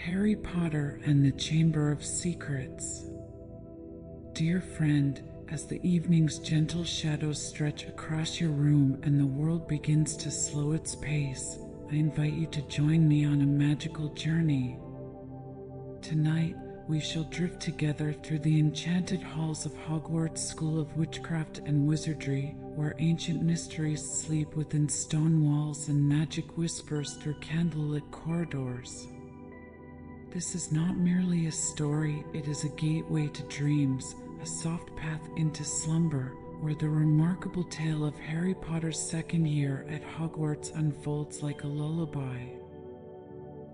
Harry Potter and the Chamber of Secrets. Dear friend, as the evening's gentle shadows stretch across your room and the world begins to slow its pace, I invite you to join me on a magical journey. Tonight, we shall drift together through the enchanted halls of Hogwarts School of Witchcraft and Wizardry, where ancient mysteries sleep within stone walls and magic whispers through candlelit corridors. This is not merely a story, it is a gateway to dreams, a soft path into slumber, where the remarkable tale of Harry Potter's second year at Hogwarts unfolds like a lullaby.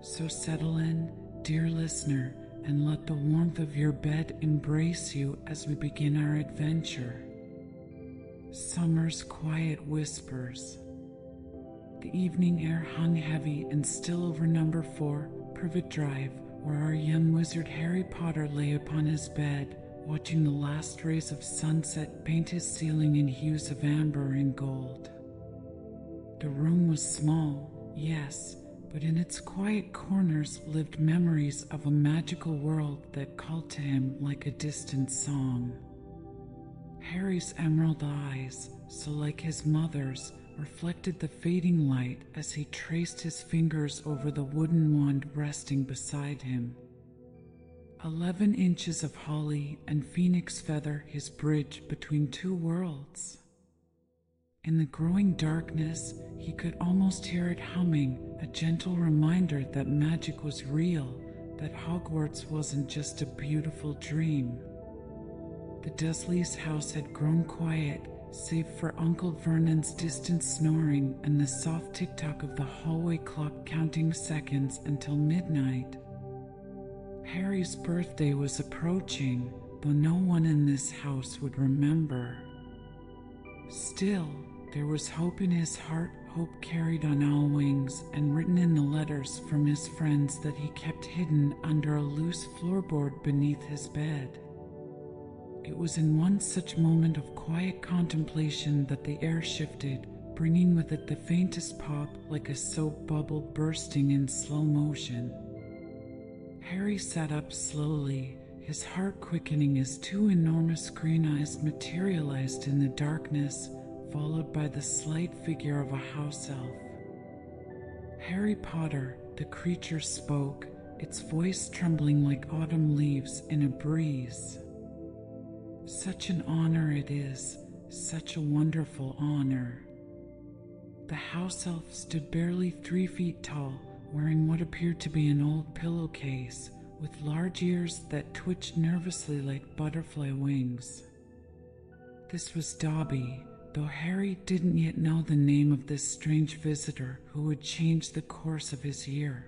So settle in, dear listener, and let the warmth of your bed embrace you as we begin our adventure. Summer's quiet whispers. The evening air hung heavy and still over number 4, Privet Drive, where our young wizard Harry Potter lay upon his bed, watching the last rays of sunset paint his ceiling in hues of amber and gold. The room was small, yes, but in its quiet corners lived memories of a magical world that called to him like a distant song. Harry's emerald eyes, so like his mother's, reflected the fading light as he traced his fingers over the wooden wand resting beside him. 11 inches of holly and phoenix feather his bridge between two worlds. In the growing darkness, he could almost hear it humming, a gentle reminder that magic was real, that Hogwarts wasn't just a beautiful dream. The Dursleys' house had grown quiet, save for Uncle Vernon's distant snoring and the soft tick-tock of the hallway clock counting seconds until midnight. Harry's birthday was approaching, though no one in this house would remember. Still, there was hope in his heart, hope carried on all wings and written in the letters from his friends that he kept hidden under a loose floorboard beneath his bed. It was in one such moment of quiet contemplation that the air shifted, bringing with it the faintest pop like a soap bubble bursting in slow motion. Harry sat up slowly, his heart quickening as two enormous green eyes materialized in the darkness, followed by the slight figure of a house elf. Harry Potter, the creature spoke, its voice trembling like autumn leaves in a breeze. Such an honor it is, such a wonderful honor. The house elf stood barely 3 feet tall, wearing what appeared to be an old pillowcase, with large ears that twitched nervously like butterfly wings. This was Dobby, though Harry didn't yet know the name of this strange visitor who would change the course of his year.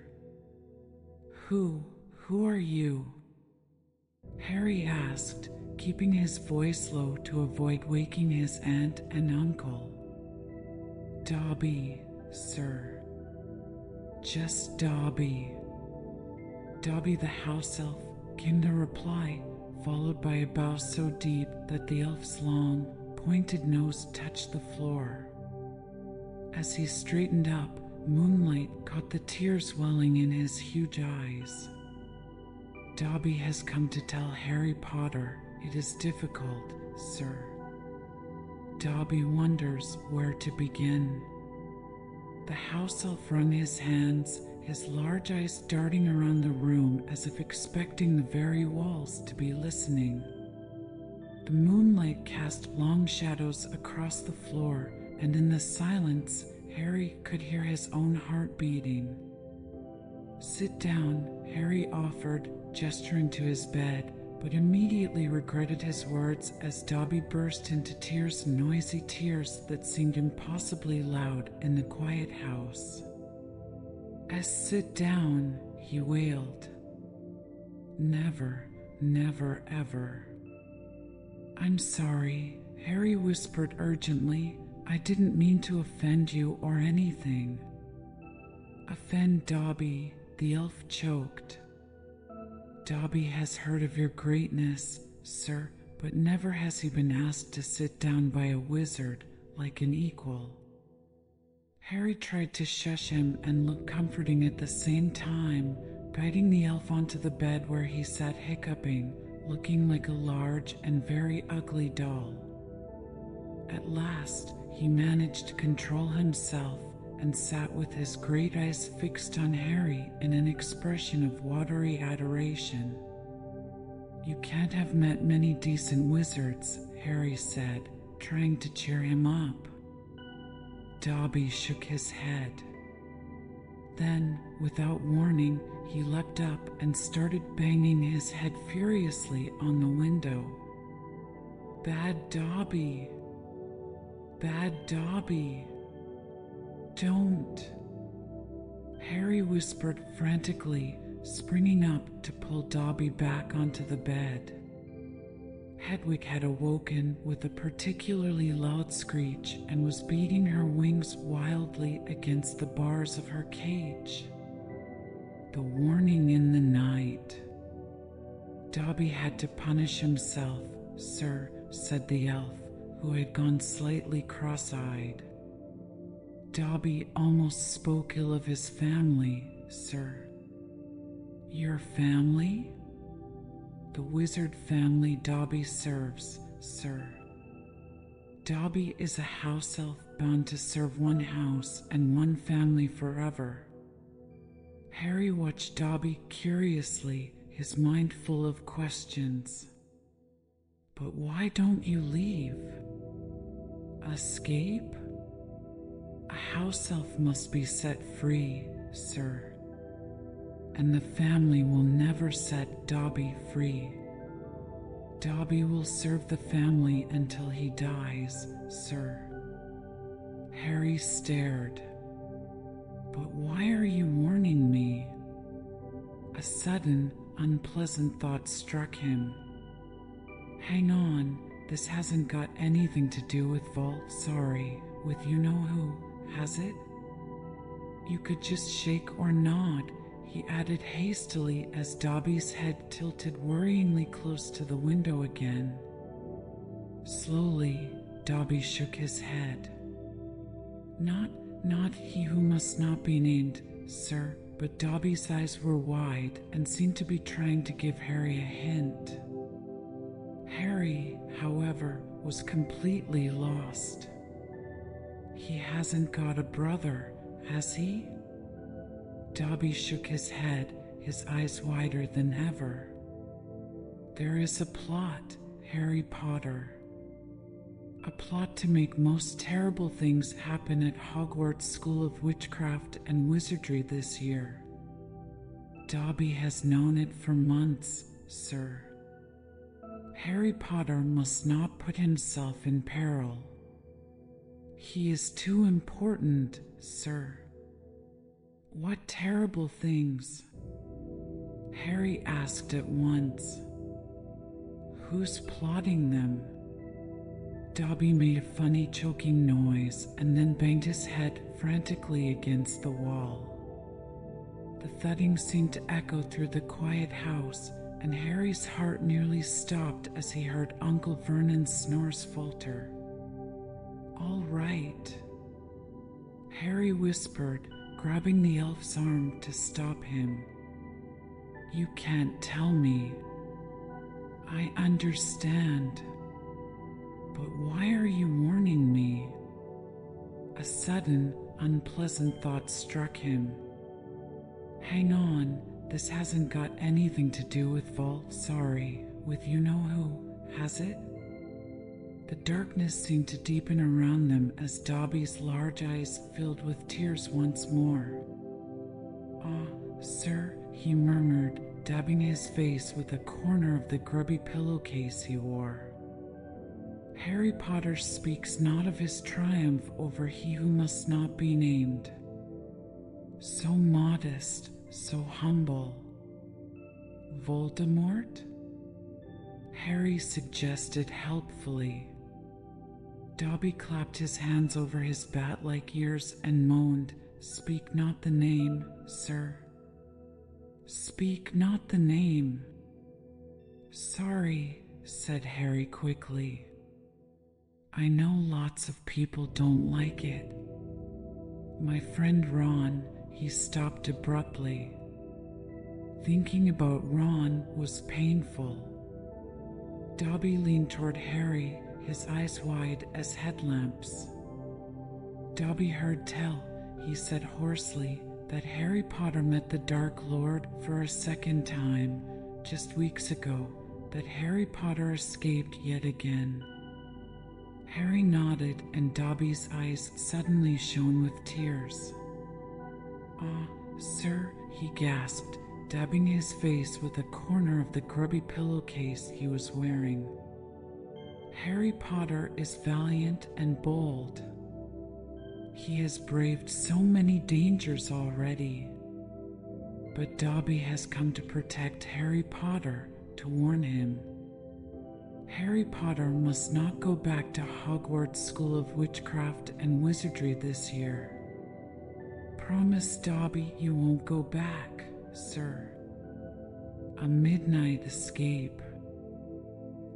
Who are you?" Harry asked, keeping his voice low to avoid waking his aunt and uncle. "Dobby, sir. Just Dobby." "Dobby the house elf," came the reply, followed by a bow so deep that the elf's long, pointed nose touched the floor. As he straightened up, moonlight caught the tears welling in his huge eyes. "Dobby has come to tell Harry Potter. It is difficult, sir." Dobby wonders where to begin. The house elf wrung his hands, his large eyes darting around the room as if expecting the very walls to be listening. The moonlight cast long shadows across the floor, and in the silence, Harry could hear his own heart beating. "Sit down," Harry offered, gesturing to his bed, but immediately regretted his words as Dobby burst into tears, noisy tears that seemed impossibly loud in the quiet house. "Sit down," he wailed. "Never, never, ever." "I'm sorry," Harry whispered urgently. "I didn't mean to offend you or anything." "Offend Dobby," the elf choked. "Dobby has heard of your greatness, sir, but never has he been asked to sit down by a wizard like an equal." Harry tried to shush him and look comforting at the same time, guiding the elf onto the bed where he sat hiccuping, looking like a large and very ugly doll. At last, he managed to control himself and sat with his great eyes fixed on Harry in an expression of watery adoration. "You can't have met many decent wizards," Harry said, trying to cheer him up. Dobby shook his head. Then, without warning, he leapt up and started banging his head furiously on the window. "Bad Dobby! Bad Dobby! Don't!" Harry whispered frantically, springing up to pull Dobby back onto the bed. Hedwig had awoken with a particularly loud screech and was beating her wings wildly against the bars of her cage. The warning in the night. "Dobby had to punish himself, sir," said the elf, who had gone slightly cross-eyed. "Dobby almost spoke ill of his family, sir." "Your family?" "The wizard family Dobby serves, sir." "Dobby is a house elf bound to serve one house and one family forever." Harry watched Dobby curiously, his mind full of questions. "But why don't you leave?" "Escape? A house elf must be set free, sir. And the family will never set Dobby free. Dobby will serve the family until he dies, sir." Harry stared. "But why are you warning me?" A sudden, unpleasant thought struck him. "Hang on, this hasn't got anything to do with with you-know-who, has it?" "You could just shake or nod," he added hastily as Dobby's head tilted worryingly close to the window again. Slowly, Dobby shook his head. Not he who must not be named, sir," but Dobby's eyes were wide and seemed to be trying to give Harry a hint. Harry, however, was completely lost. "He hasn't got a brother, has he?" Dobby shook his head, his eyes wider than ever. "There is a plot, Harry Potter. A plot to make most terrible things happen at Hogwarts School of Witchcraft and Wizardry this year. Dobby has known it for months, sir. Harry Potter must not put himself in peril. He is too important, sir." "What terrible things?" Harry asked at once. "Who's plotting them?" Dobby made a funny choking noise and then banged his head frantically against the wall. The thudding seemed to echo through the quiet house, and Harry's heart nearly stopped as he heard Uncle Vernon's snores falter. "All right," Harry whispered, grabbing the elf's arm to stop him. "You can't tell me. I understand. But why are you warning me?" A sudden, unpleasant thought struck him. "Hang on, this hasn't got anything to do with with you-know-who, has it?" The darkness seemed to deepen around them as Dobby's large eyes filled with tears once more. "Ah, sir," he murmured, dabbing his face with a corner of the grubby pillowcase he wore. "Harry Potter speaks not of his triumph over he who must not be named. So modest, so humble. Voldemort?" Harry suggested helpfully. Dobby clapped his hands over his bat-like ears and moaned, "Speak not the name, sir. Speak not the name." "Sorry," said Harry quickly. "I know lots of people don't like it. My friend Ron," he stopped abruptly. Thinking about Ron was painful. Dobby leaned toward Harry, his eyes wide as headlamps. Dobby heard tell, he said hoarsely, that Harry Potter met the Dark Lord for a second time, just weeks ago, that Harry Potter escaped yet again. Harry nodded, and Dobby's eyes suddenly shone with tears. "Ah, sir," he gasped, dabbing his face with a corner of the grubby pillowcase he was wearing. "Harry Potter is valiant and bold. He has braved so many dangers already. But Dobby has come to protect Harry Potter, to warn him. Harry Potter must not go back to Hogwarts School of Witchcraft and Wizardry this year. Promise Dobby you won't go back, sir. A midnight escape."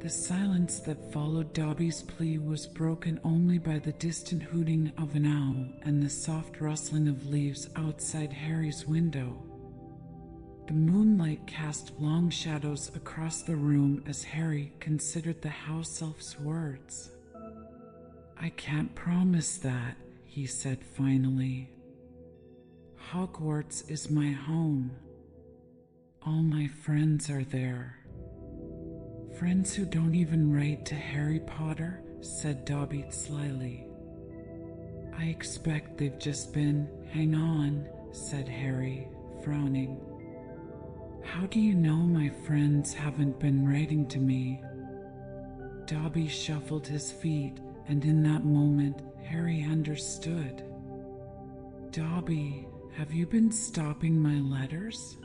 The silence that followed Dobby's plea was broken only by the distant hooting of an owl and the soft rustling of leaves outside Harry's window. The moonlight cast long shadows across the room as Harry considered the house elf's words. "I can't promise that," he said finally. "Hogwarts is my home. All my friends are there." "Friends who don't even write to Harry Potter?" said Dobby slyly. "I expect they've just been, hang on," said Harry, frowning. "How do you know my friends haven't been writing to me?" Dobby shuffled his feet, and in that moment, Harry understood. "Dobby, have you been stopping my letters?"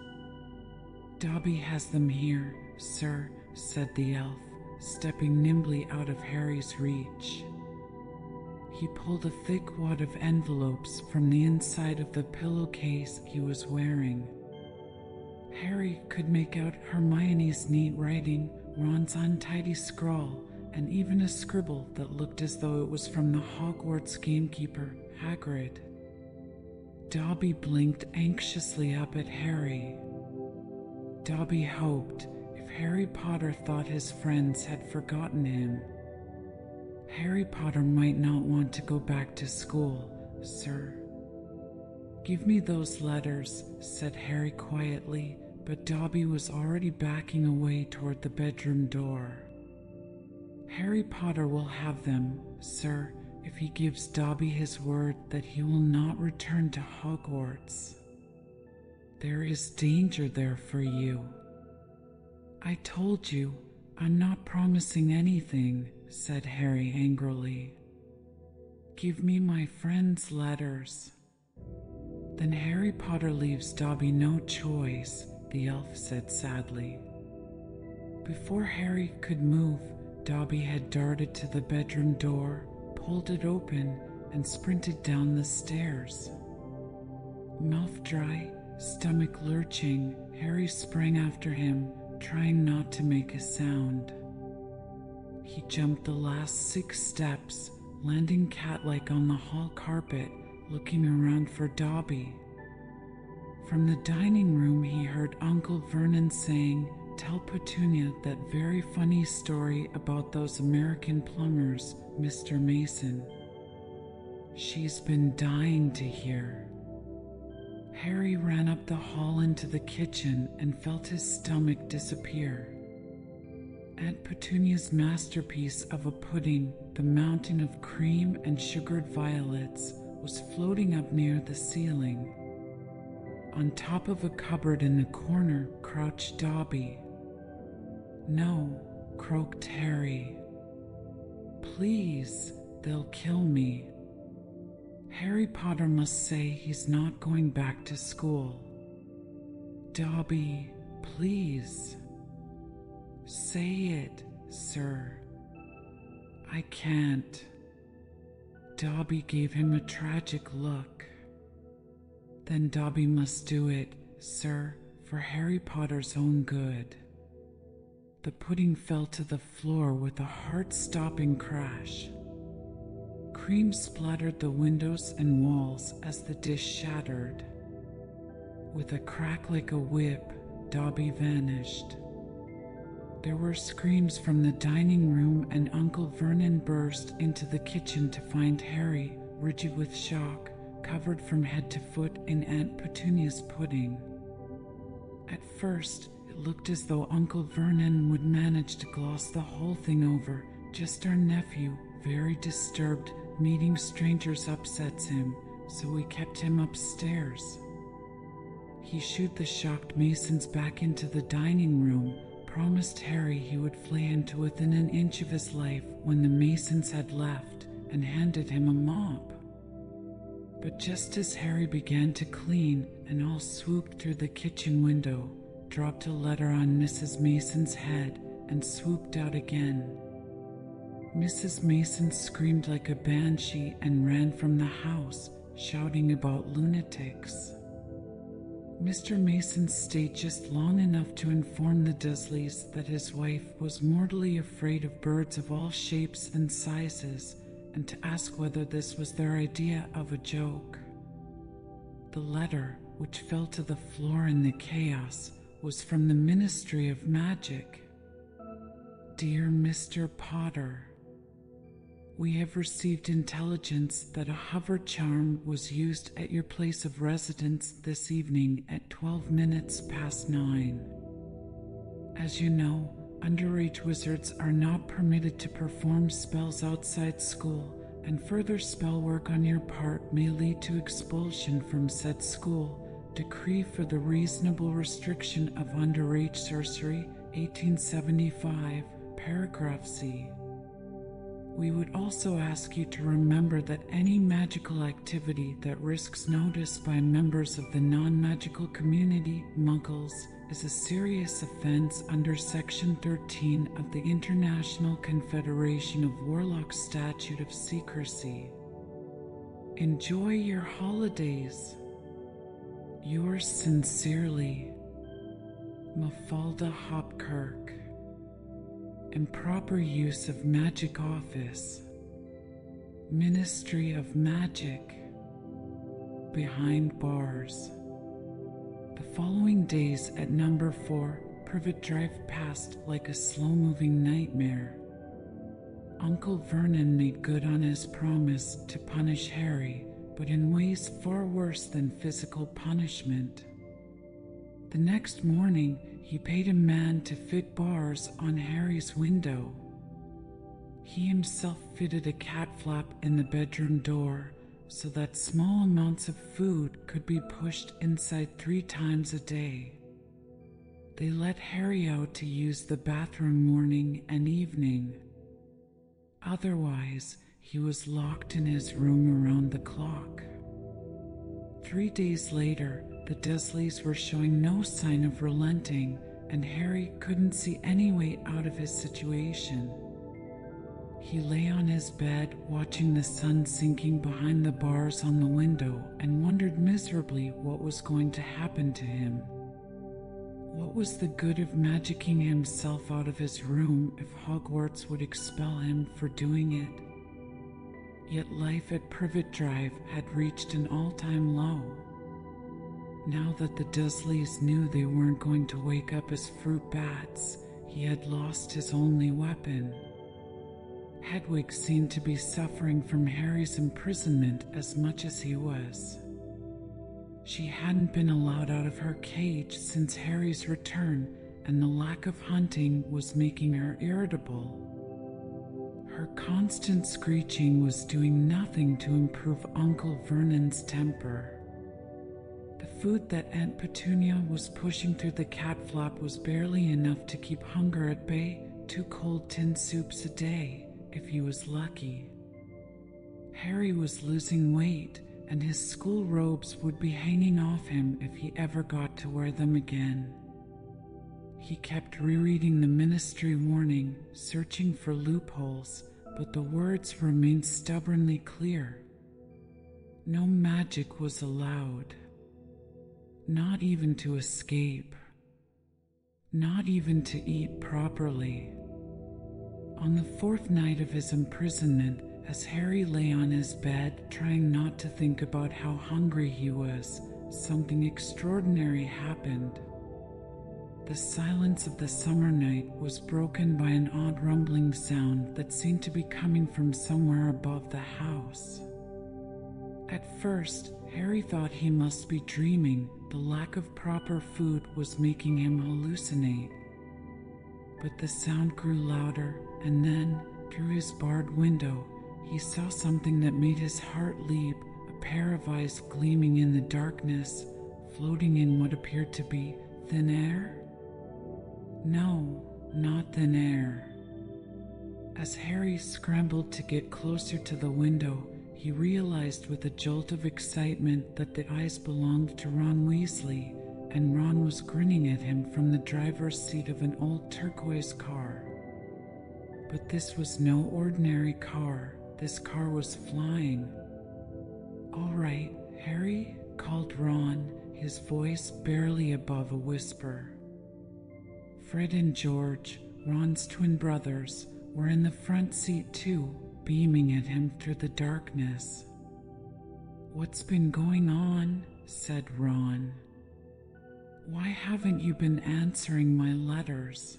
"Dobby has them here, sir," said the elf, stepping nimbly out of Harry's reach. He pulled a thick wad of envelopes from the inside of the pillowcase he was wearing. Harry could make out Hermione's neat writing, Ron's untidy scrawl, and even a scribble that looked as though it was from the Hogwarts gamekeeper, Hagrid. Dobby blinked anxiously up at Harry. Dobby hoped, if Harry Potter thought his friends had forgotten him. "Harry Potter might not want to go back to school, sir." "Give me those letters," said Harry quietly, but Dobby was already backing away toward the bedroom door. "Harry Potter will have them, sir, if he gives Dobby his word that he will not return to Hogwarts. There is danger there for you." "I told you, I'm not promising anything," said Harry angrily. "Give me my friend's letters." "Then Harry Potter leaves Dobby no choice," the elf said sadly. Before Harry could move, Dobby had darted to the bedroom door, pulled it open, and sprinted down the stairs. Mouth dry, stomach lurching, Harry sprang after him, trying not to make a sound. He jumped the last 6 steps, landing cat-like on the hall carpet, looking around for Dobby. From the dining room he heard Uncle Vernon saying, "Tell Petunia that very funny story about those American plumbers, Mr. Mason. She's been dying to hear." Harry ran up the hall into the kitchen and felt his stomach disappear. Aunt Petunia's masterpiece of a pudding, the mountain of cream and sugared violets, was floating up near the ceiling. On top of a cupboard in the corner crouched Dobby. "No," croaked Harry. "Please, they'll kill me. Harry Potter must say he's not going back to school. Dobby, please. Say it, sir." "I can't." Dobby gave him a tragic look. "Then Dobby must do it, sir, for Harry Potter's own good." The pudding fell to the floor with a heart-stopping crash. Cream splattered the windows and walls as the dish shattered. With a crack like a whip, Dobby vanished. There were screams from the dining room, and Uncle Vernon burst into the kitchen to find Harry, rigid with shock, covered from head to foot in Aunt Petunia's pudding. At first, it looked as though Uncle Vernon would manage to gloss the whole thing over. Just our nephew, very disturbed, meeting strangers upsets him, so we kept him upstairs. He shooed the shocked Masons back into the dining room, promised Harry he would flee into within an inch of his life when the Masons had left, and handed him a mop. But just as Harry began to clean and all swooped through the kitchen window, dropped a letter on Mrs. Mason's head, and swooped out again. Mrs. Mason screamed like a banshee and ran from the house, shouting about lunatics. Mr. Mason stayed just long enough to inform the Dursleys that his wife was mortally afraid of birds of all shapes and sizes, and to ask whether this was their idea of a joke. The letter, which fell to the floor in the chaos, was from the Ministry of Magic. Dear Mr. Potter, we have received intelligence that a hover charm was used at your place of residence this evening at 9:12. As you know, underage wizards are not permitted to perform spells outside school, and further spell work on your part may lead to expulsion from said school. Decree for the reasonable restriction of underage sorcery, 1875, paragraph C. We would also ask you to remember that any magical activity that risks notice by members of the non-magical community, Muggles, is a serious offense under Section 13 of the International Confederation of Warlocks Statute of Secrecy. Enjoy your holidays. Yours sincerely, Mafalda Hopkirk. Improper use of magic office. Ministry of Magic. Behind bars. The following days at number 4, Privet Drive passed like a slow-moving nightmare. Uncle Vernon made good on his promise to punish Harry, but in ways far worse than physical punishment. The next morning, he paid a man to fit bars on Harry's window. He himself fitted a cat flap in the bedroom door so that small amounts of food could be pushed inside 3 times a day. They let Harry out to use the bathroom morning and evening. Otherwise, he was locked in his room around the clock. 3 days later, the Dursleys were showing no sign of relenting, and Harry couldn't see any way out of his situation. He lay on his bed, watching the sun sinking behind the bars on the window, and wondered miserably what was going to happen to him. What was the good of magicking himself out of his room if Hogwarts would expel him for doing it? Yet life at Privet Drive had reached an all-time low. Now that the Dursleys knew they weren't going to wake up as fruit bats, he had lost his only weapon. Hedwig seemed to be suffering from Harry's imprisonment as much as he was. She hadn't been allowed out of her cage since Harry's return, and the lack of hunting was making her irritable. Her constant screeching was doing nothing to improve Uncle Vernon's temper. The food that Aunt Petunia was pushing through the cat flap was barely enough to keep hunger at bay, 2 cold tin soups a day, if he was lucky. Harry was losing weight, and his school robes would be hanging off him if he ever got to wear them again. He kept rereading the ministry warning, searching for loopholes, but the words remained stubbornly clear. No magic was allowed. Not even to escape. Not even to eat properly. On the 4th night of his imprisonment, as Harry lay on his bed, trying not to think about how hungry he was, something extraordinary happened. The silence of the summer night was broken by an odd rumbling sound that seemed to be coming from somewhere above the house. At first, Harry thought he must be dreaming. The lack of proper food was making him hallucinate. But the sound grew louder, and then, through his barred window, he saw something that made his heart leap, a pair of eyes gleaming in the darkness, floating in what appeared to be thin air? No, not thin air. As Harry scrambled to get closer to the window, he realized with a jolt of excitement that the eyes belonged to Ron Weasley, and Ron was grinning at him from the driver's seat of an old turquoise car. But this was no ordinary car. This car was flying. "All right, Harry," called Ron, his voice barely above a whisper. Fred and George, Ron's twin brothers, were in the front seat too, beaming at him through the darkness. "What's been going on?" said Ron. "Why haven't you been answering my letters?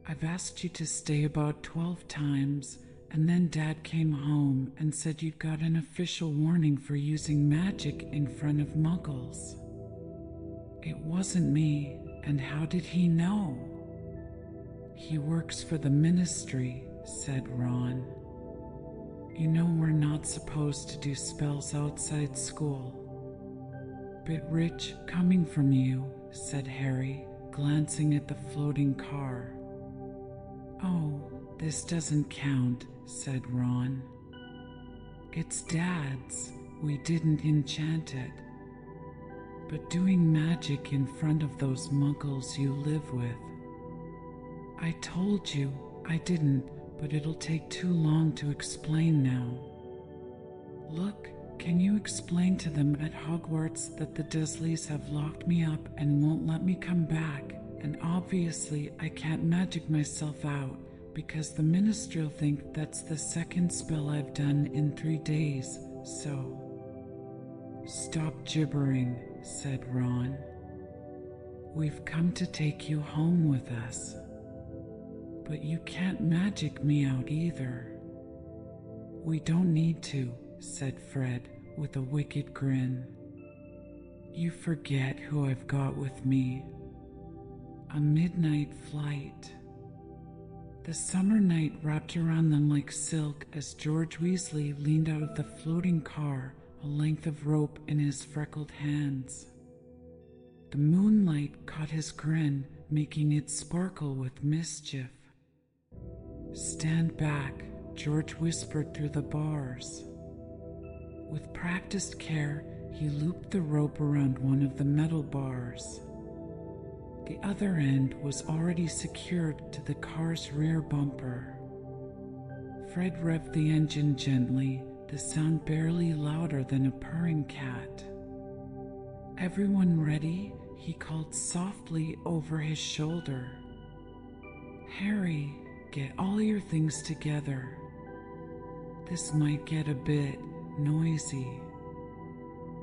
I've asked you to stay about 12 times, and then Dad came home and said you'd got an official warning for using magic in front of Muggles." "It wasn't me, and how did he know?" "He works for the ministry," said Ron. "You know we're not supposed to do spells outside school." "Bit rich coming from you," said Harry, glancing at the floating car. "Oh, this doesn't count," said Ron. "It's Dad's. We didn't enchant it. But doing magic in front of those Muggles you live with." "I told you I didn't, but it'll take too long to explain now." "Look, can you explain to them at Hogwarts that the Dursleys have locked me up and won't let me come back, and obviously I can't magic myself out, because the ministry'll think that's the second spell I've done in 3 days, so—" "Stop gibbering," said Ron. "We've come to take you home with us. But you can't magic me out either." "We don't need to," said Fred with a wicked grin. "You forget who I've got with me. A midnight flight." The summer night wrapped around them like silk as George Weasley leaned out of the floating car, a length of rope in his freckled hands. The moonlight caught his grin, making it sparkle with mischief. "Stand back," George whispered through the bars. With practiced care, he looped the rope around one of the metal bars. The other end was already secured to the car's rear bumper. Fred revved the engine gently, the sound barely louder than a purring cat. "Everyone ready?" he called softly over his shoulder. "Harry, get all your things together. This might get a bit noisy."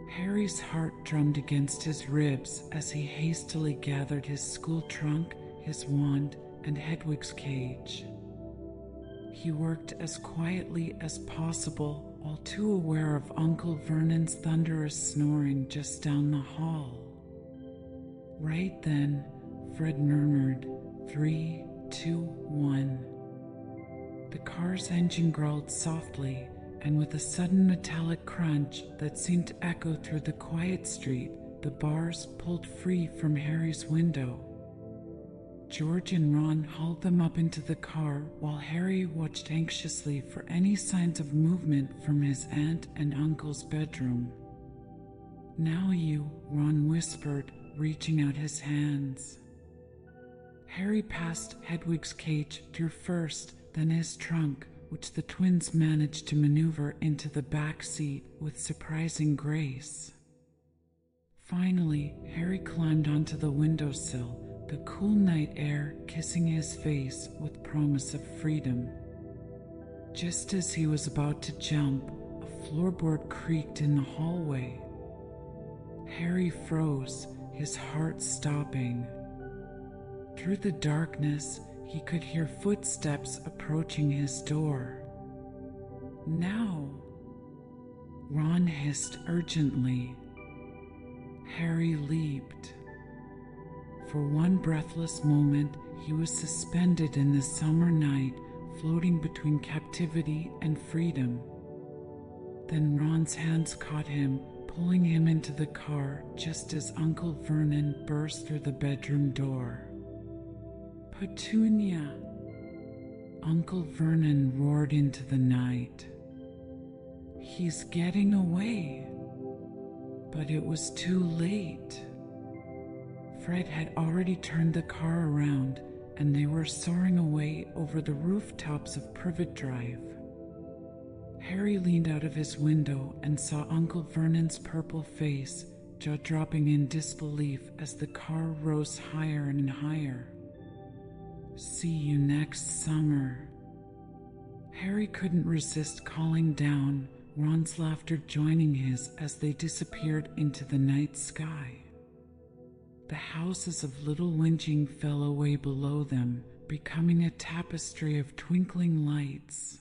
Harry's heart drummed against his ribs as he hastily gathered his school trunk, his wand, and Hedwig's cage. He worked as quietly as possible, all too aware of Uncle Vernon's thunderous snoring just down the hall. Right then, Fred murmured, 3, 2, 1. The car's engine growled softly, and with a sudden metallic crunch that seemed to echo through the quiet street, the bars pulled free from Harry's window. George and Ron hauled them up into the car while Harry watched anxiously for any signs of movement from his aunt and uncle's bedroom. "Now you," Ron whispered, reaching out his hands. Harry passed Hedwig's cage through first, then his trunk, which the twins managed to maneuver into the back seat with surprising grace. Finally, Harry climbed onto the windowsill, the cool night air kissing his face with promise of freedom. Just as he was about to jump, a floorboard creaked in the hallway. Harry froze, his heart stopping. Through the darkness, he could hear footsteps approaching his door. "Now!" Ron hissed urgently. Harry leaped. For one breathless moment, he was suspended in the summer night, floating between captivity and freedom. Then Ron's hands caught him, pulling him into the car just as Uncle Vernon burst through the bedroom door. "Petunia!" Uncle Vernon roared into the night. "He's getting away!" But it was too late. Fred had already turned the car around, and they were soaring away over the rooftops of Privet Drive. Harry leaned out of his window and saw Uncle Vernon's purple face, jaw-dropping in disbelief as the car rose higher and higher. "See you next summer." Harry couldn't resist calling down, Ron's laughter joining his as they disappeared into the night sky. The houses of Little Whinging fell away below them, becoming a tapestry of twinkling lights.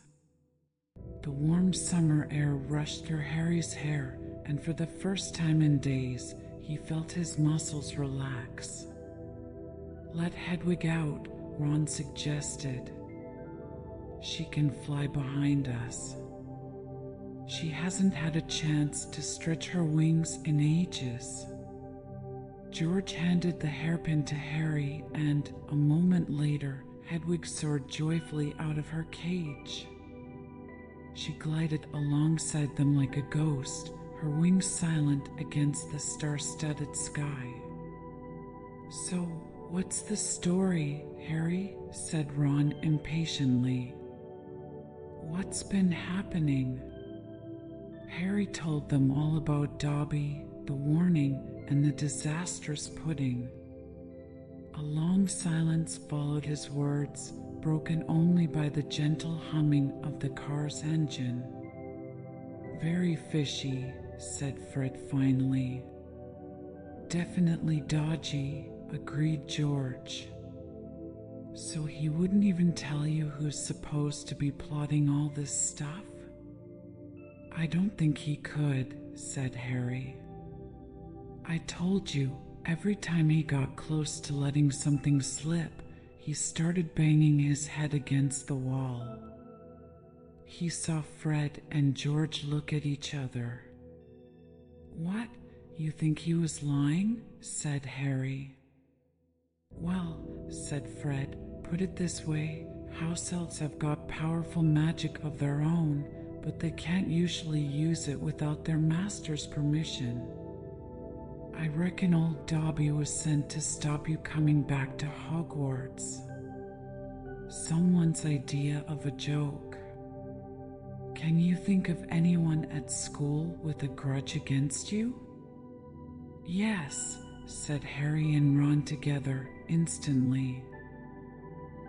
The warm summer air rushed through Harry's hair, and for the first time in days, he felt his muscles relax. "Let Hedwig out," Ron suggested. "She can fly behind us. She hasn't had a chance to stretch her wings in ages." George handed the hairpin to Harry, and a moment later, Hedwig soared joyfully out of her cage. She glided alongside them like a ghost, her wings silent against the star-studded sky. "So, what's the story, Harry?" said Ron impatiently. "What's been happening?" Harry told them all about Dobby, the warning, and the disastrous pudding. A long silence followed his words, broken only by the gentle humming of the car's engine. "Very fishy," said Fred finally. "Definitely dodgy," agreed George. "So he wouldn't even tell you who's supposed to be plotting all this stuff?" "I don't think he could," said Harry. "I told you, every time he got close to letting something slip, he started banging his head against the wall." He saw Fred and George look at each other. "What? You think he was lying?" said Harry. "Well," said Fred, "put it this way, house elves have got powerful magic of their own, but they can't usually use it without their master's permission. I reckon old Dobby was sent to stop you coming back to Hogwarts. Someone's idea of a joke. Can you think of anyone at school with a grudge against you?" "Yes," said Harry and Ron together instantly.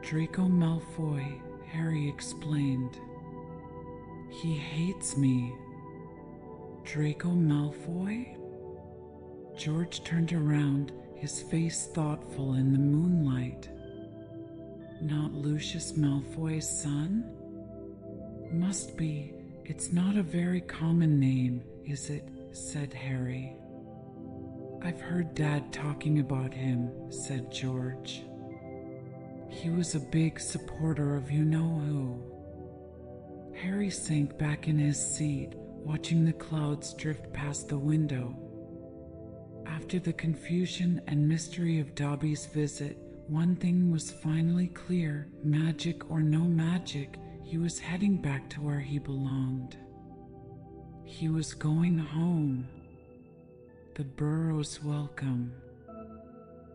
"Draco Malfoy," Harry explained. "He hates me." "Draco Malfoy?" George turned around, his face thoughtful in the moonlight. "Not Lucius Malfoy's son?" "Must be. It's not a very common name, is it?" said Harry. "I've heard Dad talking about him," said George. "He was a big supporter of you-know-who." Harry sank back in his seat, watching the clouds drift past the window. After the confusion and mystery of Dobby's visit, one thing was finally clear: magic or no magic, he was heading back to where he belonged. He was going home. The Burrows' welcome.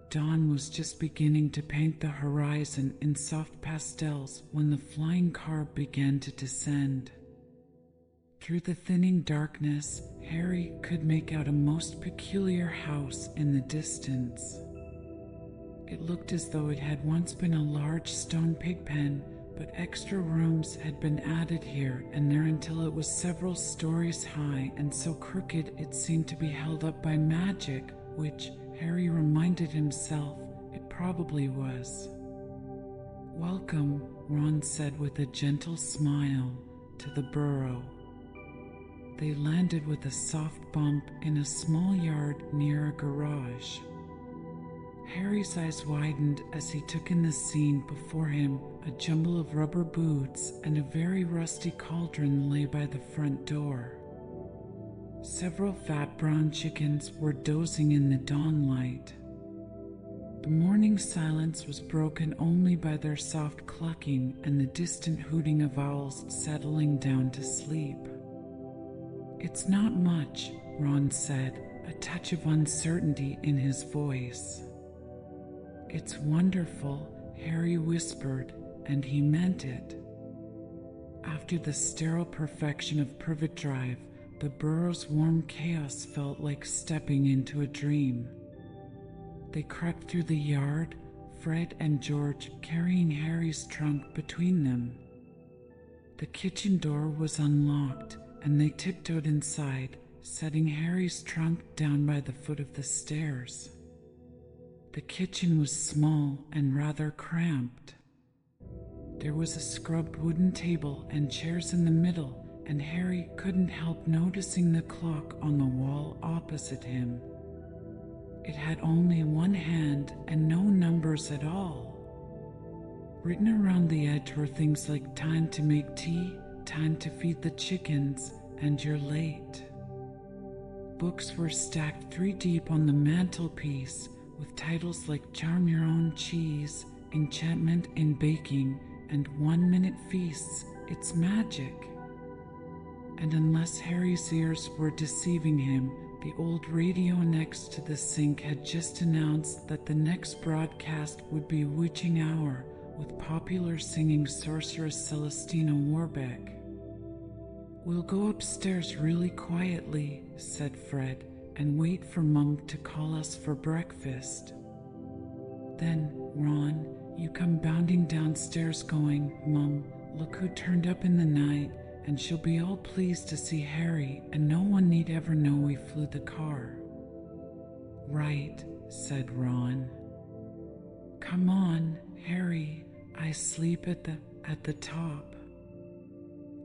Dawn was just beginning to paint the horizon in soft pastels when the flying car began to descend. Through the thinning darkness, Harry could make out a most peculiar house in the distance. It looked as though it had once been a large stone pigpen, but extra rooms had been added here and there until it was several stories high and so crooked it seemed to be held up by magic, which, Harry reminded himself, it probably was. "Welcome," Ron said with a gentle smile, "to the burrow." They landed with a soft bump in a small yard near a garage. Harry's eyes widened as he took in the scene before him. A jumble of rubber boots and a very rusty cauldron lay by the front door. Several fat brown chickens were dozing in the dawn light. The morning silence was broken only by their soft clucking and the distant hooting of owls settling down to sleep. "It's not much," Ron said, a touch of uncertainty in his voice. "It's wonderful," Harry whispered, and he meant it. After the sterile perfection of Privet Drive, the burrow's warm chaos felt like stepping into a dream. They crept through the yard, Fred and George carrying Harry's trunk between them. The kitchen door was unlocked, and they tiptoed inside, setting Harry's trunk down by the foot of the stairs. The kitchen was small and rather cramped. There was a scrubbed wooden table and chairs in the middle, and Harry couldn't help noticing the clock on the wall opposite him. It had only one hand and no numbers at all. Written around the edge were things like "time to make tea," "time to feed the chickens," and "you're late." Books were stacked 3 deep on the mantelpiece, with titles like "Charm Your Own Cheese," "Enchantment in Baking," and "1-Minute Feasts, It's Magic." And unless Harry's ears were deceiving him, the old radio next to the sink had just announced that the next broadcast would be Witching Hour with popular singing sorceress Celestina Warbeck. "We'll go upstairs really quietly," said Fred, "and wait for Mum to call us for breakfast. Then, Ron, you come bounding downstairs going, 'Mum, look who turned up in the night,' and she'll be all pleased to see Harry, and no one need ever know we flew the car." "Right," said Ron. "Come on, Harry, I sleep at the top."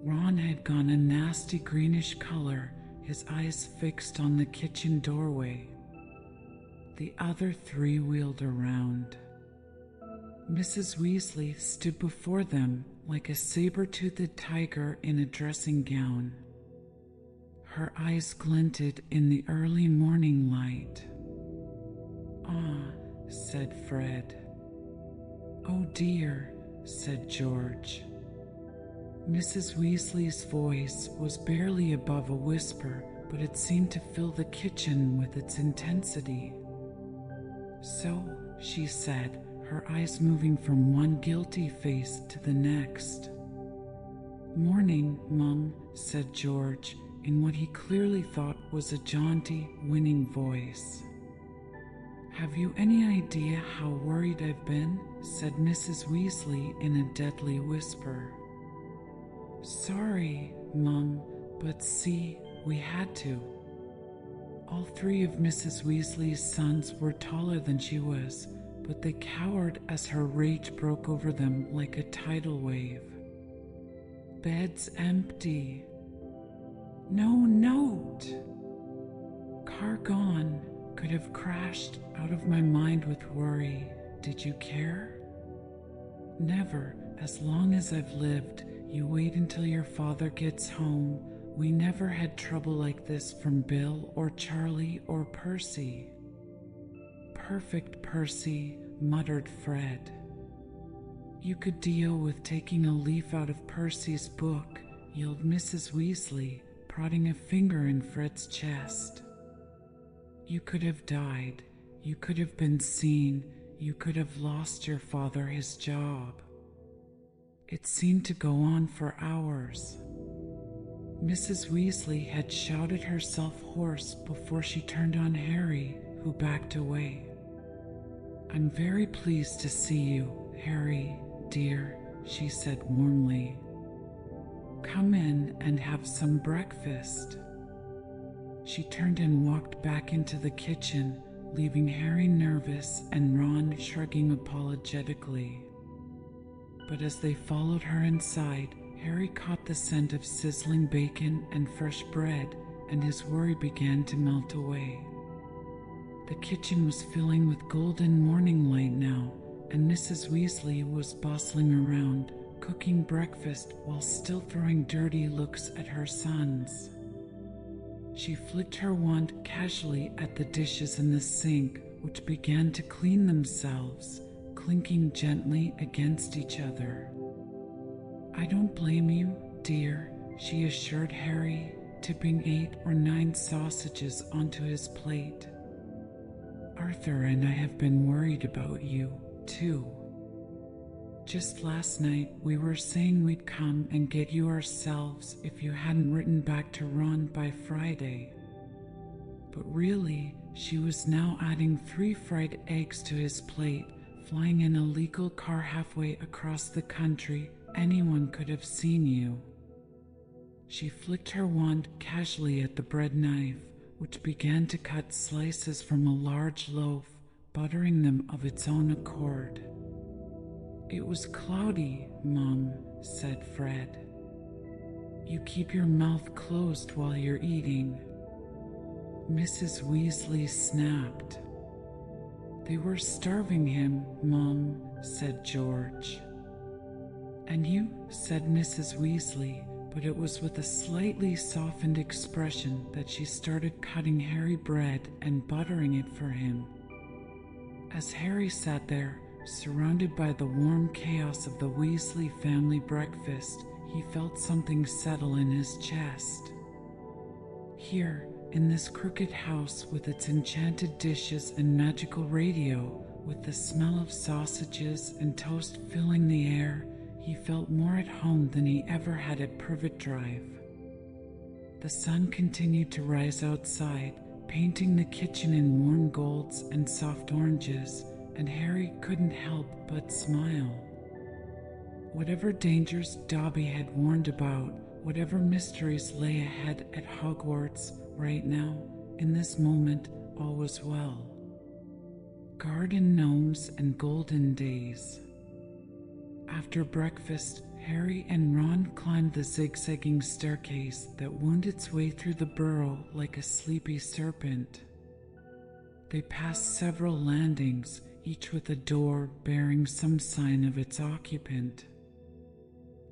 Ron had gone a nasty greenish color, his eyes fixed on the kitchen doorway. The other 3 wheeled around. Mrs. Weasley stood before them like a saber-toothed tiger in a dressing gown. Her eyes glinted in the early morning light. "Ah," said Fred. "Oh dear," said George. Mrs. Weasley's voice was barely above a whisper, but it seemed to fill the kitchen with its intensity. "So," she said, her eyes moving from one guilty face to the next. "Morning, Mum," said George, in what he clearly thought was a jaunty, winning voice. "Have you any idea how worried I've been?" said Mrs. Weasley in a deadly whisper. "Sorry, Mum, but see, we had to." All 3 of Mrs. Weasley's sons were taller than she was, but they cowered as her rage broke over them like a tidal wave. "Bed's empty." "No note." "Car gone. Could have crashed out of my mind with worry. Did you care?" "Never, as long as I've lived. You wait until your father gets home. We never had trouble like this from Bill or Charlie or Percy." "Perfect, Percy," muttered Fred. "You could deal with taking a leaf out of Percy's book," yelled Mrs. Weasley, prodding a finger in Fred's chest. "You could have died. You could have been seen. You could have lost your father his job." It seemed to go on for hours. Mrs. Weasley had shouted herself hoarse before she turned on Harry, who backed away. "I'm very pleased to see you, Harry, dear," she said warmly. "Come in and have some breakfast." She turned and walked back into the kitchen, leaving Harry nervous and Ron shrugging apologetically. But as they followed her inside, Harry caught the scent of sizzling bacon and fresh bread, and his worry began to melt away. The kitchen was filling with golden morning light now, and Mrs. Weasley was bustling around, cooking breakfast while still throwing dirty looks at her sons. She flicked her wand casually at the dishes in the sink, which began to clean themselves, clinking gently against each other. "I don't blame you, dear," she assured Harry, tipping 8 or 9 sausages onto his plate. "Arthur and I have been worried about you, too. Just last night we were saying we'd come and get you ourselves if you hadn't written back to Ron by Friday. But really, she was now adding 3 fried eggs to his plate, flying in a legal car halfway across the country. Anyone could have seen you." She flicked her wand casually at the bread knife, which began to cut slices from a large loaf, buttering them of its own accord. "It was cloudy, Mum," said Fred. "You keep your mouth closed while you're eating." Mrs. Weasley snapped. "They were starving him, Mum," said George. "And you," said Mrs. Weasley, but it was with a slightly softened expression that she started cutting Harry bread and buttering it for him. As Harry sat there, surrounded by the warm chaos of the Weasley family breakfast, he felt something settle in his chest. Here, in this crooked house with its enchanted dishes and magical radio, with the smell of sausages and toast filling the air, he felt more at home than he ever had at Privet Drive. The sun continued to rise outside, painting the kitchen in warm golds and soft oranges, and Harry couldn't help but smile. Whatever dangers Dobby had warned about, whatever mysteries lay ahead at Hogwarts right now, in this moment, all was well. Garden gnomes and golden days. After breakfast, Harry and Ron climbed the zigzagging staircase that wound its way through the burrow like a sleepy serpent. They passed several landings, each with a door bearing some sign of its occupant.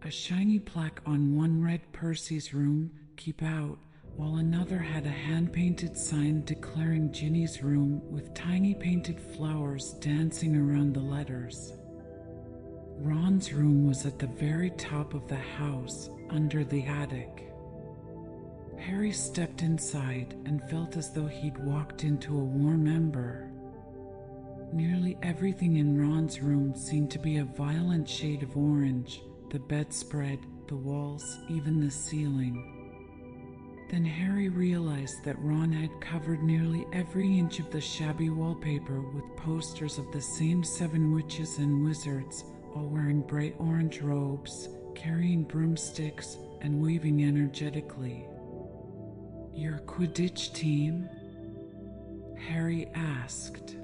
A shiny plaque on one read Percy's room, "Keep out," while another had a hand-painted sign declaring Ginny's room with tiny painted flowers dancing around the letters. Ron's room was at the very top of the house, under the attic. Harry stepped inside and felt as though he'd walked into a warm ember. Nearly everything in Ron's room seemed to be a violent shade of orange, the bedspread, the walls, even the ceiling. Then Harry realized that Ron had covered nearly every inch of the shabby wallpaper with posters of the same 7 witches and wizards, all wearing bright orange robes, carrying broomsticks, and waving energetically. "Your Quidditch team?" Harry asked.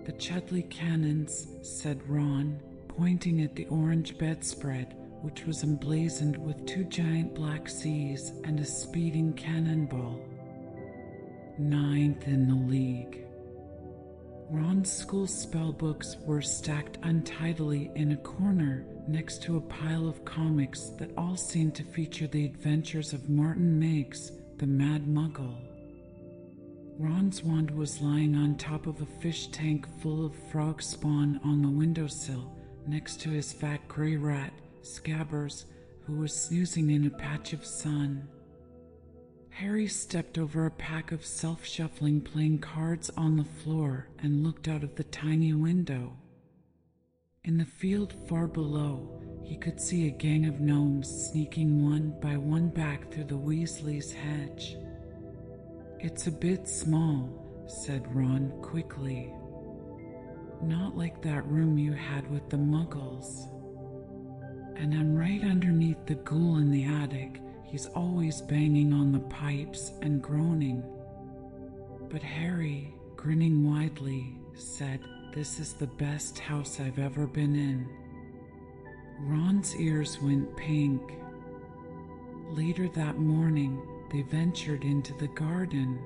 "The Chudley Cannons," said Ron, pointing at the orange bedspread, which was emblazoned with 2 giant black C's and a speeding cannonball. "9th in the league." Ron's school spellbooks were stacked untidily in a corner next to a pile of comics that all seemed to feature the adventures of Martin Miggs, the Mad Muggle. Ron's wand was lying on top of a fish tank full of frog spawn on the windowsill, next to his fat gray rat, Scabbers, who was snoozing in a patch of sun. Harry stepped over a pack of self-shuffling playing cards on the floor and looked out of the tiny window. In the field far below, he could see a gang of gnomes sneaking one by one back through the Weasleys' hedge. "It's a bit small," said Ron quickly. "Not like that room you had with the Muggles. And I'm right underneath the ghoul in the attic. He's always banging on the pipes and groaning." But Harry, grinning widely, said, "This is the best house I've ever been in." Ron's ears went pink. Later that morning, they ventured into the garden.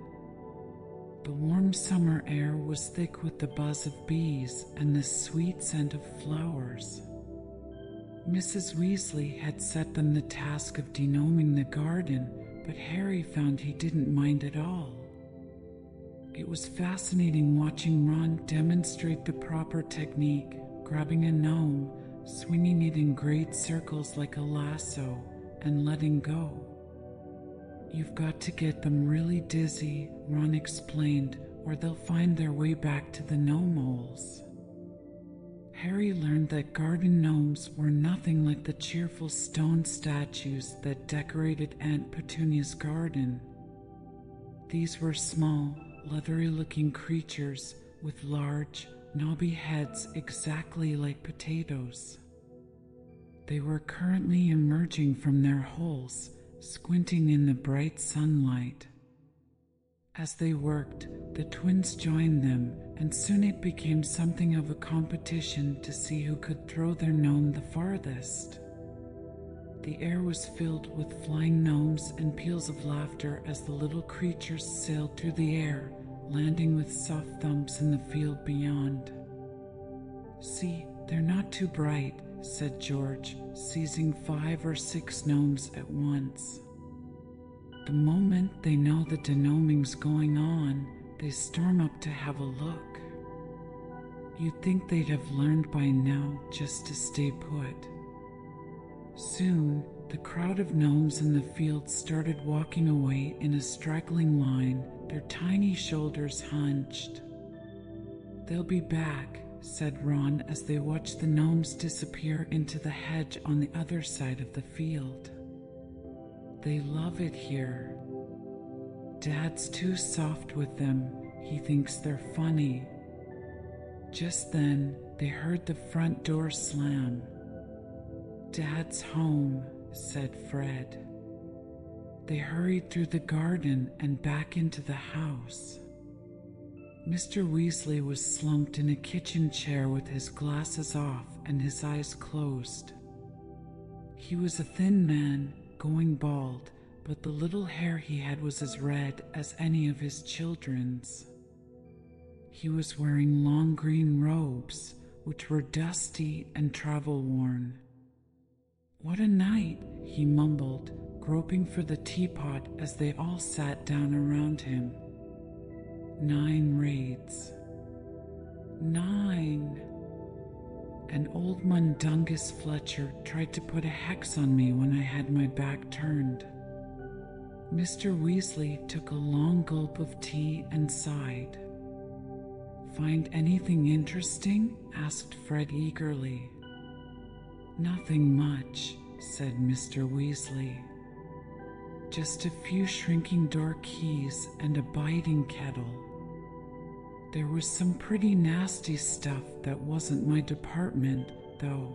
The warm summer air was thick with the buzz of bees and the sweet scent of flowers. Mrs. Weasley had set them the task of denoming the garden, but Harry found he didn't mind at all. It was fascinating watching Ron demonstrate the proper technique, grabbing a gnome, swinging it in great circles like a lasso, and letting go. "You've got to get them really dizzy," Ron explained, "or they'll find their way back to the gnome holes." Harry learned that garden gnomes were nothing like the cheerful stone statues that decorated Aunt Petunia's garden. These were small, leathery-looking creatures with large, knobby heads exactly like potatoes. They were currently emerging from their holes, squinting in the bright sunlight. As they worked, the twins joined them, and soon it became something of a competition to see who could throw their gnome the farthest. The air was filled with flying gnomes and peals of laughter as the little creatures sailed through the air, landing with soft thumps in the field beyond. "See, they're not too bright," said George, seizing 5 or 6 gnomes at once. The moment they know the denoming's going on, they storm up to have a look. You'd think they'd have learned by now just to stay put. Soon, the crowd of gnomes in the field started walking away in a straggling line, their tiny shoulders hunched. "They'll be back," said Ron as they watched the gnomes disappear into the hedge on the other side of the field. "They love it here. Dad's too soft with them. He thinks they're funny." Just then, they heard the front door slam. "Dad's home," said Fred. They hurried through the garden and back into the house. Mr. Weasley was slumped in a kitchen chair with his glasses off and his eyes closed. He was a thin man, going bald, but the little hair he had was as red as any of his children's. He was wearing long green robes, which were dusty and travel-worn. "What a night," he mumbled, groping for the teapot as they all sat down around him. 9 raids. 9. And old Mundungus Fletcher tried to put a hex on me when I had my back turned. Mr. Weasley took a long gulp of tea and sighed. "Find anything interesting?" asked Fred eagerly. "Nothing much," said Mr. Weasley. "Just a few shrinking door keys and a biting kettle. There was some pretty nasty stuff that wasn't my department, though.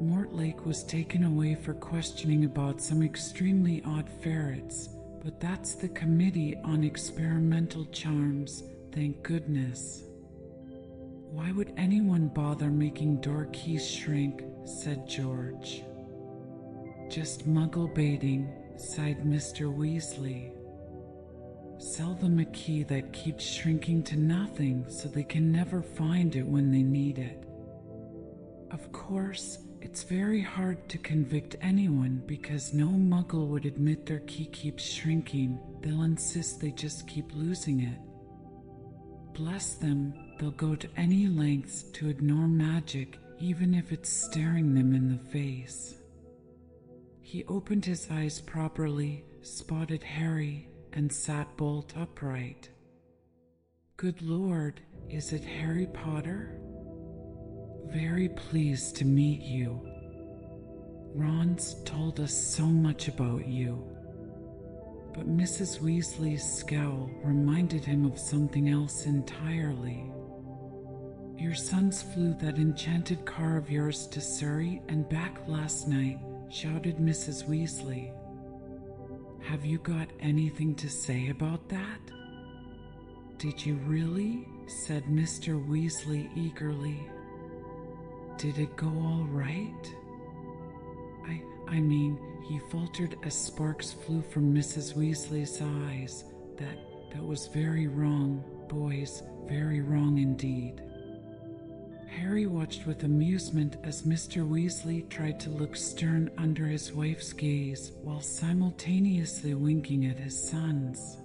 Mortlake was taken away for questioning about some extremely odd ferrets, but that's the Committee on Experimental Charms, thank goodness." "Why would anyone bother making door keys shrink?" said George. "Just muggle baiting," sighed Mr. Weasley. "Sell them a key that keeps shrinking to nothing so they can never find it when they need it. Of course, it's very hard to convict anyone because no muggle would admit their key keeps shrinking. They'll insist they just keep losing it. Bless them, they'll go to any lengths to ignore magic, even if it's staring them in the face." He opened his eyes properly, spotted Harry, and sat bolt upright. "Good Lord, is it Harry Potter? Very pleased to meet you. Ron's told us so much about you." But Mrs. Weasley's scowl reminded him of something else entirely. "Your sons flew that enchanted car of yours to Surrey and back last night," shouted Mrs. Weasley. "Have you got anything to say about that?" "Did you really?" said Mr. Weasley eagerly. "Did it go all right?" I mean, he faltered as sparks flew from Mrs. Weasley's eyes. That was very wrong, boys, very wrong indeed. Harry watched with amusement as Mr. Weasley tried to look stern under his wife's gaze while simultaneously winking at his sons.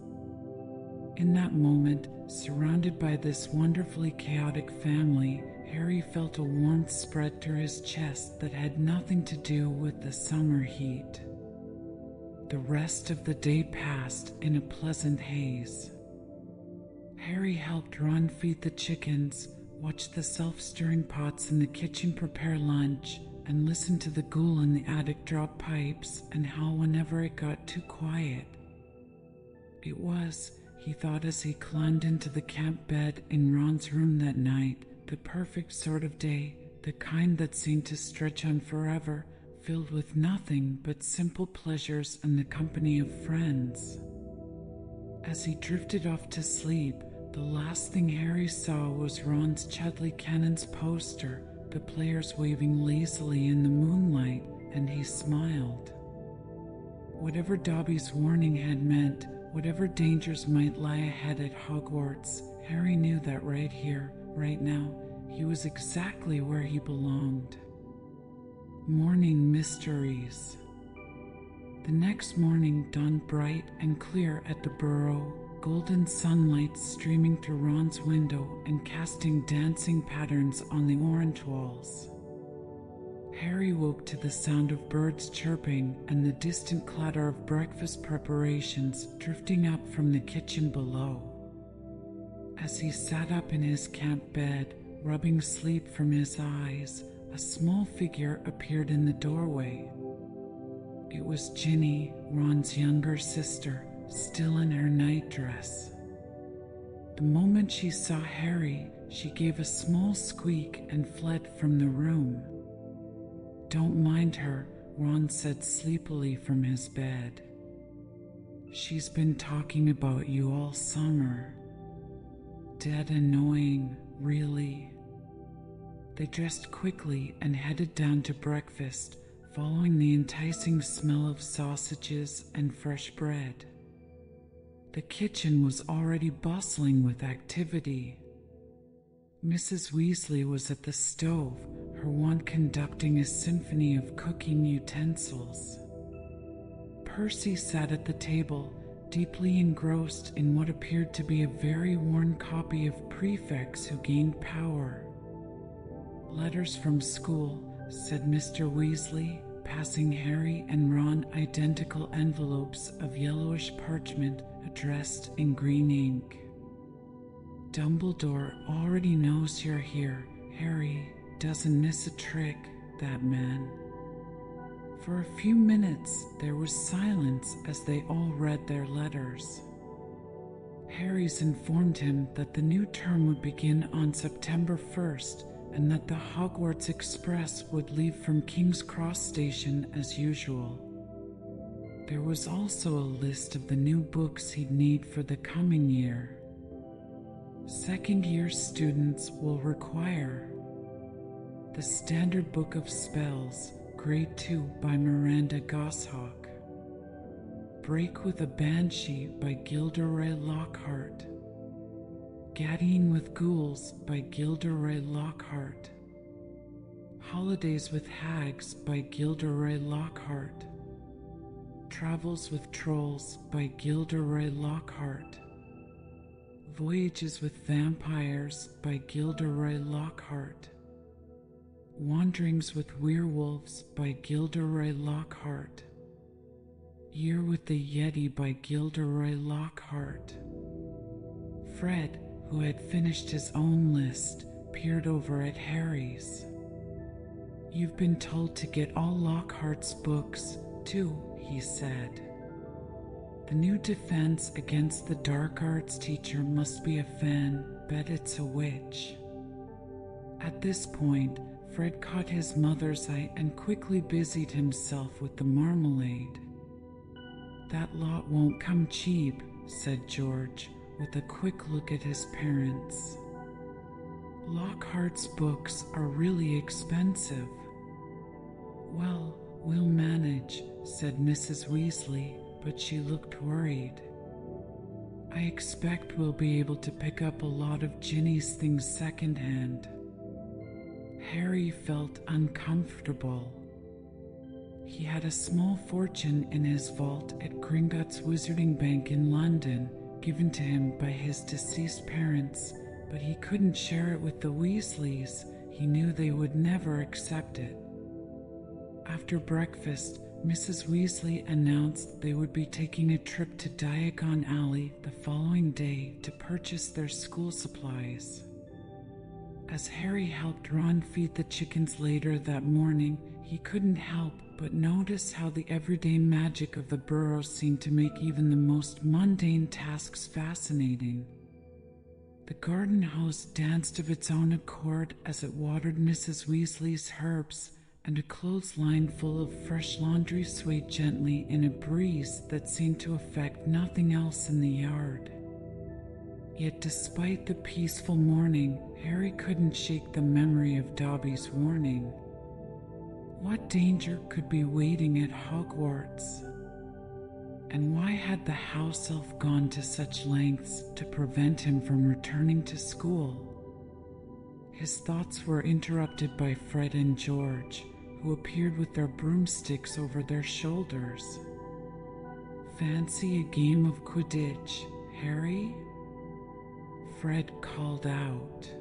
In that moment, surrounded by this wonderfully chaotic family, Harry felt a warmth spread through his chest that had nothing to do with the summer heat. The rest of the day passed in a pleasant haze. Harry helped Ron feed the chickens, watched the self-stirring pots in the kitchen prepare lunch, and listened to the ghoul in the attic drop pipes and howl whenever it got too quiet. It was, he thought as he climbed into the camp bed in Ron's room that night, the perfect sort of day, the kind that seemed to stretch on forever, filled with nothing but simple pleasures and the company of friends. As he drifted off to sleep, the last thing Harry saw was Ron's Chudley Cannon's poster, the players waving lazily in the moonlight, and he smiled. Whatever Dobby's warning had meant, whatever dangers might lie ahead at Hogwarts, Harry knew that right here, right now, he was exactly where he belonged. Morning Mysteries. The next morning dawned bright and clear at the Burrow, golden sunlight streaming through Ron's window and casting dancing patterns on the orange walls. Harry woke to the sound of birds chirping and the distant clatter of breakfast preparations drifting up from the kitchen below. As he sat up in his camp bed, rubbing sleep from his eyes, a small figure appeared in the doorway. It was Ginny, Ron's younger sister, still in her nightdress. The moment she saw Harry, she gave a small squeak and fled from the room. "Don't mind her," Ron said sleepily from his bed. "She's been talking about you all summer." "Dead annoying, really." They dressed quickly and headed down to breakfast, following the enticing smell of sausages and fresh bread. The kitchen was already bustling with activity. Mrs. Weasley was at the stove, her wand conducting a symphony of cooking utensils. Percy sat at the table, deeply engrossed in what appeared to be a very worn copy of Prefects Who Gained Power. "Letters from school," said Mr. Weasley, passing Harry and Ron identical envelopes of yellowish parchment addressed in green ink. "Dumbledore already knows you're here. Harry doesn't miss a trick, that man." For a few minutes there was silence as they all read their letters. Harry's informed him that the new term would begin on September 1st and that the Hogwarts Express would leave from King's Cross Station as usual. There was also a list of the new books he'd need for the coming year. Second-year students will require The Standard Book of Spells, Grade 2 by Miranda Goshawk, Break with a Banshee by Gilderoy Lockhart, Gaddying with Ghouls by Gilderoy Lockhart, Holidays with Hags by Gilderoy Lockhart, Travels with Trolls by Gilderoy Lockhart, Voyages with Vampires by Gilderoy Lockhart, Wanderings with Werewolves by Gilderoy Lockhart, Year with the Yeti by Gilderoy Lockhart. Fred, who had finished his own list, peered over at Harry's. "You've been told to get all Lockhart's books, too," he said. "The new defense against the dark arts teacher must be a fan. Bet it's a witch." At this point, Fred caught his mother's eye and quickly busied himself with the marmalade. "That lot won't come cheap," said George, with a quick look at his parents. "Lockhart's books are really expensive." "Well, we'll manage," said Mrs. Weasley, but she looked worried. "I expect we'll be able to pick up a lot of Ginny's things secondhand." Harry felt uncomfortable. He had a small fortune in his vault at Gringotts Wizarding Bank in London, given to him by his deceased parents, but he couldn't share it with the Weasleys. He knew they would never accept it. After breakfast, Mrs. Weasley announced they would be taking a trip to Diagon Alley the following day to purchase their school supplies. As Harry helped Ron feed the chickens later that morning, he couldn't help but notice how the everyday magic of the burrow seemed to make even the most mundane tasks fascinating. The garden hose danced of its own accord as it watered Mrs. Weasley's herbs, and a clothesline full of fresh laundry swayed gently in a breeze that seemed to affect nothing else in the yard. Yet despite the peaceful morning, Harry couldn't shake the memory of Dobby's warning. What danger could be waiting at Hogwarts? And why had the house elf gone to such lengths to prevent him from returning to school? His thoughts were interrupted by Fred and George, who appeared with their broomsticks over their shoulders. "Fancy a game of Quidditch, Harry?" Fred called out.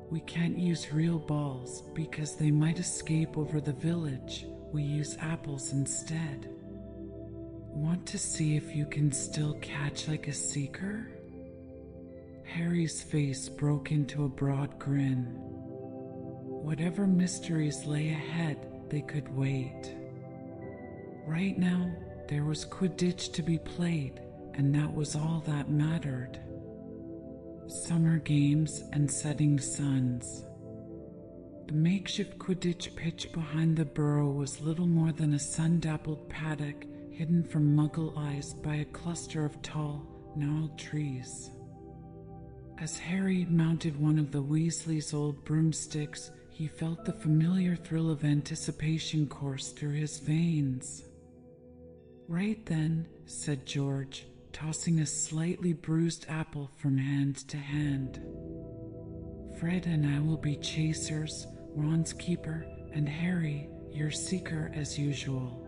"We can't use real balls because they might escape over the village. We use apples instead. Want to see if you can still catch like a seeker?" Harry's face broke into a broad grin. Whatever mysteries lay ahead, they could wait. Right now, there was Quidditch to be played, and that was all that mattered. Summer games and setting suns. The makeshift Quidditch pitch behind the burrow was little more than a sun-dappled paddock hidden from Muggle eyes by a cluster of tall, gnarled trees. As Harry mounted one of the Weasleys' old broomsticks, he felt the familiar thrill of anticipation course through his veins. "Right then," said George, tossing a slightly bruised apple from hand to hand. "Fred and I will be chasers, Ron's keeper, and Harry, your seeker as usual.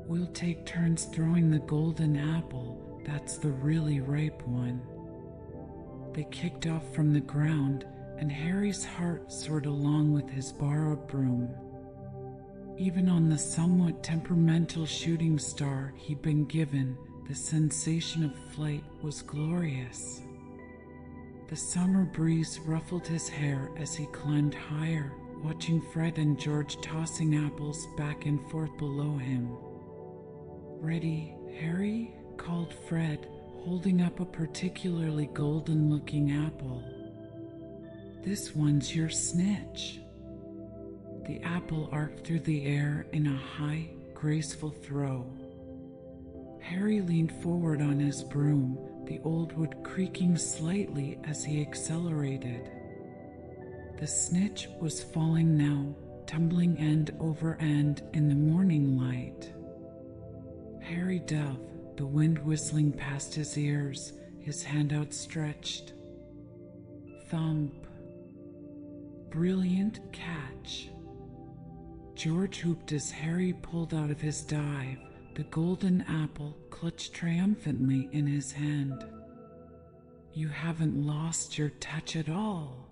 We'll take turns throwing the golden apple, that's the really ripe one." They kicked off from the ground, and Harry's heart soared along with his borrowed broom. Even on the somewhat temperamental shooting star he'd been given, the sensation of flight was glorious. The summer breeze ruffled his hair as he climbed higher, watching Fred and George tossing apples back and forth below him. "Ready, Harry?" called Fred, holding up a particularly golden-looking apple. "This one's your snitch." The apple arced through the air in a high, graceful throw. Harry leaned forward on his broom, the old wood creaking slightly as he accelerated. The snitch was falling now, tumbling end over end in the morning light. Harry dove, the wind whistling past his ears, his hand outstretched. Thump. Brilliant catch. George whooped as Harry pulled out of his dive, the golden apple clutched triumphantly in his hand. "You haven't lost your touch at all."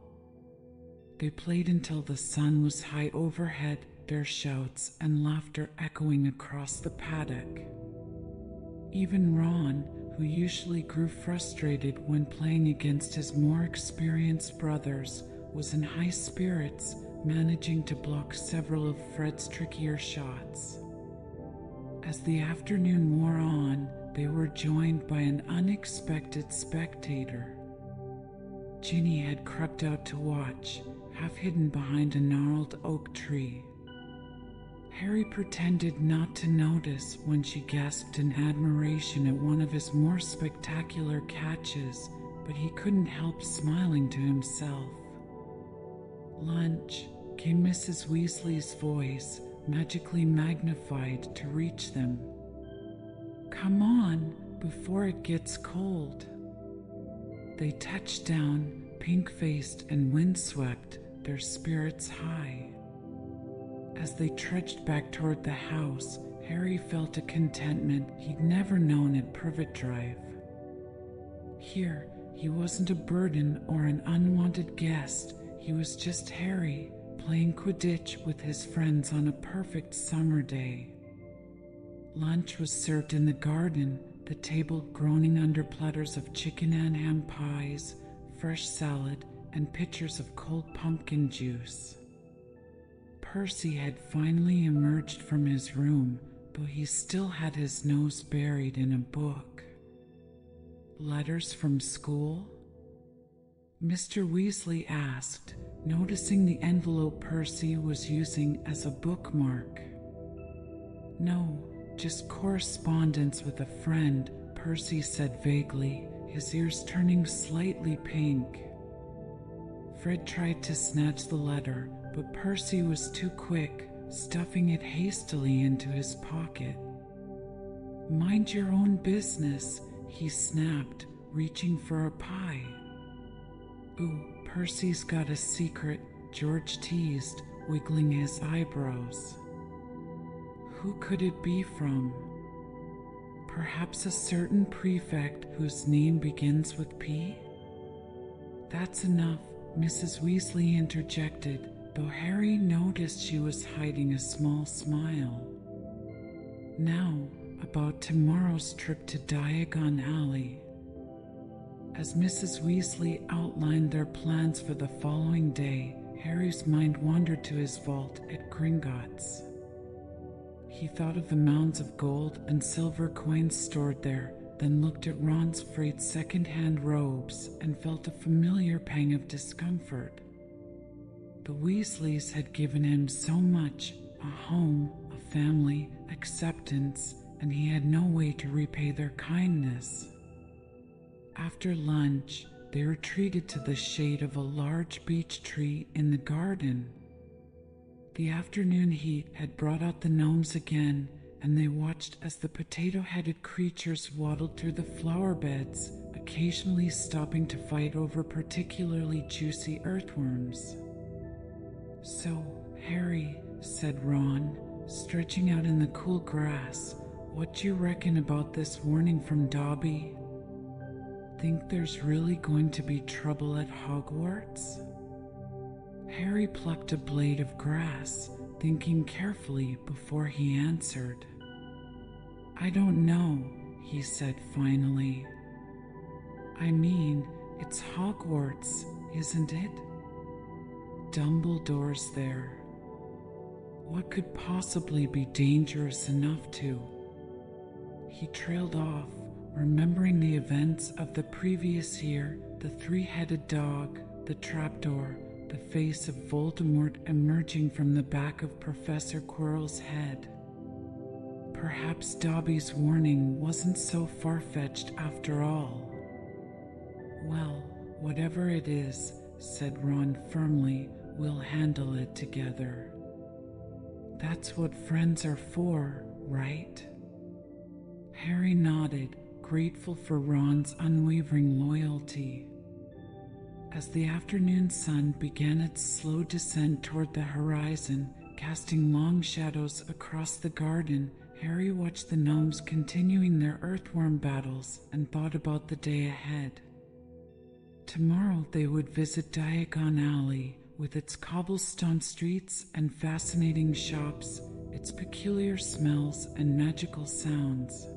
They played until the sun was high overhead, their shouts and laughter echoing across the paddock. Even Ron, who usually grew frustrated when playing against his more experienced brothers, was in high spirits, managing to block several of Fred's trickier shots. As the afternoon wore on, they were joined by an unexpected spectator. Ginny had crept out to watch, half hidden behind a gnarled oak tree. Harry pretended not to notice when she gasped in admiration at one of his more spectacular catches, but he couldn't help smiling to himself. "Lunch," came Mrs. Weasley's voice, magically magnified to reach them. "Come on, before it gets cold." They touched down, pink-faced and windswept, their spirits high. As they trudged back toward the house, Harry felt a contentment he'd never known at Privet Drive. Here, he wasn't a burden or an unwanted guest. He was just Harry, playing Quidditch with his friends on a perfect summer day. Lunch was served in the garden, the table groaning under platters of chicken and ham pies, fresh salad, and pitchers of cold pumpkin juice. Percy had finally emerged from his room, though he still had his nose buried in a book. "Letters from school?" Mr. Weasley asked, noticing the envelope Percy was using as a bookmark. "No, just correspondence with a friend," Percy said vaguely, his ears turning slightly pink. Fred tried to snatch the letter, but Percy was too quick, stuffing it hastily into his pocket. "Mind your own business," he snapped, reaching for a pie. "Ooh, Percy's got a secret," George teased, wiggling his eyebrows. Who could it be from? Perhaps a certain prefect whose name begins with P? "That's enough," Mrs. Weasley interjected, though Harry noticed she was hiding a small smile. "Now, about tomorrow's trip to Diagon Alley." As Mrs. Weasley outlined their plans for the following day, Harry's mind wandered to his vault at Gringotts. He thought of the mounds of gold and silver coins stored there, then looked at Ron's frayed second-hand robes and felt a familiar pang of discomfort. The Weasleys had given him so much, a home, a family, acceptance, and he had no way to repay their kindness. After lunch, they retreated to the shade of a large beech tree in the garden. The afternoon heat had brought out the gnomes again, and they watched as the potato-headed creatures waddled through the flower beds, occasionally stopping to fight over particularly juicy earthworms. "So, Harry," said Ron, stretching out in the cool grass, "what do you reckon about this warning from Dobby? Think there's really going to be trouble at Hogwarts?" Harry plucked a blade of grass, thinking carefully before he answered. "I don't know," he said finally. "I mean, it's Hogwarts, isn't it? Dumbledore's there. What could possibly be dangerous enough to?" He trailed off, remembering the events of the previous year, the three-headed dog, the trapdoor, the face of Voldemort emerging from the back of Professor Quirrell's head. Perhaps Dobby's warning wasn't so far-fetched after all. "Well, whatever it is," said Ron firmly, "we'll handle it together. That's what friends are for, right?" Harry nodded, grateful for Ron's unwavering loyalty. As the afternoon sun began its slow descent toward the horizon, casting long shadows across the garden, Harry watched the gnomes continuing their earthworm battles and thought about the day ahead. Tomorrow they would visit Diagon Alley, with its cobblestone streets and fascinating shops, its peculiar smells and magical sounds.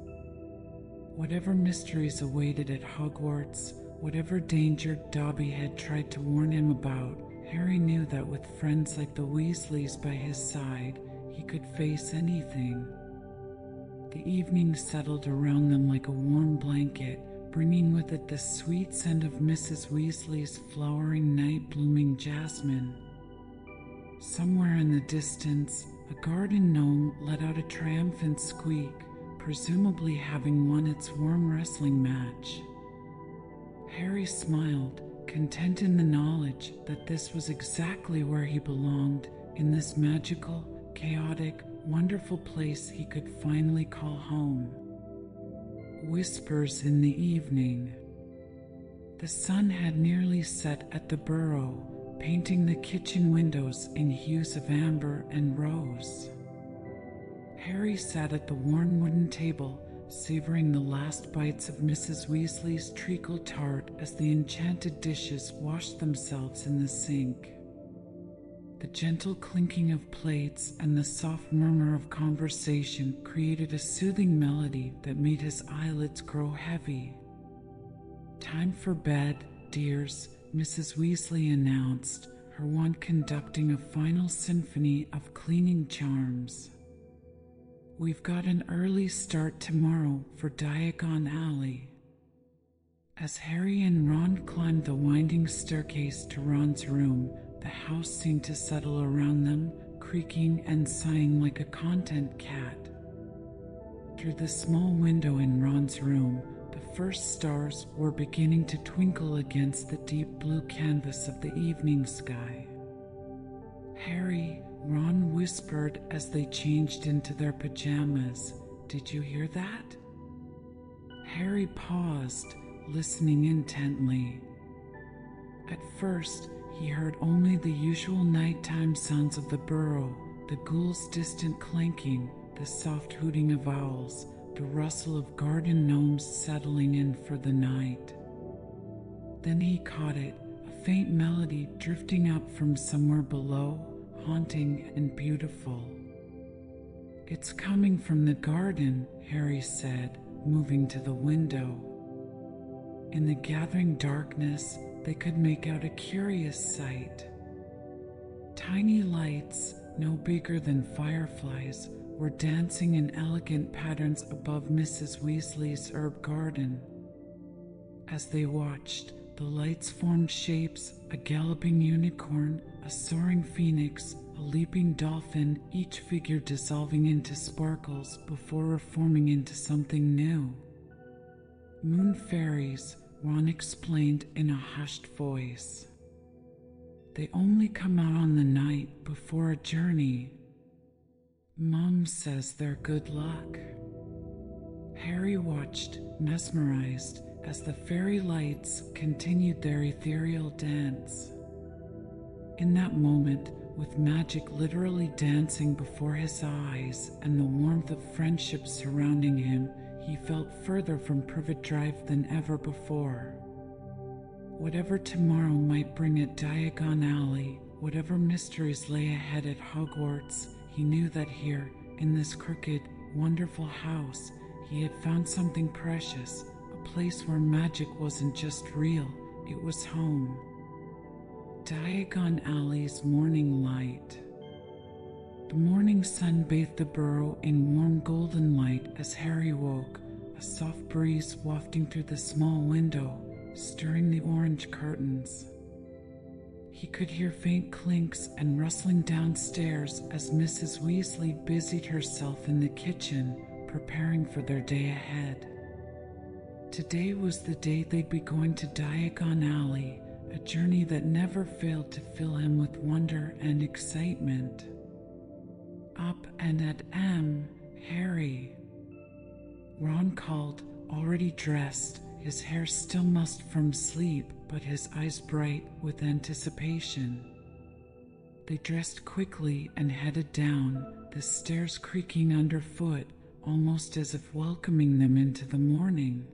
Whatever mysteries awaited at Hogwarts, whatever danger Dobby had tried to warn him about, Harry knew that with friends like the Weasleys by his side, he could face anything. The evening settled around them like a warm blanket, bringing with it the sweet scent of Mrs. Weasley's flowering night-blooming jasmine. Somewhere in the distance, a garden gnome let out a triumphant squeak, presumably having won its worm wrestling match. Harry smiled, content in the knowledge that this was exactly where he belonged, in this magical, chaotic, wonderful place he could finally call home. Whispers in the evening. The sun had nearly set at the burrow, painting the kitchen windows in hues of amber and rose. Harry sat at the worn wooden table, savoring the last bites of Mrs. Weasley's treacle tart as the enchanted dishes washed themselves in the sink. The gentle clinking of plates and the soft murmur of conversation created a soothing melody that made his eyelids grow heavy. "Time for bed, dears," Mrs. Weasley announced, her wand conducting a final symphony of cleaning charms. "We've got an early start tomorrow for Diagon Alley." As Harry and Ron climbed the winding staircase to Ron's room, the house seemed to settle around them, creaking and sighing like a content cat. Through the small window in Ron's room, the first stars were beginning to twinkle against the deep blue canvas of the evening sky. "Harry," Ron whispered as they changed into their pajamas, "did you hear that?" Harry paused, listening intently. At first, he heard only the usual nighttime sounds of the burrow, the ghouls' distant clanking, the soft hooting of owls, the rustle of garden gnomes settling in for the night. Then he caught it, a faint melody drifting up from somewhere below, haunting and beautiful. "It's coming from the garden," Harry said, moving to the window. In the gathering darkness, they could make out a curious sight. Tiny lights, no bigger than fireflies, were dancing in elegant patterns above Mrs. Weasley's herb garden. As they watched, the lights formed shapes: a galloping unicorn, a soaring phoenix, a leaping dolphin, each figure dissolving into sparkles before reforming into something new. "Moon fairies," Ron explained in a hushed voice. "They only come out on the night before a journey. Mom says they're good luck." Harry watched, mesmerized, as the fairy lights continued their ethereal dance. In that moment, with magic literally dancing before his eyes and the warmth of friendship surrounding him, he felt further from Privet Drive than ever before. Whatever tomorrow might bring at Diagon Alley, whatever mysteries lay ahead at Hogwarts, he knew that here, in this crooked, wonderful house, he had found something precious, a place where magic wasn't just real, it was home. Diagon Alley's morning light. The morning sun bathed the burrow in warm golden light as Harry woke, a soft breeze wafting through the small window, stirring the orange curtains. He could hear faint clinks and rustling downstairs as Mrs. Weasley busied herself in the kitchen, preparing for their day ahead. Today was the day they'd be going to Diagon Alley, a journey that never failed to fill him with wonder and excitement. "Up and at Harry," Ron called, already dressed, his hair still mussed from sleep, but his eyes bright with anticipation. They dressed quickly and headed down, the stairs creaking underfoot, almost as if welcoming them into the morning.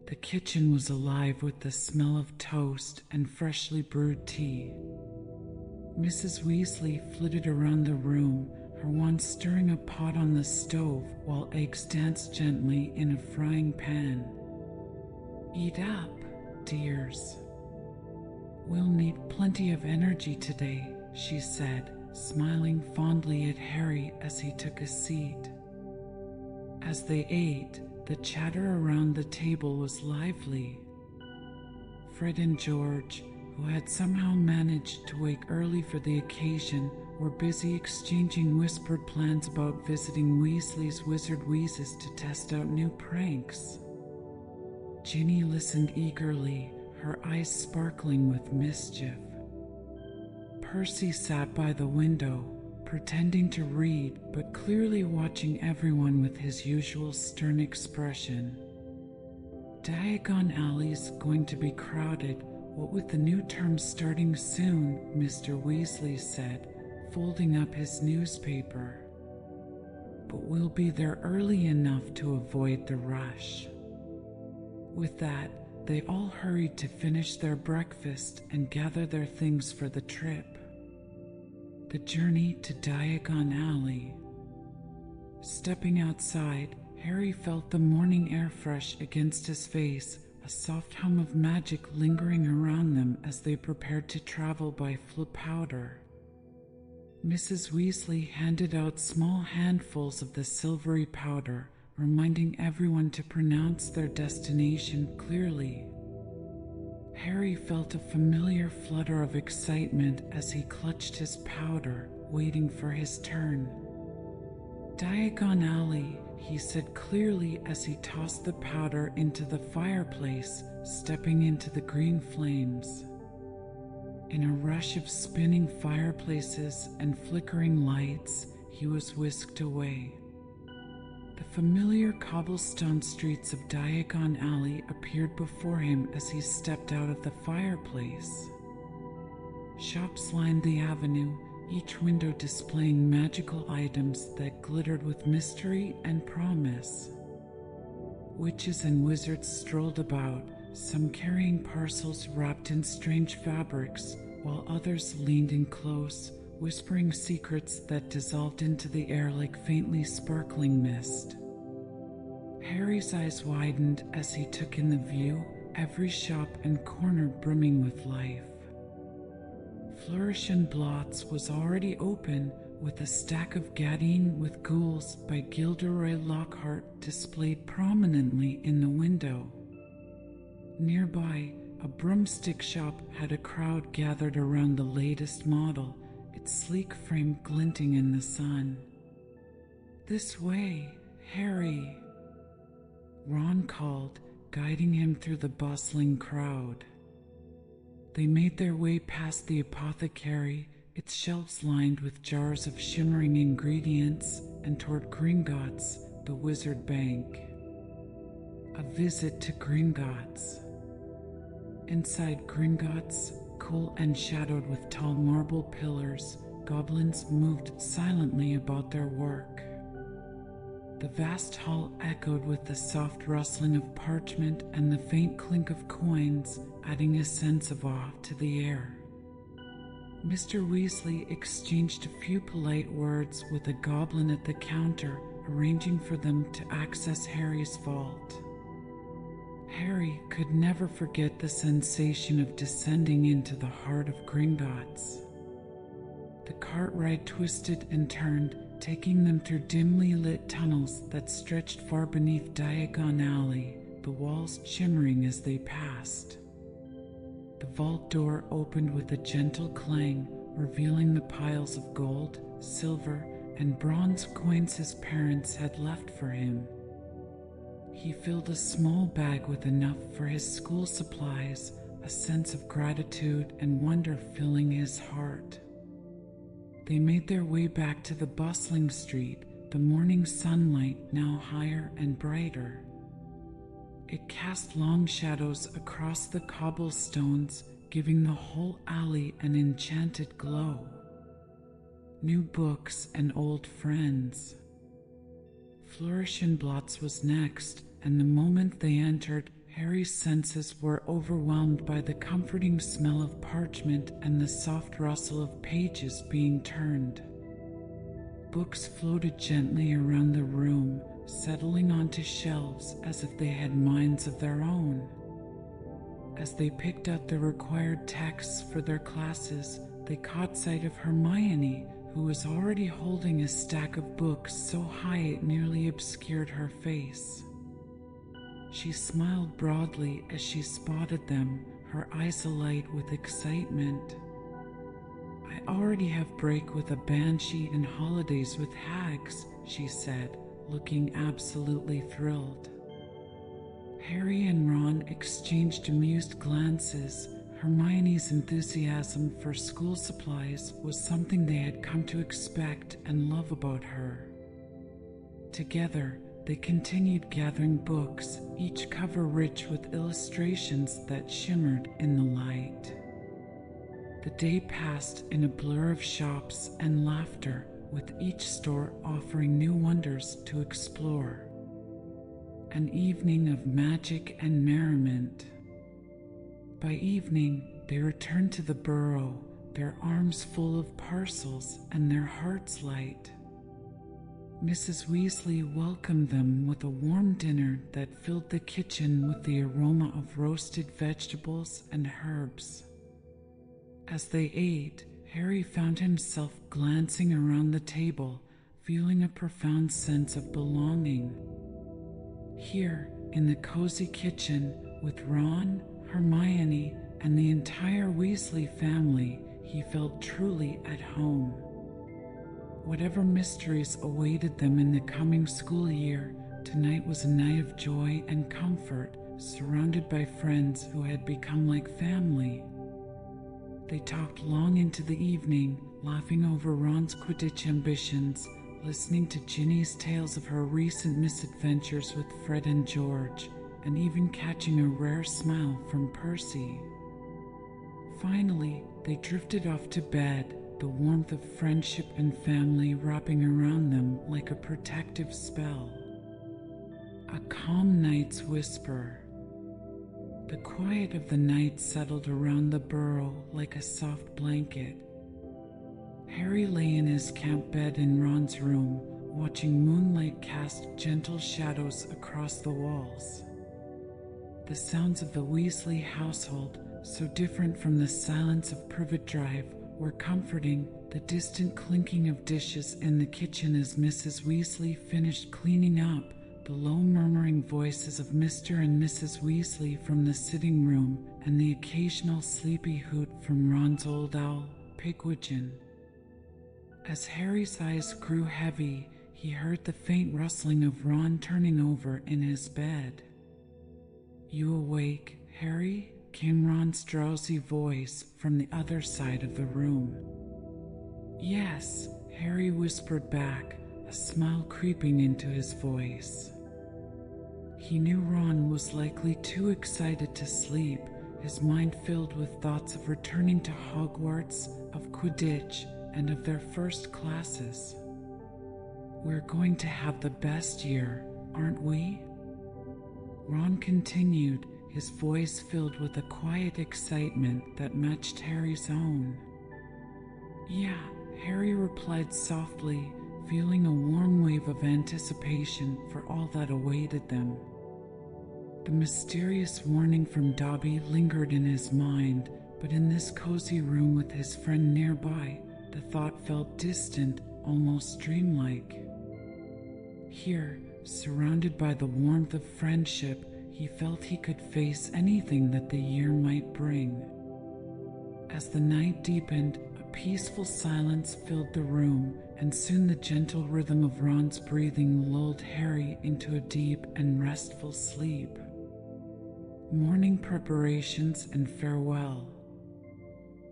The kitchen was alive with the smell of toast and freshly brewed tea. Mrs. Weasley flitted around the room, her wand stirring a pot on the stove while eggs danced gently in a frying pan. "Eat up, dears. We'll need plenty of energy today," she said, smiling fondly at Harry as he took a seat. As they ate, the chatter around the table was lively. Fred and George, who had somehow managed to wake early for the occasion, were busy exchanging whispered plans about visiting Weasley's wizard wheezes to test out new pranks. Ginny listened eagerly, her eyes sparkling with mischief. Percy sat by the window, pretending to read, but clearly watching everyone with his usual stern expression. Diagon Alley's going to be crowded, what with the new term starting soon, Mr. Weasley said, folding up his newspaper. But we'll be there early enough to avoid the rush. With that, they all hurried to finish their breakfast and gather their things for the trip. The journey to Diagon Alley. Stepping outside, Harry felt the morning air fresh against his face, a soft hum of magic lingering around them as they prepared to travel by Flipowder. Mrs. Weasley handed out small handfuls of the silvery powder, reminding everyone to pronounce their destination clearly. Harry felt a familiar flutter of excitement as he clutched his powder, waiting for his turn. Diagon Alley, he said clearly as he tossed the powder into the fireplace, stepping into the green flames. In a rush of spinning fireplaces and flickering lights, he was whisked away. The familiar cobblestone streets of Diagon Alley appeared before him as he stepped out of the fireplace. Shops lined the avenue, each window displaying magical items that glittered with mystery and promise. Witches and wizards strolled about, some carrying parcels wrapped in strange fabrics, while others leaned in close, whispering secrets that dissolved into the air like faintly sparkling mist. Harry's eyes widened as he took in the view, every shop and corner brimming with life. Flourish and Blots was already open, with a stack of Gadding with Ghouls by Gilderoy Lockhart displayed prominently in the window. Nearby, a broomstick shop had a crowd gathered around the latest model, its sleek frame glinting in the sun. "This way, Harry," Ron called, guiding him through the bustling crowd. They made their way past the apothecary, its shelves lined with jars of shimmering ingredients, and toward Gringotts, the wizard bank. A visit to Gringotts. Inside Gringotts, cool and shadowed with tall marble pillars, goblins moved silently about their work. The vast hall echoed with the soft rustling of parchment and the faint clink of coins, adding a sense of awe to the air. Mr. Weasley exchanged a few polite words with a goblin at the counter, arranging for them to access Harry's vault. Harry could never forget the sensation of descending into the heart of Gringotts. The cart ride twisted and turned, taking them through dimly lit tunnels that stretched far beneath Diagon Alley, the walls shimmering as they passed. The vault door opened with a gentle clang, revealing the piles of gold, silver, and bronze coins his parents had left for him. He filled a small bag with enough for his school supplies, a sense of gratitude and wonder filling his heart. They made their way back to the bustling street, the morning sunlight now higher and brighter. It cast long shadows across the cobblestones, giving the whole alley an enchanted glow. New books and old friends. Flourish and Blots was next, and the moment they entered, Harry's senses were overwhelmed by the comforting smell of parchment and the soft rustle of pages being turned. Books floated gently around the room, settling onto shelves as if they had minds of their own. As they picked out the required texts for their classes, they caught sight of Hermione, who was already holding a stack of books so high it nearly obscured her face. She smiled broadly as she spotted them, her eyes alight with excitement. "I already have break with a banshee and holidays with hags," she said, looking absolutely thrilled. Harry and Ron exchanged amused glances. Hermione's enthusiasm for school supplies was something they had come to expect and love about her. Together, they continued gathering books, each cover rich with illustrations that shimmered in the light. The day passed in a blur of shops and laughter, with each store offering new wonders to explore. An evening of magic and merriment. By evening, they returned to the burrow, their arms full of parcels and their hearts light. Mrs. Weasley welcomed them with a warm dinner that filled the kitchen with the aroma of roasted vegetables and herbs. As they ate, Harry found himself glancing around the table, feeling a profound sense of belonging. Here, in the cozy kitchen, with Ron, Hermione, and the entire Weasley family, he felt truly at home. Whatever mysteries awaited them in the coming school year, tonight was a night of joy and comfort, surrounded by friends who had become like family. They talked long into the evening, laughing over Ron's Quidditch ambitions, listening to Ginny's tales of her recent misadventures with Fred and George, and even catching a rare smile from Percy. Finally, they drifted off to bed, the warmth of friendship and family wrapping around them like a protective spell. A calm night's whisper. The quiet of the night settled around the burrow like a soft blanket. Harry lay in his camp bed in Ron's room, watching moonlight cast gentle shadows across the walls. The sounds of the Weasley household, so different from the silence of Privet Drive, were comforting. The distant clinking of dishes in the kitchen as Mrs. Weasley finished cleaning up, the low murmuring voices of Mr. and Mrs. Weasley from the sitting room, and the occasional sleepy hoot from Ron's old owl, Pigwidgeon. As Harry's eyes grew heavy, he heard the faint rustling of Ron turning over in his bed. "You awake, Harry?" came Ron's drowsy voice from the other side of the room. "Yes," Harry whispered back, a smile creeping into his voice. He knew Ron was likely too excited to sleep, his mind filled with thoughts of returning to Hogwarts, of Quidditch, and of their first classes. "We're going to have the best year, aren't we?" Ron continued, his voice filled with a quiet excitement that matched Harry's own. "Yeah," Harry replied softly, feeling a warm wave of anticipation for all that awaited them. The mysterious warning from Dobby lingered in his mind, but in this cozy room with his friend nearby, the thought felt distant, almost dreamlike. Here, surrounded by the warmth of friendship, he felt he could face anything that the year might bring. As the night deepened, a peaceful silence filled the room, and soon the gentle rhythm of Ron's breathing lulled Harry into a deep and restful sleep. Morning preparations and farewell.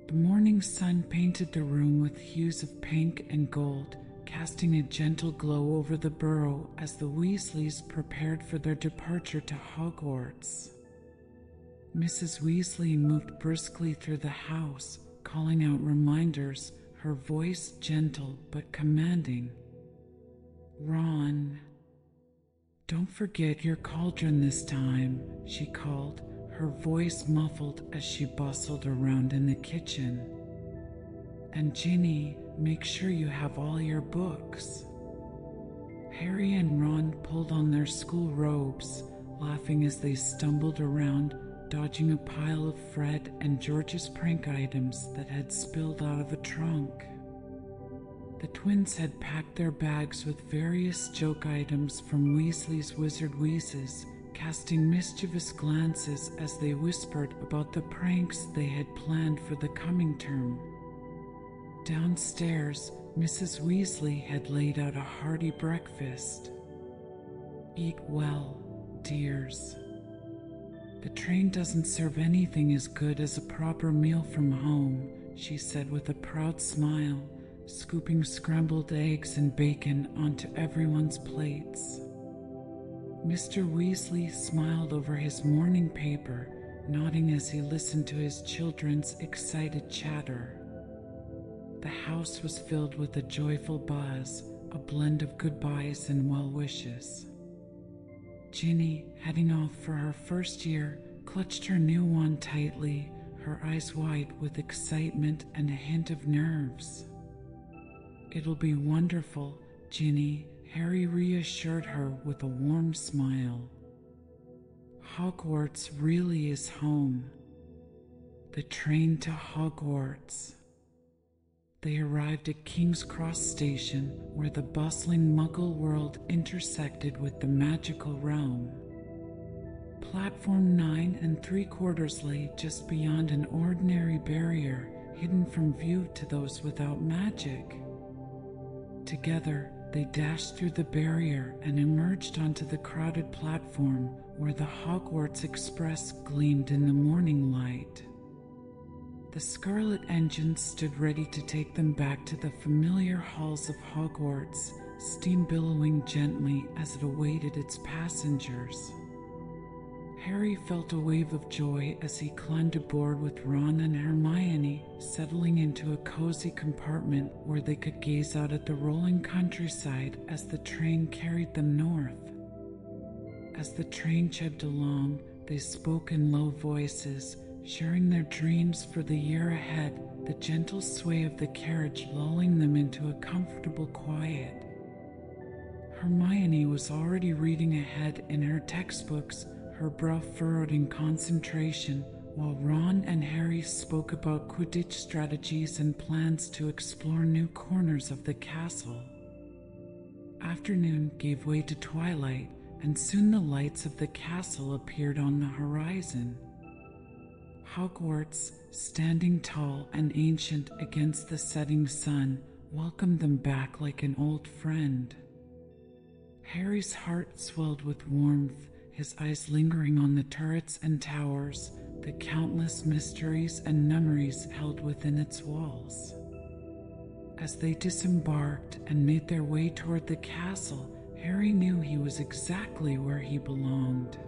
The morning sun painted the room with hues of pink and gold, casting a gentle glow over the burrow as the Weasleys prepared for their departure to Hogwarts. Mrs. Weasley moved briskly through the house, calling out reminders, her voice gentle but commanding. "Ron, don't forget your cauldron this time," she called, her voice muffled as she bustled around in the kitchen. "And Ginny, make sure you have all your books." Harry and Ron pulled on their school robes, laughing as they stumbled around, dodging a pile of Fred and George's prank items that had spilled out of a trunk. The twins had packed their bags with various joke items from Weasley's Wizard Wheezes, casting mischievous glances as they whispered about the pranks they had planned for the coming term. Downstairs, Mrs. Weasley had laid out a hearty breakfast. "Eat well, dears. The train doesn't serve anything as good as a proper meal from home," she said with a proud smile, scooping scrambled eggs and bacon onto everyone's plates. Mr. Weasley smiled over his morning paper, nodding as he listened to his children's excited chatter. The house was filled with a joyful buzz, a blend of goodbyes and well wishes. Ginny, heading off for her first year, clutched her new one tightly, her eyes wide with excitement and a hint of nerves. "It'll be wonderful, Ginny," Harry reassured her with a warm smile. "Hogwarts really is home." The train to Hogwarts. They arrived at King's Cross Station, where the bustling Muggle world intersected with the magical realm. Platform 9 3/4 lay just beyond an ordinary barrier, hidden from view to those without magic. Together, they dashed through the barrier and emerged onto the crowded platform where the Hogwarts Express gleamed in the morning light. The scarlet engine stood ready to take them back to the familiar halls of Hogwarts, steam billowing gently as it awaited its passengers. Harry felt a wave of joy as he climbed aboard with Ron and Hermione, settling into a cozy compartment where they could gaze out at the rolling countryside as the train carried them north. As the train chugged along, they spoke in low voices, sharing their dreams for the year ahead, the gentle sway of the carriage lulling them into a comfortable quiet. Hermione was already reading ahead in her textbooks, her brow furrowed in concentration, while Ron and Harry spoke about Quidditch strategies and plans to explore new corners of the castle. Afternoon gave way to twilight, and soon the lights of the castle appeared on the horizon. Hogwarts, standing tall and ancient against the setting sun, welcomed them back like an old friend. Harry's heart swelled with warmth, his eyes lingering on the turrets and towers, the countless mysteries and memories held within its walls. As they disembarked and made their way toward the castle, Harry knew he was exactly where he belonged.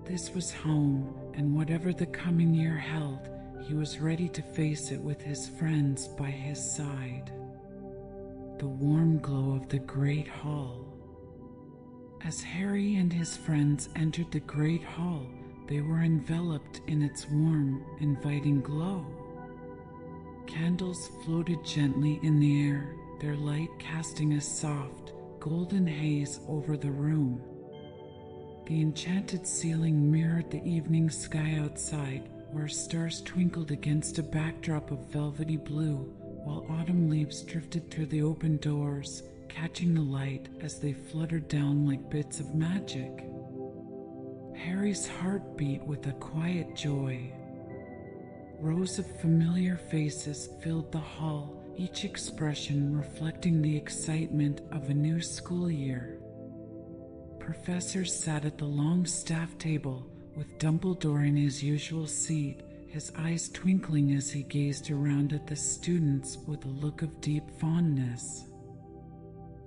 This was home, and whatever the coming year held, he was ready to face it with his friends by his side. The warm glow of the Great Hall. As Harry and his friends entered the Great Hall, they were enveloped in its warm, inviting glow. Candles floated gently in the air, their light casting a soft, golden haze over the room. The enchanted ceiling mirrored the evening sky outside, where stars twinkled against a backdrop of velvety blue, while autumn leaves drifted through the open doors, catching the light as they fluttered down like bits of magic. Harry's heart beat with a quiet joy. Rows of familiar faces filled the hall, each expression reflecting the excitement of a new school year. Professors sat at the long staff table, with Dumbledore in his usual seat, his eyes twinkling as he gazed around at the students with a look of deep fondness.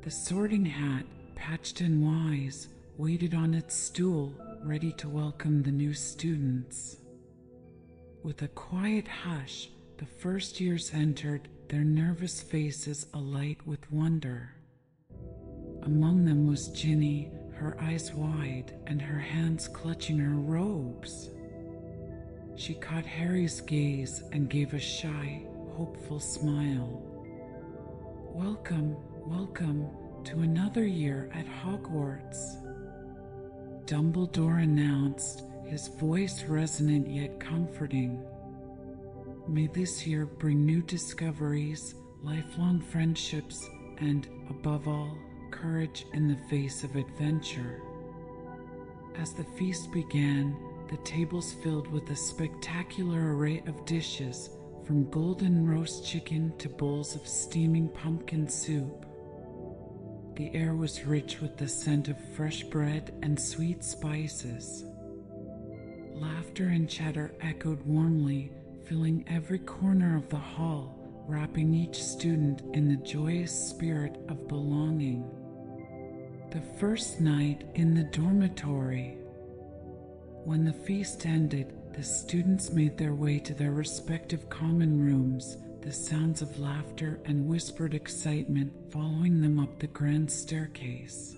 The Sorting Hat, patched and wise, waited on its stool, ready to welcome the new students. With a quiet hush, the first years entered, their nervous faces alight with wonder. Among them was Ginny, her eyes wide and her hands clutching her robes. She caught Harry's gaze and gave a shy, hopeful smile. "Welcome, welcome to another year at Hogwarts," Dumbledore announced, his voice resonant yet comforting. "May this year bring new discoveries, lifelong friendships, and, above all, courage in the face of adventure." As the feast began, the tables filled with a spectacular array of dishes, from golden roast chicken to bowls of steaming pumpkin soup. The air was rich with the scent of fresh bread and sweet spices. Laughter and chatter echoed warmly, filling every corner of the hall, wrapping each student in the joyous spirit of belonging. The first night in the dormitory. When the feast ended, the students made their way to their respective common rooms, the sounds of laughter and whispered excitement following them up the grand staircase.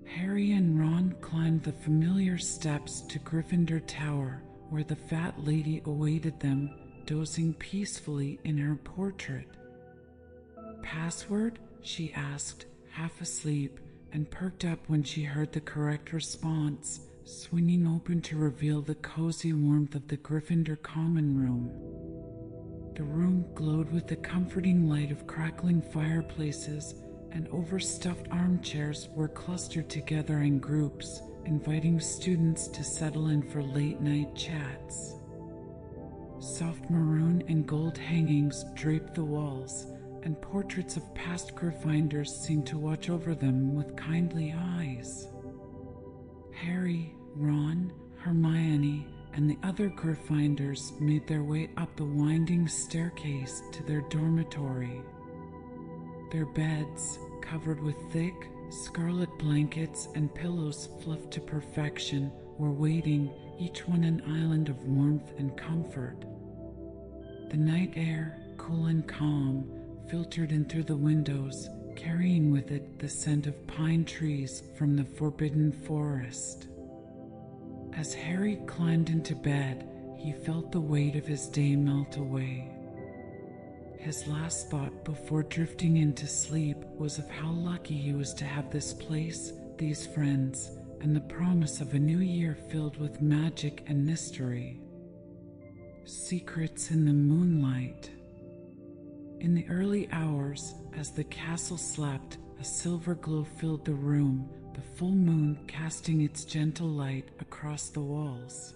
Harry and Ron climbed the familiar steps to Gryffindor Tower, where the fat lady awaited them, dozing peacefully in her portrait. "Password?" she asked, half asleep, and perked up when she heard the correct response, swinging open to reveal the cozy warmth of the Gryffindor common room. The room glowed with the comforting light of crackling fireplaces, and overstuffed armchairs were clustered together in groups, inviting students to settle in for late-night chats. Soft maroon and gold hangings draped the walls, and portraits of past Gryffindors seemed to watch over them with kindly eyes. Harry, Ron, Hermione, and the other Gryffindors made their way up the winding staircase to their dormitory. Their beds, covered with thick, scarlet blankets and pillows fluffed to perfection, were waiting, each one an island of warmth and comfort. The night air, cool and calm, filtered in through the windows, carrying with it the scent of pine trees from the forbidden forest. As Harry climbed into bed, he felt the weight of his day melt away. His last thought before drifting into sleep was of how lucky he was to have this place, these friends, and the promise of a new year filled with magic and mystery. Secrets in the moonlight. In the early hours, as the castle slept, a silver glow filled the room, the full moon casting its gentle light across the walls.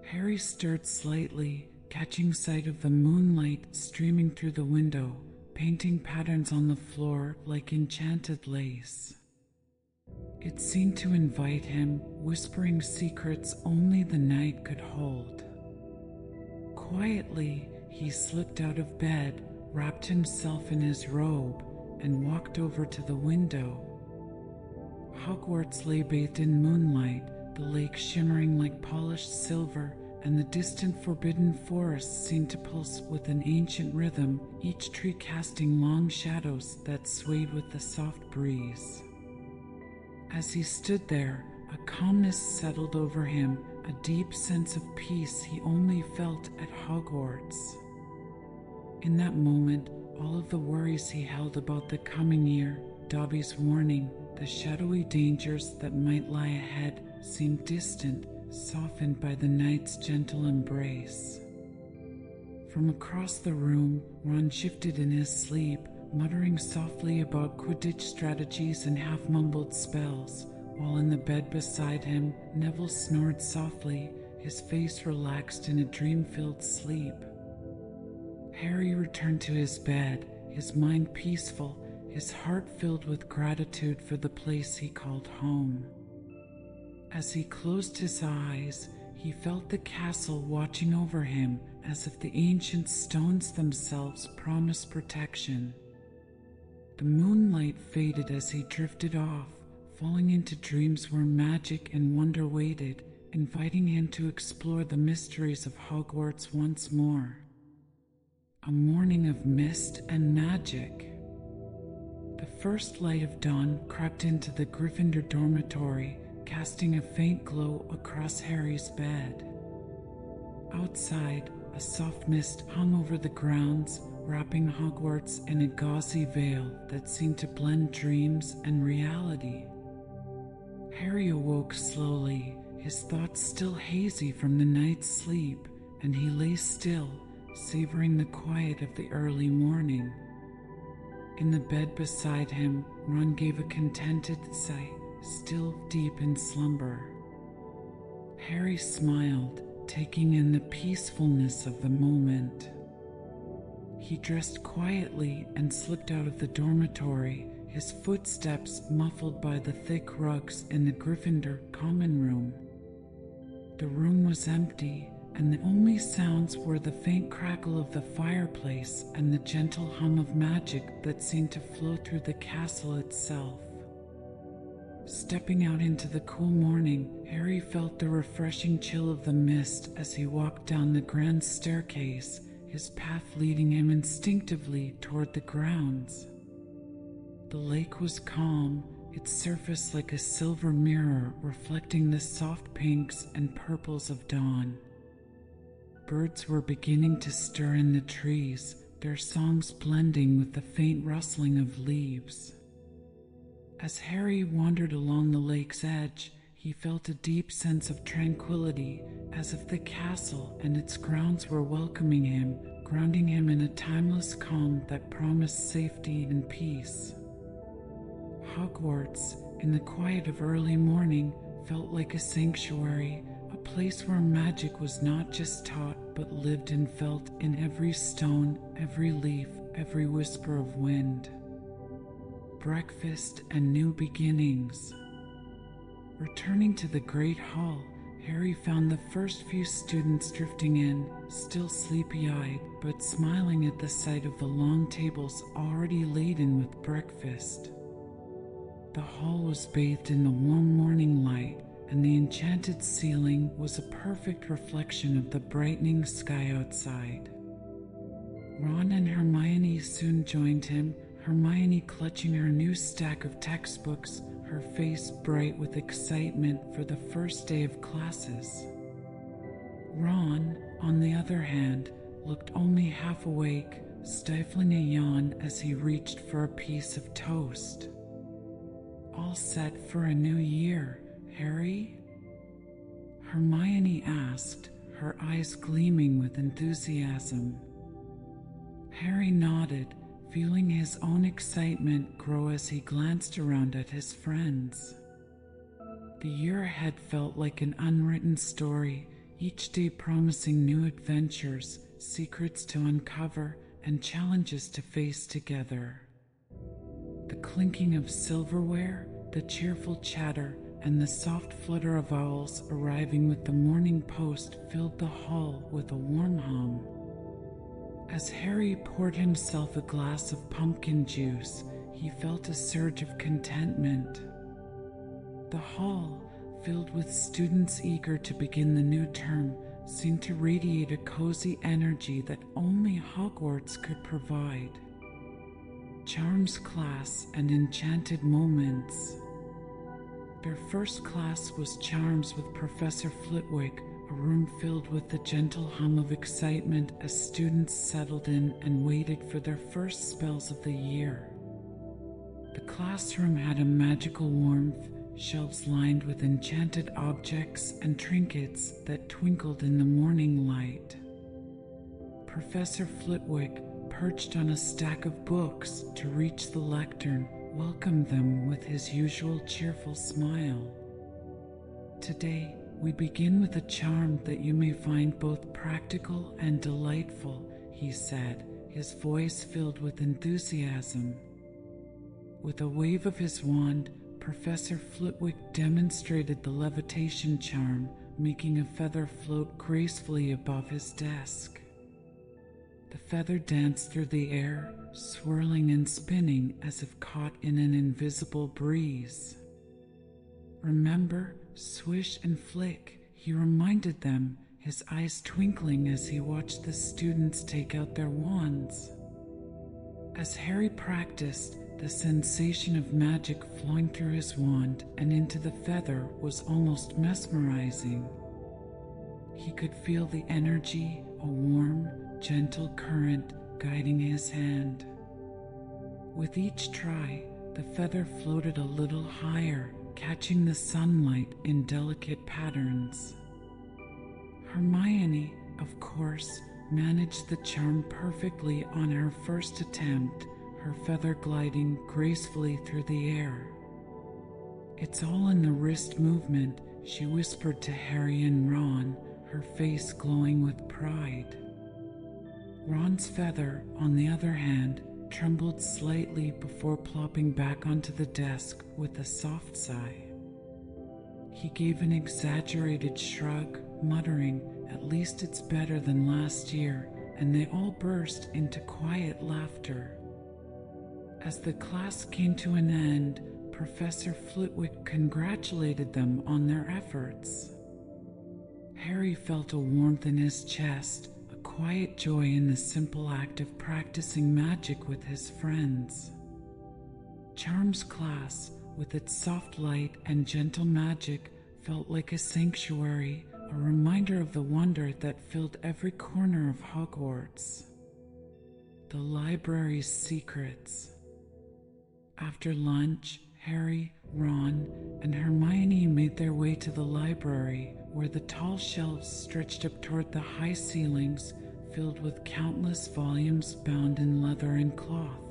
Harry stirred slightly, catching sight of the moonlight streaming through the window, painting patterns on the floor like enchanted lace. It seemed to invite him, whispering secrets only the night could hold. Quietly, he slipped out of bed, wrapped himself in his robe, and walked over to the window. Hogwarts lay bathed in moonlight, the lake shimmering like polished silver, and the distant forbidden forest seemed to pulse with an ancient rhythm, each tree casting long shadows that swayed with the soft breeze. As he stood there, a calmness settled over him, a deep sense of peace he only felt at Hogwarts. In that moment, all of the worries he held about the coming year, Dobby's warning, the shadowy dangers that might lie ahead, seemed distant, softened by the night's gentle embrace. From across the room, Ron shifted in his sleep, muttering softly about Quidditch strategies and half-mumbled spells, while in the bed beside him, Neville snored softly, his face relaxed in a dream-filled sleep. Harry returned to his bed, his mind peaceful, his heart filled with gratitude for the place he called home. As he closed his eyes, he felt the castle watching over him as if the ancient stones themselves promised protection. The moonlight faded as he drifted off, falling into dreams where magic and wonder waited, inviting him to explore the mysteries of Hogwarts once more. A morning of mist and magic. The first light of dawn crept into the Gryffindor dormitory, casting a faint glow across Harry's bed. Outside, a soft mist hung over the grounds, wrapping Hogwarts in a gauzy veil that seemed to blend dreams and reality. Harry awoke slowly, his thoughts still hazy from the night's sleep, and he lay still, savoring the quiet of the early morning. In the bed beside him, Ron gave a contented sigh, still deep in slumber. Harry smiled, taking in the peacefulness of the moment. He dressed quietly and slipped out of the dormitory, his footsteps muffled by the thick rugs in the Gryffindor common room. The room was empty, and the only sounds were the faint crackle of the fireplace and the gentle hum of magic that seemed to flow through the castle itself. Stepping out into the cool morning, Harry felt the refreshing chill of the mist as he walked down the grand staircase, his path leading him instinctively toward the grounds. The lake was calm, its surface like a silver mirror reflecting the soft pinks and purples of dawn. Birds were beginning to stir in the trees, their songs blending with the faint rustling of leaves. As Harry wandered along the lake's edge, he felt a deep sense of tranquility, as if the castle and its grounds were welcoming him, grounding him in a timeless calm that promised safety and peace. Hogwarts, in the quiet of early morning, felt like a sanctuary, a place where magic was not just taught but lived and felt in every stone, every leaf, every whisper of wind. Breakfast and new beginnings. Returning to the great hall, Harry found the first few students drifting in, still sleepy-eyed, but smiling at the sight of the long tables already laden with breakfast. The hall was bathed in the warm morning light, and the enchanted ceiling was a perfect reflection of the brightening sky outside. Ron and Hermione soon joined him, Hermione clutching her new stack of textbooks, her face bright with excitement for the first day of classes. Ron, on the other hand, looked only half awake, stifling a yawn as he reached for a piece of toast. "All set for a new year, Harry?" Hermione asked, her eyes gleaming with enthusiasm. Harry nodded, feeling his own excitement grow as he glanced around at his friends. The year ahead felt like an unwritten story, each day promising new adventures, secrets to uncover, and challenges to face together. The clinking of silverware, the cheerful chatter, and the soft flutter of owls arriving with the morning post filled the hall with a warm hum. As Harry poured himself a glass of pumpkin juice, he felt a surge of contentment. The hall, filled with students eager to begin the new term, seemed to radiate a cozy energy that only Hogwarts could provide. Charms class and enchanted moments. Their first class was Charms with Professor Flitwick, a room filled with the gentle hum of excitement as students settled in and waited for their first spells of the year. The classroom had a magical warmth, shelves lined with enchanted objects and trinkets that twinkled in the morning light. Professor Flitwick, perched on a stack of books to reach the lectern, welcomed them with his usual cheerful smile. "Today, we begin with a charm that you may find both practical and delightful," he said, his voice filled with enthusiasm. With a wave of his wand, Professor Flitwick demonstrated the levitation charm, making a feather float gracefully above his desk. The feather danced through the air, swirling and spinning as if caught in an invisible breeze. "Remember, swish and flick," he reminded them, his eyes twinkling as he watched the students take out their wands. As Harry practiced, the sensation of magic flowing through his wand and into the feather was almost mesmerizing. He could feel the energy, a warm, gentle current guiding his hand. With each try, the feather floated a little higher, catching the sunlight in delicate patterns. Hermione, of course, managed the charm perfectly on her first attempt, her feather gliding gracefully through the air. "It's all in the wrist movement," she whispered to Harry and Ron, her face glowing with pride. Ron's feather, on the other hand, trembled slightly before plopping back onto the desk with a soft sigh. He gave an exaggerated shrug, muttering, "At least it's better than last year," and they all burst into quiet laughter. As the class came to an end, Professor Flitwick congratulated them on their efforts. Harry felt a warmth in his chest, a quiet joy in the simple act of practicing magic with his friends. Charms class, with its soft light and gentle magic, felt like a sanctuary, a reminder of the wonder that filled every corner of Hogwarts. The library's secrets. After lunch, Harry, Ron, and Hermione made their way to the library, where the tall shelves stretched up toward the high ceilings, filled with countless volumes bound in leather and cloth.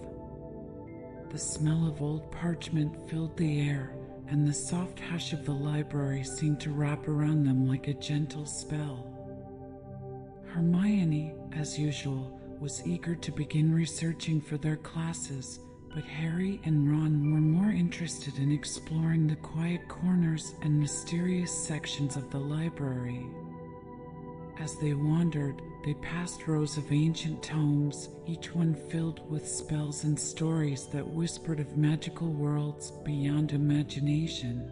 The smell of old parchment filled the air, and the soft hush of the library seemed to wrap around them like a gentle spell. Hermione, as usual, was eager to begin researching for their classes, but Harry and Ron were more interested in exploring the quiet corners and mysterious sections of the library. As they wandered, they passed rows of ancient tomes, each one filled with spells and stories that whispered of magical worlds beyond imagination.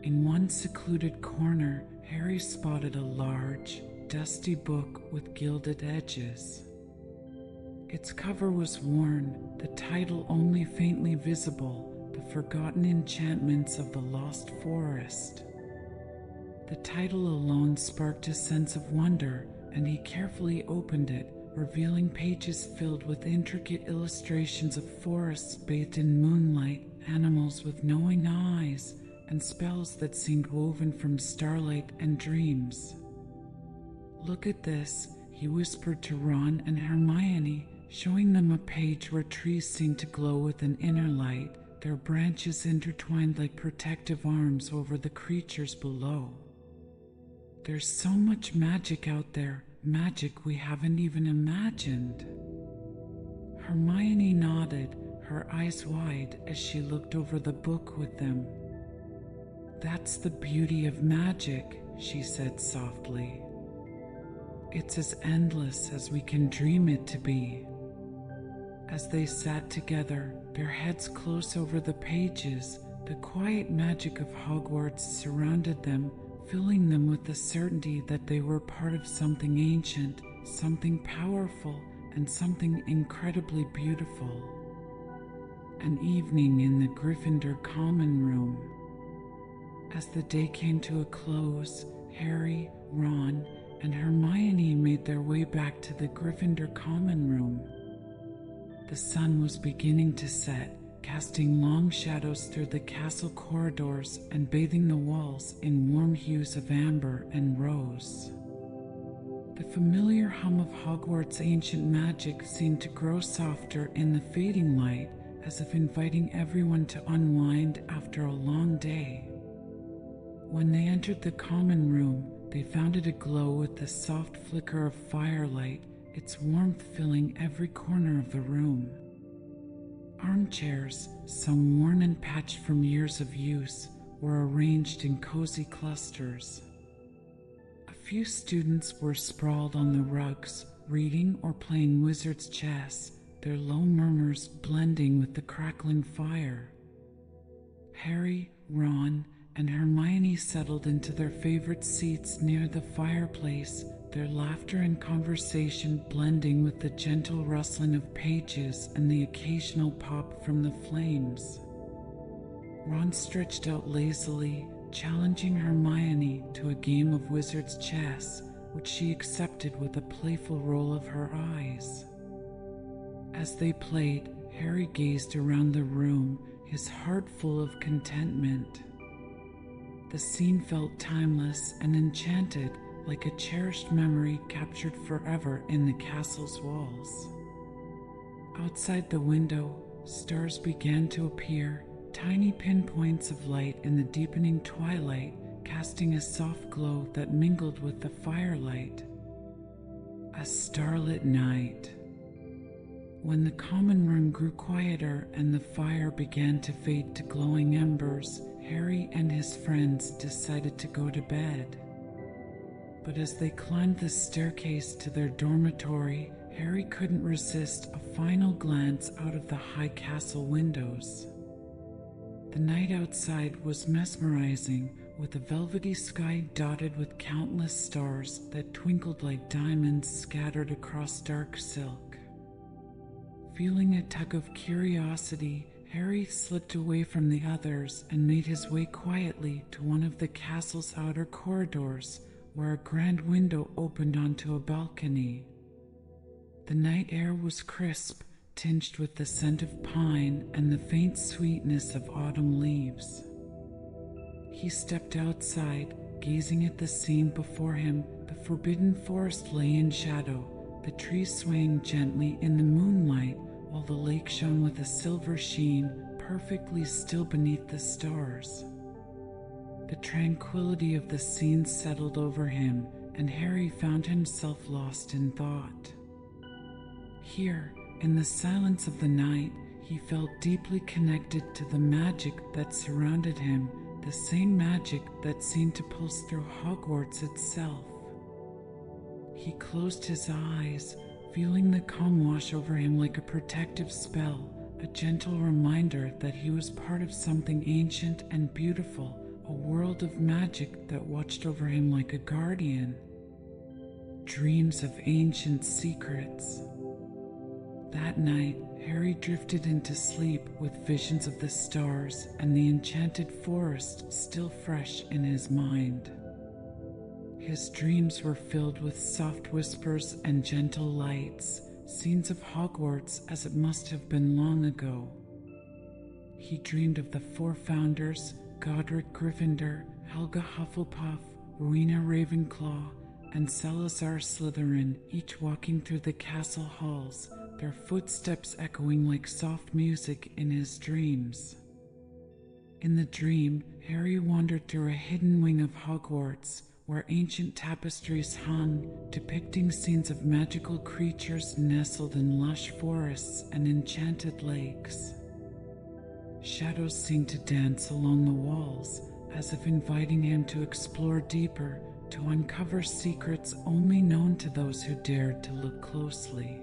In one secluded corner, Harry spotted a large, dusty book with gilded edges. Its cover was worn, the title only faintly visible, "The Forgotten Enchantments of the Lost Forest." The title alone sparked a sense of wonder, and he carefully opened it, revealing pages filled with intricate illustrations of forests bathed in moonlight, animals with knowing eyes, and spells that seemed woven from starlight and dreams. "Look at this," he whispered to Ron and Hermione, showing them a page where trees seemed to glow with an inner light, their branches intertwined like protective arms over the creatures below. "There's so much magic out there, magic we haven't even imagined." Hermione nodded, her eyes wide as she looked over the book with them. "That's the beauty of magic," she said softly. "It's as endless as we can dream it to be." As they sat together, their heads close over the pages, the quiet magic of Hogwarts surrounded them, filling them with the certainty that they were part of something ancient, something powerful, and something incredibly beautiful. An evening in the Gryffindor common room. As the day came to a close, Harry, Ron, and Hermione made their way back to the Gryffindor common room. The sun was beginning to set, casting long shadows through the castle corridors and bathing the walls in warm hues of amber and rose. The familiar hum of Hogwarts' ancient magic seemed to grow softer in the fading light, as if inviting everyone to unwind after a long day. When they entered the common room, they found it aglow with the soft flicker of firelight, its warmth filling every corner of the room. Armchairs, some worn and patched from years of use, were arranged in cozy clusters. A few students were sprawled on the rugs, reading or playing wizard's chess, their low murmurs blending with the crackling fire. Harry, Ron, and Hermione settled into their favorite seats near the fireplace, their laughter and conversation blending with the gentle rustling of pages and the occasional pop from the flames. Ron stretched out lazily, challenging Hermione to a game of wizard's chess, which she accepted with a playful roll of her eyes. As they played, Harry gazed around the room, his heart full of contentment. The scene felt timeless and enchanted, like a cherished memory captured forever in the castle's walls. Outside the window, stars began to appear, tiny pinpoints of light in the deepening twilight, casting a soft glow that mingled with the firelight. A starlit night. When the common room grew quieter and the fire began to fade to glowing embers, Harry and his friends decided to go to bed. But as they climbed the staircase to their dormitory, Harry couldn't resist a final glance out of the high castle windows. The night outside was mesmerizing, with a velvety sky dotted with countless stars that twinkled like diamonds scattered across dark silk. Feeling a tug of curiosity, Harry slipped away from the others and made his way quietly to one of the castle's outer corridors, where a grand window opened onto a balcony. The night air was crisp, tinged with the scent of pine and the faint sweetness of autumn leaves. He stepped outside, gazing at the scene before him. The forbidden forest lay in shadow, the trees swaying gently in the moonlight, while the lake shone with a silver sheen, perfectly still beneath the stars. The tranquility of the scene settled over him, and Harry found himself lost in thought. Here, in the silence of the night, he felt deeply connected to the magic that surrounded him, the same magic that seemed to pulse through Hogwarts itself. He closed his eyes, feeling the calm wash over him like a protective spell, a gentle reminder that he was part of something ancient and beautiful, a world of magic that watched over him like a guardian. Dreams of ancient secrets. That night, Harry drifted into sleep with visions of the stars and the enchanted forest still fresh in his mind. His dreams were filled with soft whispers and gentle lights, scenes of Hogwarts as it must have been long ago. He dreamed of the four founders, Godric Gryffindor, Helga Hufflepuff, Rowena Ravenclaw, and Salazar Slytherin, each walking through the castle halls, their footsteps echoing like soft music in his dreams. In the dream, Harry wandered through a hidden wing of Hogwarts, where ancient tapestries hung, depicting scenes of magical creatures nestled in lush forests and enchanted lakes. Shadows seemed to dance along the walls, as if inviting him to explore deeper, to uncover secrets only known to those who dared to look closely.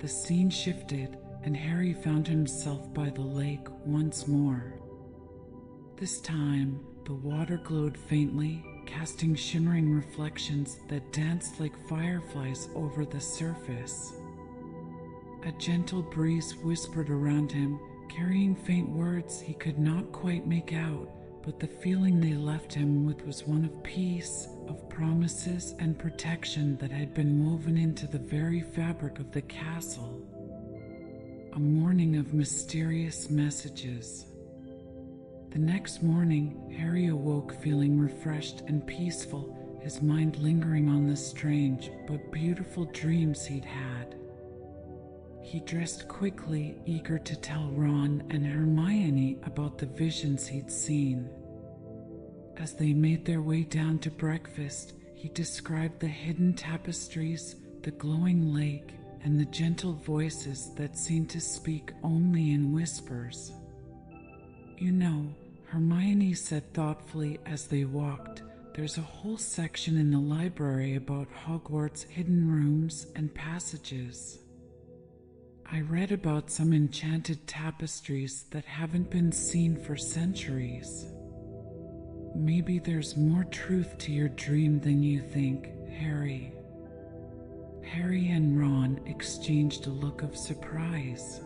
The scene shifted, and Harry found himself by the lake once more. This time, the water glowed faintly, casting shimmering reflections that danced like fireflies over the surface. A gentle breeze whispered around him, carrying faint words he could not quite make out, but the feeling they left him with was one of peace, of promises and protection that had been woven into the very fabric of the castle. A morning of mysterious messages. The next morning, Harry awoke feeling refreshed and peaceful, his mind lingering on the strange but beautiful dreams he'd had. He dressed quickly, eager to tell Ron and Hermione about the visions he'd seen. As they made their way down to breakfast, he described the hidden tapestries, the glowing lake, and the gentle voices that seemed to speak only in whispers. "You know," Hermione said thoughtfully as they walked, "there's a whole section in the library about Hogwarts' hidden rooms and passages. I read about some enchanted tapestries that haven't been seen for centuries. Maybe there's more truth to your dream than you think, Harry." Harry and Ron exchanged a look of surprise.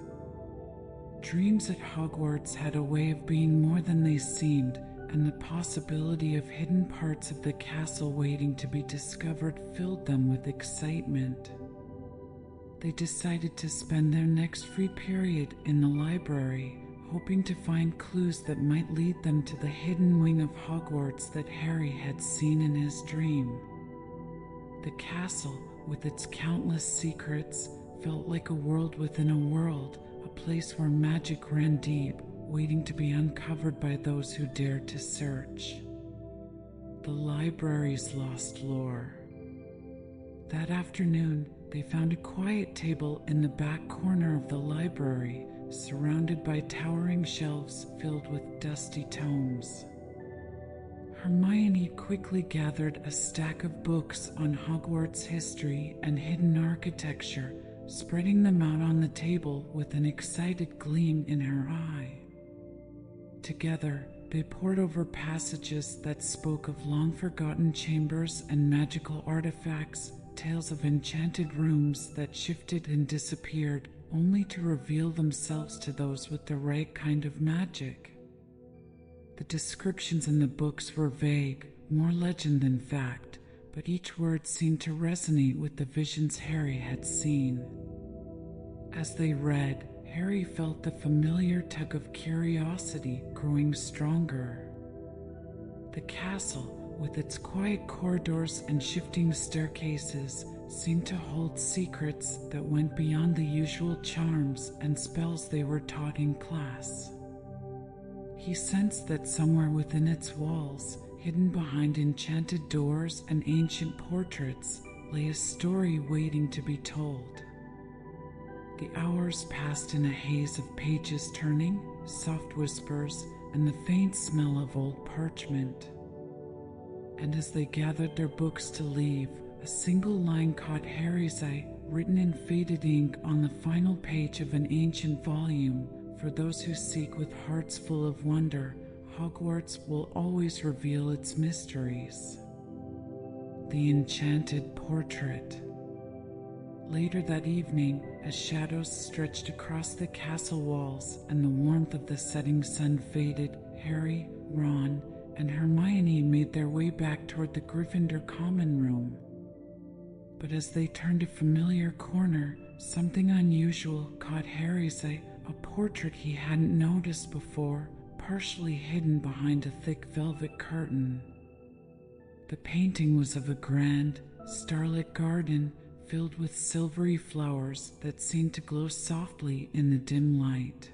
Dreams at Hogwarts had a way of being more than they seemed, and the possibility of hidden parts of the castle waiting to be discovered filled them with excitement. They decided to spend their next free period in the library, hoping to find clues that might lead them to the hidden wing of Hogwarts that Harry had seen in his dream. The castle, with its countless secrets, felt like a world within a world, a place where magic ran deep, waiting to be uncovered by those who dared to search. The library's lost lore. That afternoon, they found a quiet table in the back corner of the library, surrounded by towering shelves filled with dusty tomes. Hermione quickly gathered a stack of books on Hogwarts history and hidden architecture, spreading them out on the table with an excited gleam in her eye. Together, they pored over passages that spoke of long-forgotten chambers and magical artifacts, tales of enchanted rooms that shifted and disappeared, only to reveal themselves to those with the right kind of magic. The descriptions in the books were vague, more legend than fact, but each word seemed to resonate with the visions Harry had seen. As they read, Harry felt the familiar tug of curiosity growing stronger. The castle, with its quiet corridors and shifting staircases, seemed to hold secrets that went beyond the usual charms and spells they were taught in class. He sensed that somewhere within its walls, hidden behind enchanted doors and ancient portraits, lay a story waiting to be told. The hours passed in a haze of pages turning, soft whispers, and the faint smell of old parchment. And as they gathered their books to leave, a single line caught Harry's eye, written in faded ink on the final page of an ancient volume. For those who seek with hearts full of wonder, Hogwarts will always reveal its mysteries. The Enchanted Portrait. Later that evening, as shadows stretched across the castle walls and the warmth of the setting sun faded, Harry, Ron, and Hermione made their way back toward the Gryffindor common room. But as they turned a familiar corner, something unusual caught Harry's eye, a portrait he hadn't noticed before, partially hidden behind a thick velvet curtain. The painting was of a grand, starlit garden filled with silvery flowers that seemed to glow softly in the dim light.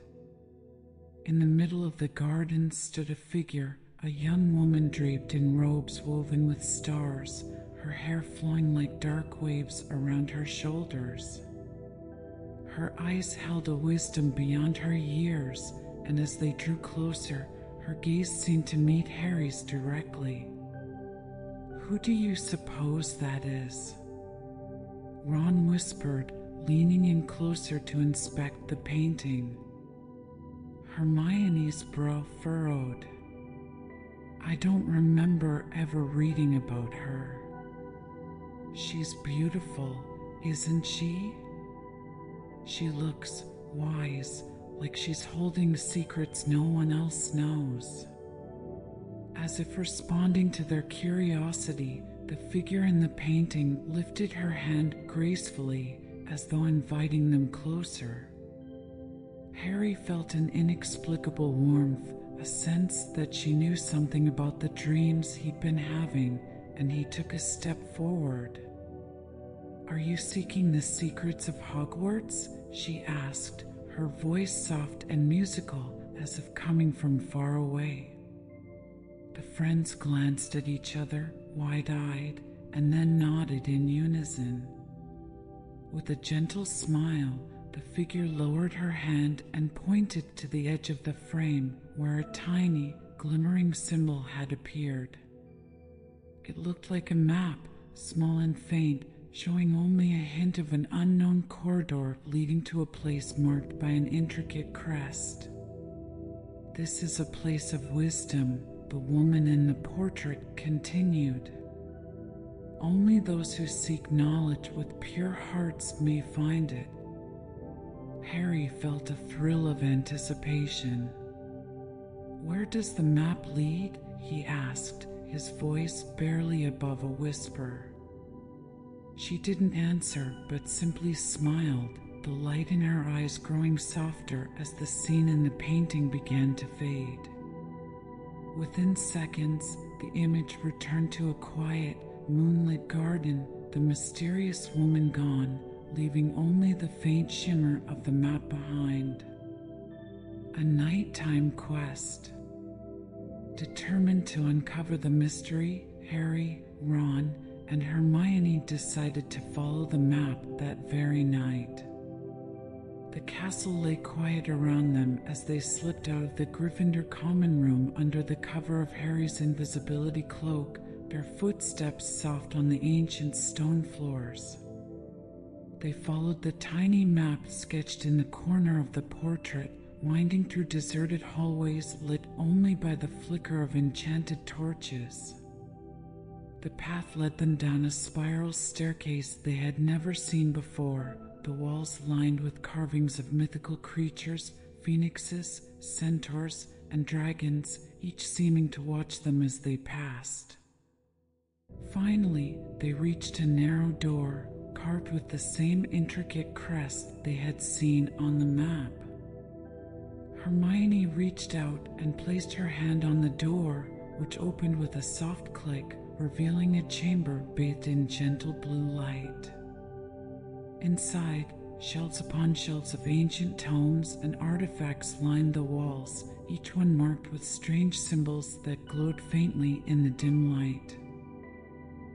In the middle of the garden stood a figure, a young woman draped in robes woven with stars, her hair flowing like dark waves around her shoulders. Her eyes held a wisdom beyond her years, and as they drew closer, her gaze seemed to meet Harry's directly. "Who do you suppose that is?" Ron whispered, leaning in closer to inspect the painting. Hermione's brow furrowed. "I don't remember ever reading about her." "She's beautiful, isn't she?" "She looks wise, like she's holding secrets no one else knows." As if responding to their curiosity, the figure in the painting lifted her hand gracefully, as though inviting them closer. Harry felt an inexplicable warmth, a sense that she knew something about the dreams he'd been having, and he took a step forward. "Are you seeking the secrets of Hogwarts?" she asked, her voice soft and musical, as if coming from far away. The friends glanced at each other, wide-eyed, and then nodded in unison. With a gentle smile, the figure lowered her hand and pointed to the edge of the frame where a tiny, glimmering symbol had appeared. It looked like a map, small and faint, showing only a hint of an unknown corridor leading to a place marked by an intricate crest. "This is a place of wisdom," the woman in the portrait continued. "Only those who seek knowledge with pure hearts may find it." Harry felt a thrill of anticipation. "Where does the map lead?" he asked, his voice barely above a whisper. She didn't answer, but simply smiled, the light in her eyes growing softer as the scene in the painting began to fade. Within seconds, the image returned to a quiet, moonlit garden, the mysterious woman gone, leaving only the faint shimmer of the map behind. a nighttime quest. Determined to uncover the mystery, Harry, Ron, and Hermione decided to follow the map that very night. The castle lay quiet around them as they slipped out of the Gryffindor common room under the cover of Harry's invisibility cloak, their footsteps soft on the ancient stone floors. They followed the tiny map sketched in the corner of the portrait, winding through deserted hallways lit only by the flicker of enchanted torches. The path led them down a spiral staircase they had never seen before, the walls lined with carvings of mythical creatures, phoenixes, centaurs, and dragons, each seeming to watch them as they passed. Finally, they reached a narrow door, carved with the same intricate crest they had seen on the map. Hermione reached out and placed her hand on the door, which opened with a soft click, revealing a chamber bathed in gentle blue light. Inside, shelves upon shelves of ancient tomes and artifacts lined the walls, each one marked with strange symbols that glowed faintly in the dim light.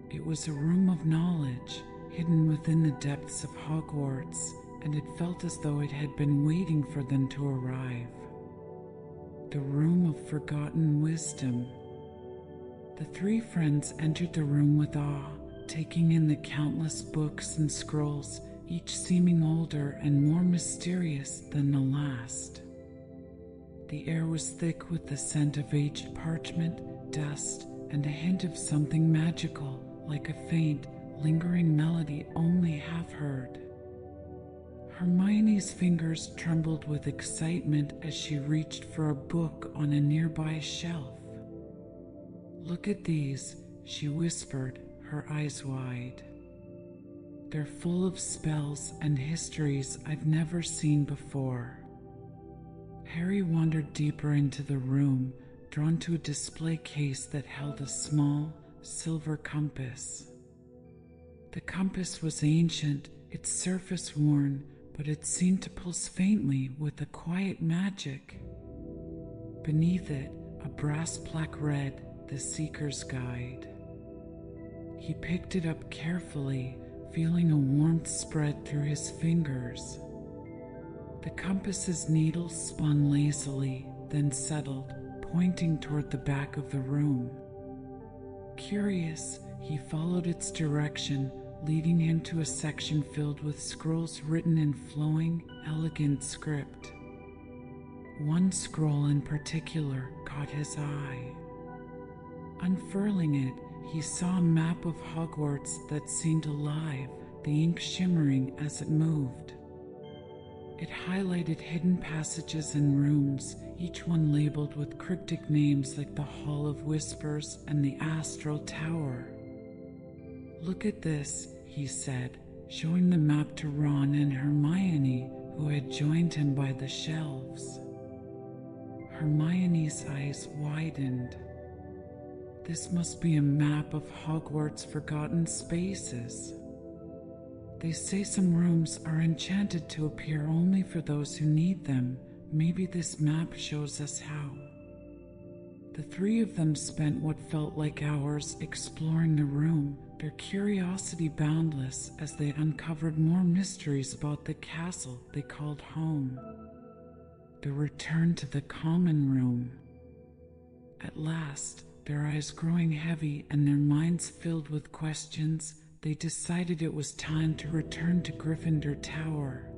It was a room of knowledge, hidden within the depths of Hogwarts, and it felt as though it had been waiting for them to arrive. The room of forgotten wisdom. The three friends entered the room with awe, taking in the countless books and scrolls, each seeming older and more mysterious than the last. The air was thick with the scent of aged parchment, dust, and a hint of something magical, like a faint, lingering melody only half heard. Hermione's fingers trembled with excitement as she reached for a book on a nearby shelf. "Look at these," she whispered, her eyes wide. "They're full of spells and histories I've never seen before." Harry wandered deeper into the room, drawn to a display case that held a small, silver compass. The compass was ancient, its surface worn, but it seemed to pulse faintly with a quiet magic. Beneath it, a brass plaque read, "The Seeker's Guide." He picked it up carefully, feeling a warmth spread through his fingers. The compass's needle spun lazily, then settled, pointing toward the back of the room. Curious, he followed its direction, leading him to a section filled with scrolls written in flowing, elegant script. One scroll in particular caught his eye. Unfurling it, he saw a map of Hogwarts that seemed alive, the ink shimmering as it moved. It highlighted hidden passages and rooms, each one labeled with cryptic names like the Hall of Whispers and the Astral Tower. "Look at this," he said, showing the map to Ron and Hermione, who had joined him by the shelves. Hermione's eyes widened. This must be a map of Hogwarts' forgotten spaces. They say some rooms are enchanted to appear only for those who need them. Maybe this map shows us how. The three of them spent what felt like hours exploring the room, their curiosity boundless as they uncovered more mysteries about the castle they called home. The return to the common room. At last, their eyes growing heavy and their minds filled with questions, they decided it was time to return to Gryffindor Tower.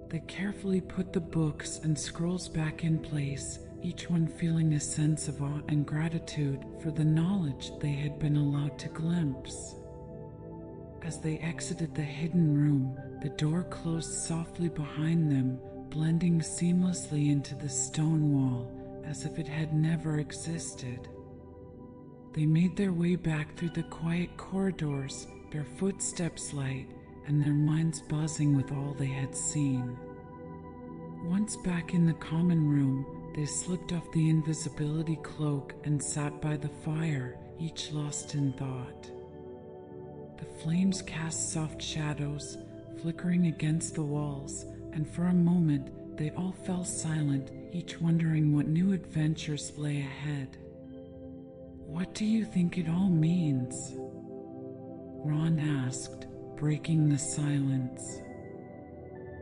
They carefully put the books and scrolls back in place, each one feeling a sense of awe and gratitude for the knowledge they had been allowed to glimpse. As they exited the hidden room, the door closed softly behind them, blending seamlessly into the stone wall as if it had never existed. They made their way back through the quiet corridors, their footsteps light and their minds buzzing with all they had seen. Once back in the common room, they slipped off the invisibility cloak and sat by the fire, each lost in thought. The flames cast soft shadows, flickering against the walls, and for a moment they all fell silent, each wondering what new adventures lay ahead. "What do you think it all means?" Ron asked, breaking the silence.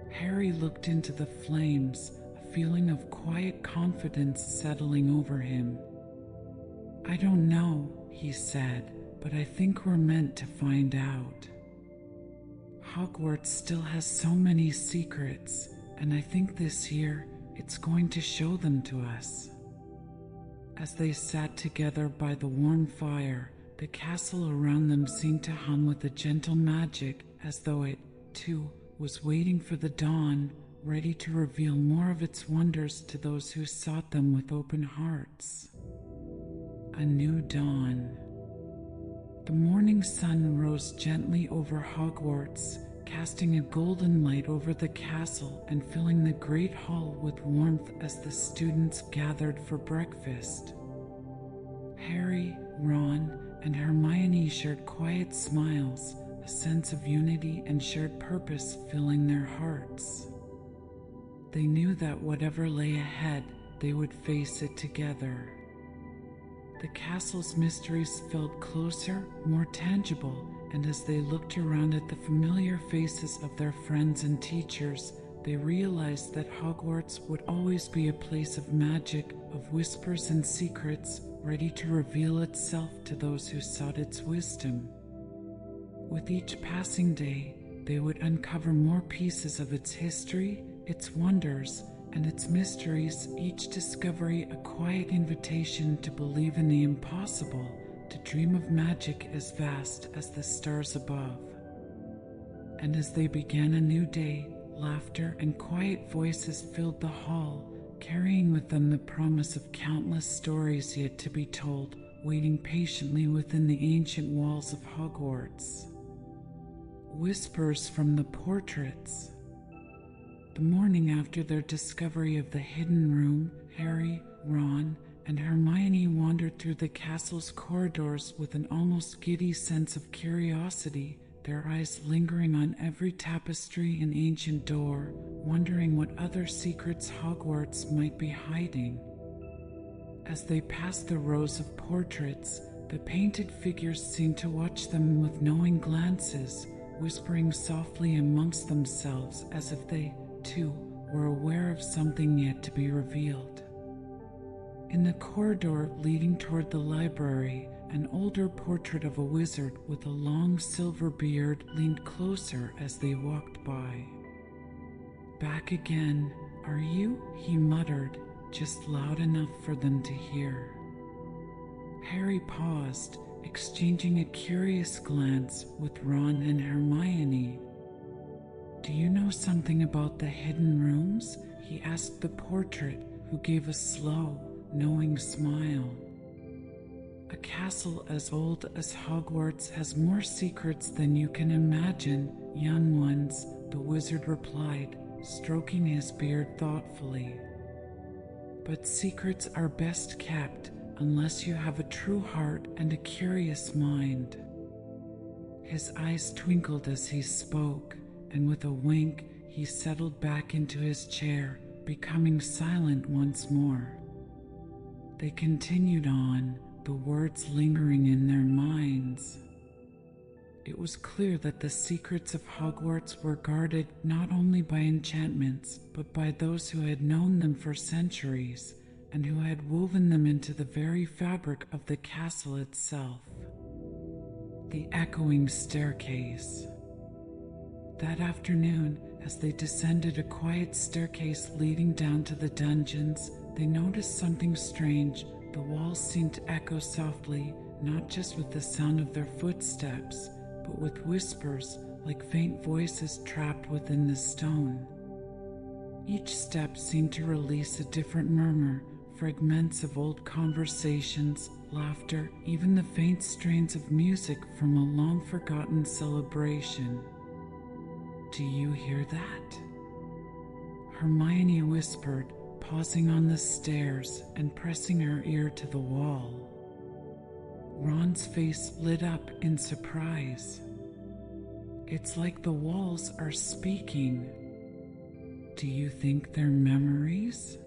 Harry looked into the flames, a feeling of quiet confidence settling over him. "I don't know," he said, "but I think we're meant to find out. Hogwarts still has so many secrets, and I think this year it's going to show them to us." As they sat together by the warm fire, the castle around them seemed to hum with a gentle magic, as though it, too, was waiting for the dawn, ready to reveal more of its wonders to those who sought them with open hearts. A new dawn. The morning sun rose gently over Hogwarts, casting a golden light over the castle and filling the great hall with warmth as the students gathered for breakfast. Harry, Ron, and Hermione shared quiet smiles, a sense of unity and shared purpose filling their hearts. They knew that whatever lay ahead, they would face it together. The castle's mysteries felt closer, more tangible, and as they looked around at the familiar faces of their friends and teachers, they realized that Hogwarts would always be a place of magic, of whispers and secrets, ready to reveal itself to those who sought its wisdom. With each passing day, they would uncover more pieces of its history, its wonders, and its mysteries, each discovery a quiet invitation to believe in the impossible, to dream of magic as vast as the stars above. And as they began a new day, laughter and quiet voices filled the hall, carrying with them the promise of countless stories yet to be told, waiting patiently within the ancient walls of Hogwarts. Whispers from the portraits. The morning after their discovery of the hidden room, Harry, Ron, and Hermione wandered through the castle's corridors with an almost giddy sense of curiosity, their eyes lingering on every tapestry and ancient door, wondering what other secrets Hogwarts might be hiding. As they passed the rows of portraits, the painted figures seemed to watch them with knowing glances, whispering softly amongst themselves as if they, too, were aware of something yet to be revealed. In the corridor leading toward the library, an older portrait of a wizard with a long silver beard leaned closer as they walked by. "Back again, are you?" he muttered, just loud enough for them to hear. Harry paused, exchanging a curious glance with Ron and Hermione. "Do you know something about the hidden rooms?" he asked the portrait, who gave a slow, knowing smile. "A castle as old as Hogwarts has more secrets than you can imagine, young ones," the wizard replied, stroking his beard thoughtfully. "But secrets are best kept unless you have a true heart and a curious mind." His eyes twinkled as he spoke, and with a wink, he settled back into his chair, becoming silent once more. They continued on, the words lingering in their minds. It was clear that the secrets of Hogwarts were guarded not only by enchantments, but by those who had known them for centuries, and who had woven them into the very fabric of the castle itself. The echoing staircase. That afternoon, as they descended a quiet staircase leading down to the dungeons, they noticed something strange. The walls seemed to echo softly, not just with the sound of their footsteps, but with whispers, like faint voices trapped within the stone. Each step seemed to release a different murmur, fragments of old conversations, laughter, even the faint strains of music from a long-forgotten celebration. "Do you hear that?" Hermione whispered, pausing on the stairs and pressing her ear to the wall. Ron's face lit up in surprise. "It's like the walls are speaking." Do you think they're memories?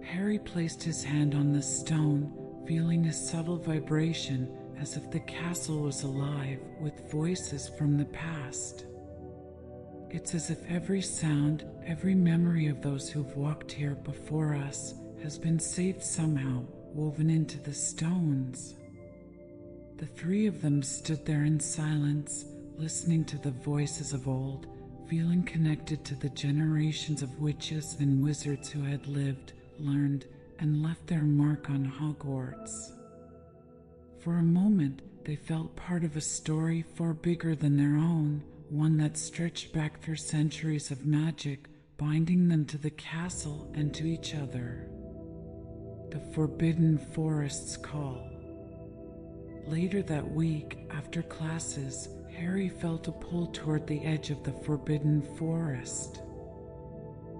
Harry placed his hand on the stone, feeling a subtle vibration as if the castle was alive with voices from the past. It's as if every sound, every memory of those who've walked here before us has been saved somehow, woven into the stones. The three of them stood there in silence, listening to the voices of old, feeling connected to the generations of witches and wizards who had lived, learned, and left their mark on Hogwarts. For a moment, they felt part of a story far bigger than their own, one that stretched back through centuries of magic, binding them to the castle and to each other. The Forbidden Forest's Call. Later that week, after classes, Harry felt a pull toward the edge of the Forbidden Forest.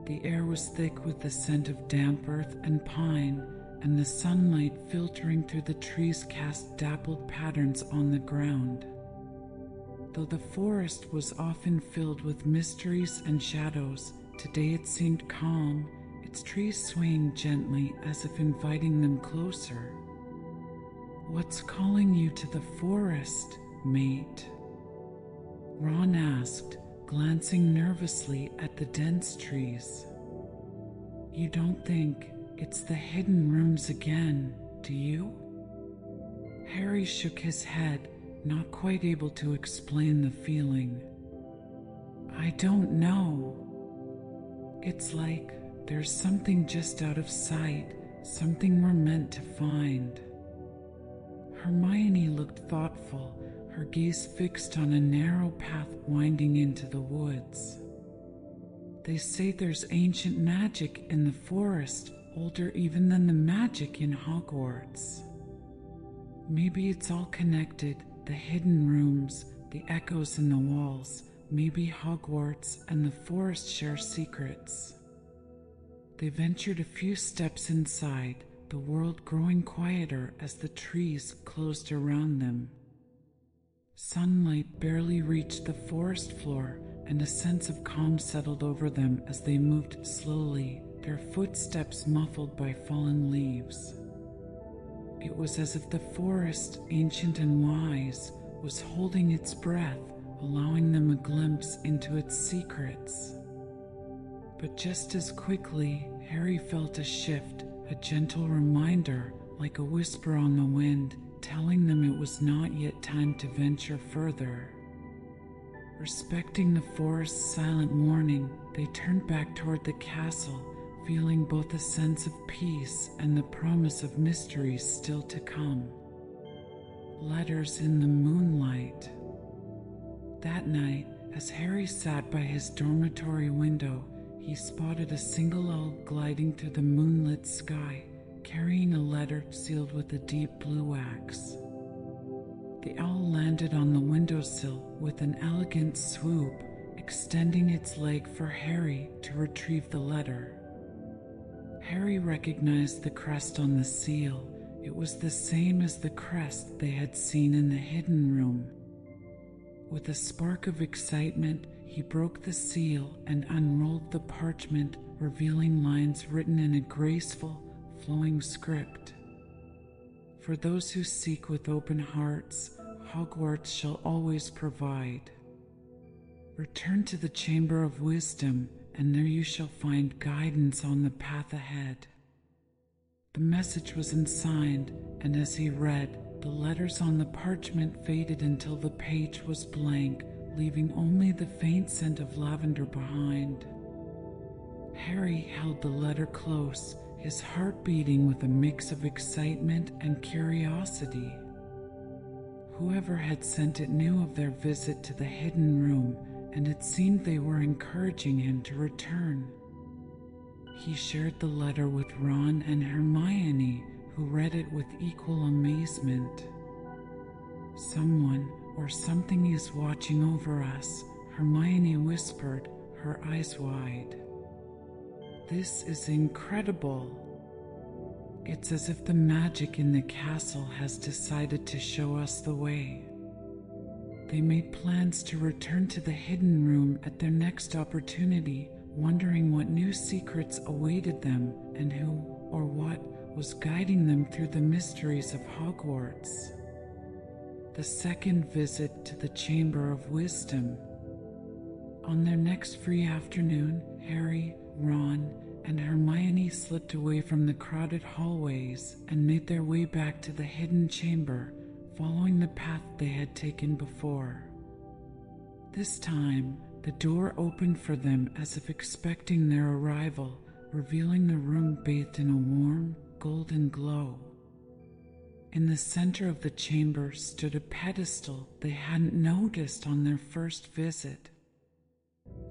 The air was thick with the scent of damp earth and pine, and the sunlight filtering through the trees cast dappled patterns on the ground. Though the forest was often filled with mysteries and shadows, today it seemed calm, its trees swaying gently as if inviting them closer. "What's calling you to the forest, mate?" Ron asked, glancing nervously at the dense trees. "You don't think it's the hidden rooms again, do you?" Harry shook his head, not quite able to explain the feeling. "I don't know. It's like there's something just out of sight, something we're meant to find." Hermione looked thoughtful, her gaze fixed on a narrow path winding into the woods. "They say there's ancient magic in the forest, older even than the magic in Hogwarts. Maybe it's all connected, the hidden rooms, the echoes in the walls. Maybe Hogwarts and the forest share secrets." They ventured a few steps inside, the world growing quieter as the trees closed around them. Sunlight barely reached the forest floor, and a sense of calm settled over them as they moved slowly, their footsteps muffled by fallen leaves. It was as if the forest, ancient and wise, was holding its breath, allowing them a glimpse into its secrets. But just as quickly, Harry felt a shift, a gentle reminder, like a whisper on the wind, telling them it was not yet time to venture further. Respecting the forest's silent warning, they turned back toward the castle, feeling both a sense of peace and the promise of mysteries still to come. Letters in the moonlight. That night, as Harry sat by his dormitory window, he spotted a single owl gliding through the moonlit sky, carrying a letter sealed with a deep blue wax. The owl landed on the windowsill with an elegant swoop, extending its leg for Harry to retrieve the letter. Harry recognized the crest on the seal. It was the same as the crest they had seen in the hidden room. With a spark of excitement, he broke the seal and unrolled the parchment, revealing lines written in a graceful, flowing script. "For those who seek with open hearts, Hogwarts shall always provide. Return to the Chamber of Wisdom, and there you shall find guidance on the path ahead." The message was unsigned, and as he read, the letters on the parchment faded until the page was blank, leaving only the faint scent of lavender behind. Harry held the letter close, his heart beating with a mix of excitement and curiosity. Whoever had sent it knew of their visit to the hidden room, and it seemed they were encouraging him to return. He shared the letter with Ron and Hermione, who read it with equal amazement. "Someone or something is watching over us," Hermione whispered, her eyes wide. "This is incredible. It's as if the magic in the castle has decided to show us the way." They made plans to return to the hidden room at their next opportunity, wondering what new secrets awaited them and who or what was guiding them through the mysteries of Hogwarts. The second visit to the Chamber of Wisdom. On their next free afternoon, Harry, Ron, and Hermione slipped away from the crowded hallways and made their way back to the hidden chamber, following the path they had taken before. This time, the door opened for them as if expecting their arrival, revealing the room bathed in a warm, golden glow. In the center of the chamber stood a pedestal they hadn't noticed on their first visit.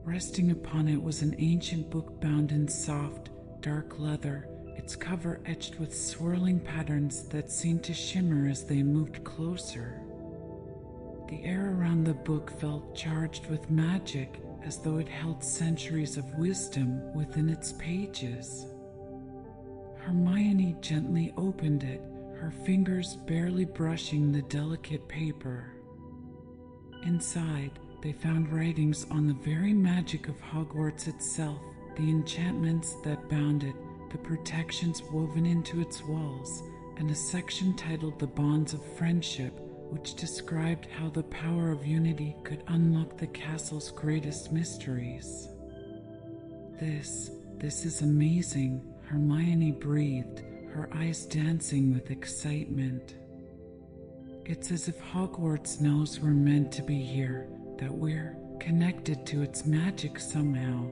Resting upon it was an ancient book bound in soft, dark leather, its cover etched with swirling patterns that seemed to shimmer as they moved closer. The air around the book felt charged with magic, as though it held centuries of wisdom within its pages. Hermione gently opened it, her fingers barely brushing the delicate paper. Inside, they found writings on the very magic of Hogwarts itself, the enchantments that bound it, the protections woven into its walls, and a section titled The Bonds of Friendship, which described how the power of unity could unlock the castle's greatest mysteries. This is amazing, Hermione breathed, her eyes dancing with excitement. It's as if Hogwarts knows we're meant to be here, that we're connected to its magic somehow.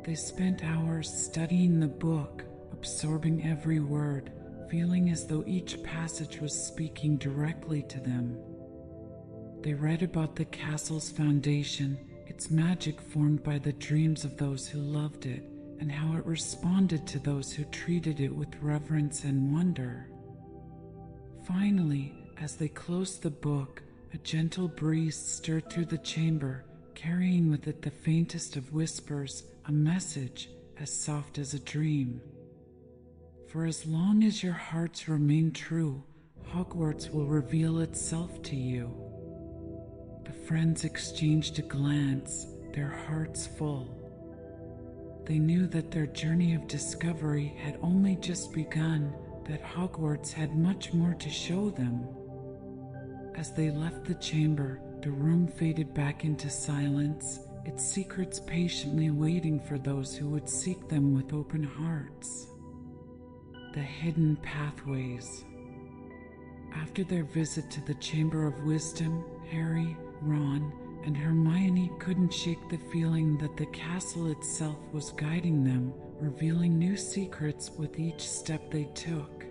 They spent hours studying the book, absorbing every word, feeling as though each passage was speaking directly to them. They read about the castle's foundation, its magic formed by the dreams of those who loved it, and how it responded to those who treated it with reverence and wonder. Finally, as they closed the book, a gentle breeze stirred through the chamber, carrying with it the faintest of whispers, a message as soft as a dream. For as long as your hearts remain true, Hogwarts will reveal itself to you. The friends exchanged a glance, their hearts full. They knew that their journey of discovery had only just begun, that Hogwarts had much more to show them. As they left the chamber, the room faded back into silence, its secrets patiently waiting for those who would seek them with open hearts. The hidden pathways. After their visit to the Chamber of Wisdom, Harry, Ron, and Hermione couldn't shake the feeling that the castle itself was guiding them, revealing new secrets with each step they took.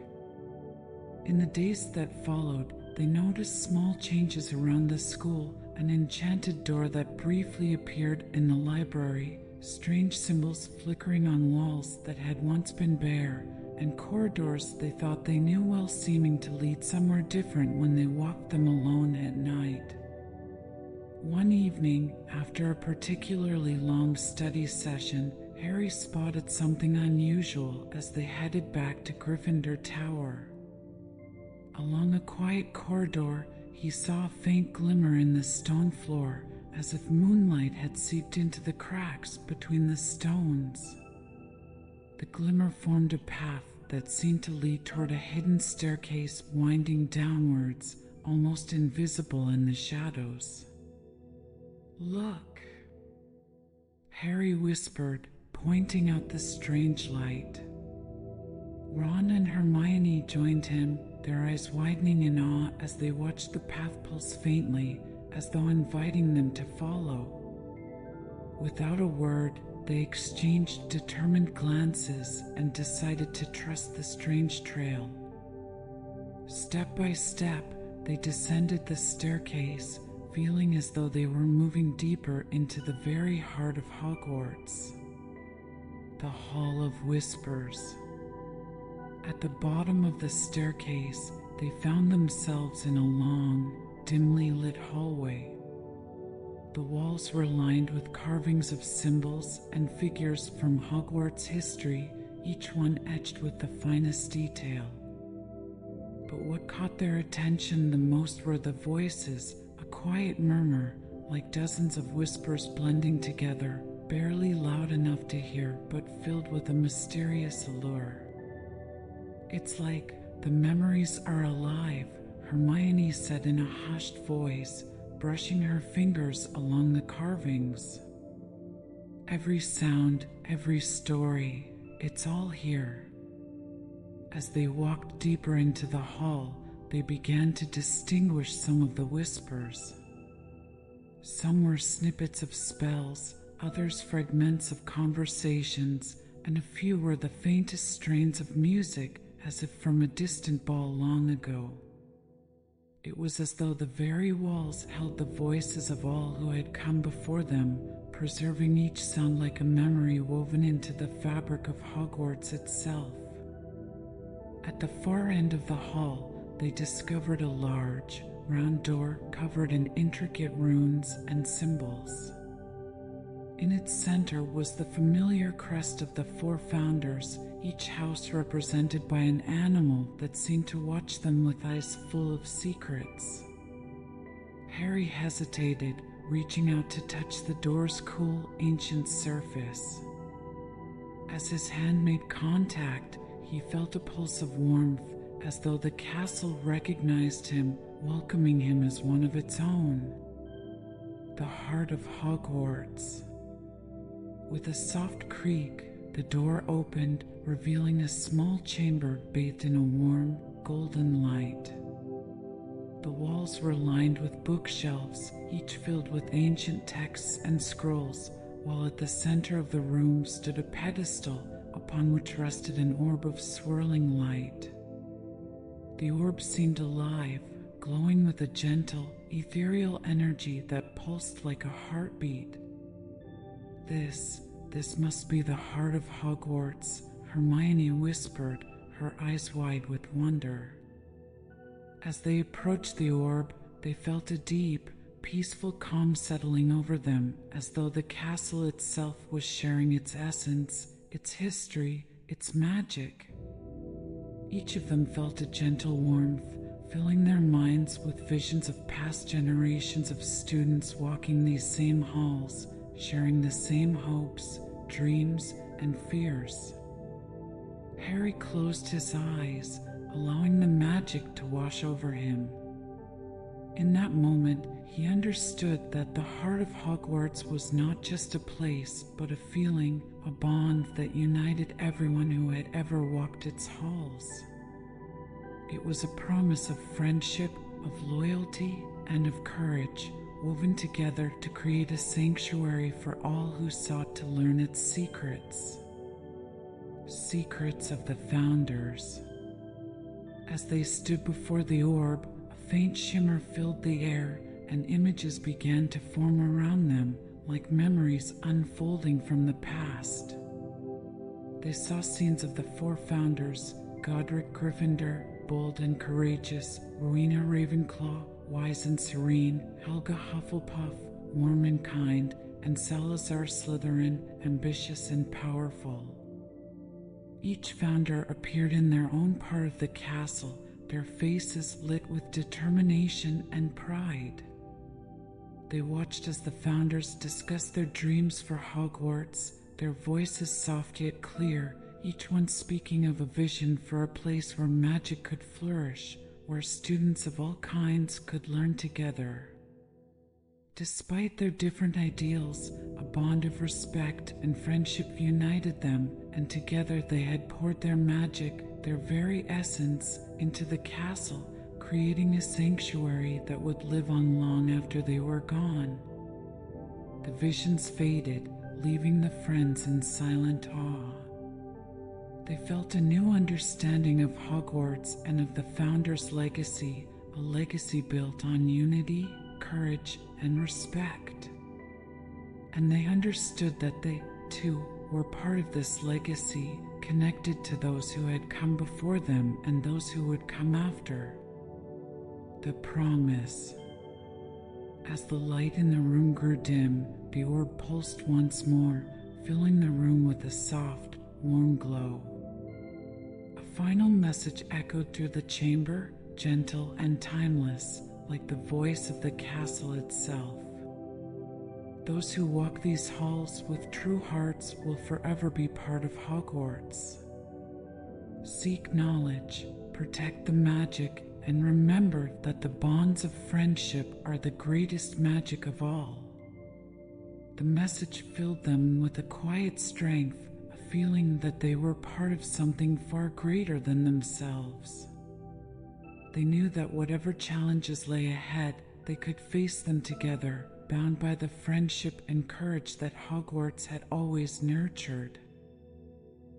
In the days that followed, they noticed small changes around the school, an enchanted door that briefly appeared in the library, strange symbols flickering on walls that had once been bare, and corridors they thought they knew well seeming to lead somewhere different when they walked them alone at night. One evening, after a particularly long study session, Harry spotted something unusual as they headed back to Gryffindor Tower. Along a quiet corridor, he saw a faint glimmer in the stone floor, as if moonlight had seeped into the cracks between the stones. The glimmer formed a path that seemed to lead toward a hidden staircase winding downwards, almost invisible in the shadows. "Look," Harry whispered, pointing out the strange light. Ron and Hermione joined him, their eyes widening in awe as they watched the path pulse faintly, as though inviting them to follow. Without a word, they exchanged determined glances and decided to trust the strange trail. Step by step, they descended the staircase, feeling as though they were moving deeper into the very heart of Hogwarts. The Hall of Whispers. At the bottom of the staircase, they found themselves in a long, dimly lit hallway. The walls were lined with carvings of symbols and figures from Hogwarts history, each one etched with the finest detail. But what caught their attention the most were the voices, a quiet murmur, like dozens of whispers blending together, barely loud enough to hear but filled with a mysterious allure. "It's like the memories are alive," Hermione said in a hushed voice, brushing her fingers along the carvings. "Every sound, every story, it's all here." As they walked deeper into the hall, they began to distinguish some of the whispers. Some were snippets of spells, others fragments of conversations, and a few were the faintest strains of music, as if from a distant ball long ago. It was as though the very walls held the voices of all who had come before them, preserving each sound like a memory woven into the fabric of Hogwarts itself. At the far end of the hall, they discovered a large, round door covered in intricate runes and symbols. In its center was the familiar crest of the four founders, each house represented by an animal that seemed to watch them with eyes full of secrets. Harry hesitated, reaching out to touch the door's cool, ancient surface. As his hand made contact, he felt a pulse of warmth, as though the castle recognized him, welcoming him as one of its own. The heart of Hogwarts. With a soft creak, the door opened, revealing a small chamber bathed in a warm, golden light. The walls were lined with bookshelves, each filled with ancient texts and scrolls, while at the center of the room stood a pedestal upon which rested an orb of swirling light. The orb seemed alive, glowing with a gentle, ethereal energy that pulsed like a heartbeat. This must be the heart of Hogwarts," Hermione whispered, her eyes wide with wonder. As they approached the orb, they felt a deep, peaceful calm settling over them, as though the castle itself was sharing its essence, its history, its magic. Each of them felt a gentle warmth, filling their minds with visions of past generations of students walking these same halls, sharing the same hopes, dreams, and fears. Harry closed his eyes, allowing the magic to wash over him. In that moment, he understood that the heart of Hogwarts was not just a place, but a feeling, a bond that united everyone who had ever walked its halls. It was a promise of friendship, of loyalty, and of courage, woven together to create a sanctuary for all who sought to learn its secrets. Secrets of the Founders. As they stood before the orb, a faint shimmer filled the air, and images began to form around them, like memories unfolding from the past. They saw scenes of the four founders: Godric Gryffindor, bold and courageous; Rowena Ravenclaw, wise and serene; Helga Hufflepuff, warm and kind; and Salazar Slytherin, ambitious and powerful. Each founder appeared in their own part of the castle, their faces lit with determination and pride. They watched as the founders discussed their dreams for Hogwarts, their voices soft yet clear, each one speaking of a vision for a place where magic could flourish, where students of all kinds could learn together. Despite their different ideals, a bond of respect and friendship united them, and together they had poured their magic, their very essence, into the castle, creating a sanctuary that would live on long after they were gone. The visions faded, leaving the friends in silent awe. They felt a new understanding of Hogwarts and of the founders' legacy, a legacy built on unity, courage, and respect. And they understood that they, too, were part of this legacy, connected to those who had come before them and those who would come after. The promise. As the light in the room grew dim, the orb pulsed once more, filling the room with a soft, warm glow. A final message echoed through the chamber, gentle and timeless, like the voice of the castle itself. Those who walk these halls with true hearts will forever be part of Hogwarts. Seek knowledge, protect the magic, and remember that the bonds of friendship are the greatest magic of all. The message filled them with a quiet strength, a feeling that they were part of something far greater than themselves. They knew that whatever challenges lay ahead, they could face them together, bound by the friendship and courage that Hogwarts had always nurtured.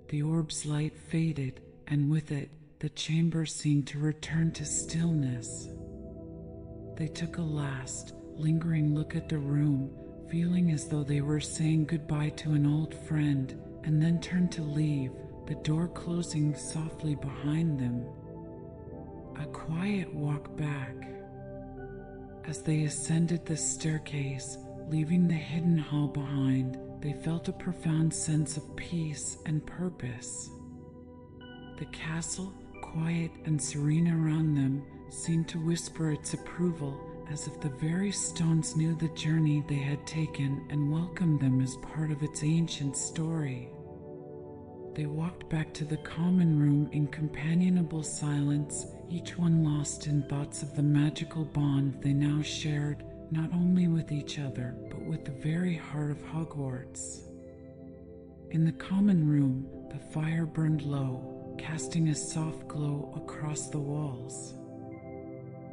The orb's light faded, and with it, the chamber seemed to return to stillness. They took a last, lingering look at the room, feeling as though they were saying goodbye to an old friend, and then turned to leave, the door closing softly behind them. A quiet walk back. As they ascended the staircase, leaving the hidden hall behind, they felt a profound sense of peace and purpose. The castle, quiet and serene around them, seemed to whisper its approval, as if the very stones knew the journey they had taken and welcomed them as part of its ancient story. They walked back to the common room in companionable silence, each one lost in thoughts of the magical bond they now shared, not only with each other, but with the very heart of Hogwarts. In the common room, the fire burned low, casting a soft glow across the walls.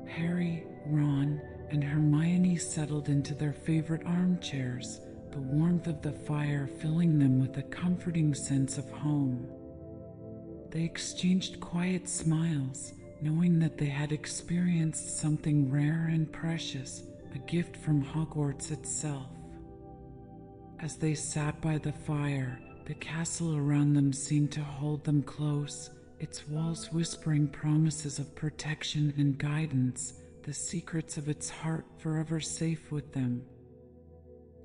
Harry, Ron, and Hermione settled into their favorite armchairs, the warmth of the fire filling them with a comforting sense of home. They exchanged quiet smiles, knowing that they had experienced something rare and precious, a gift from Hogwarts itself. As they sat by the fire, the castle around them seemed to hold them close, its walls whispering promises of protection and guidance, the secrets of its heart forever safe with them.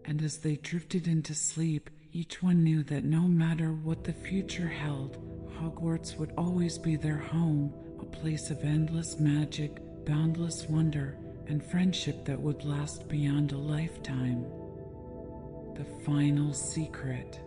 And as they drifted into sleep, each one knew that no matter what the future held, Hogwarts would always be their home, a place of endless magic, boundless wonder, and friendship that would last beyond a lifetime. The final secret.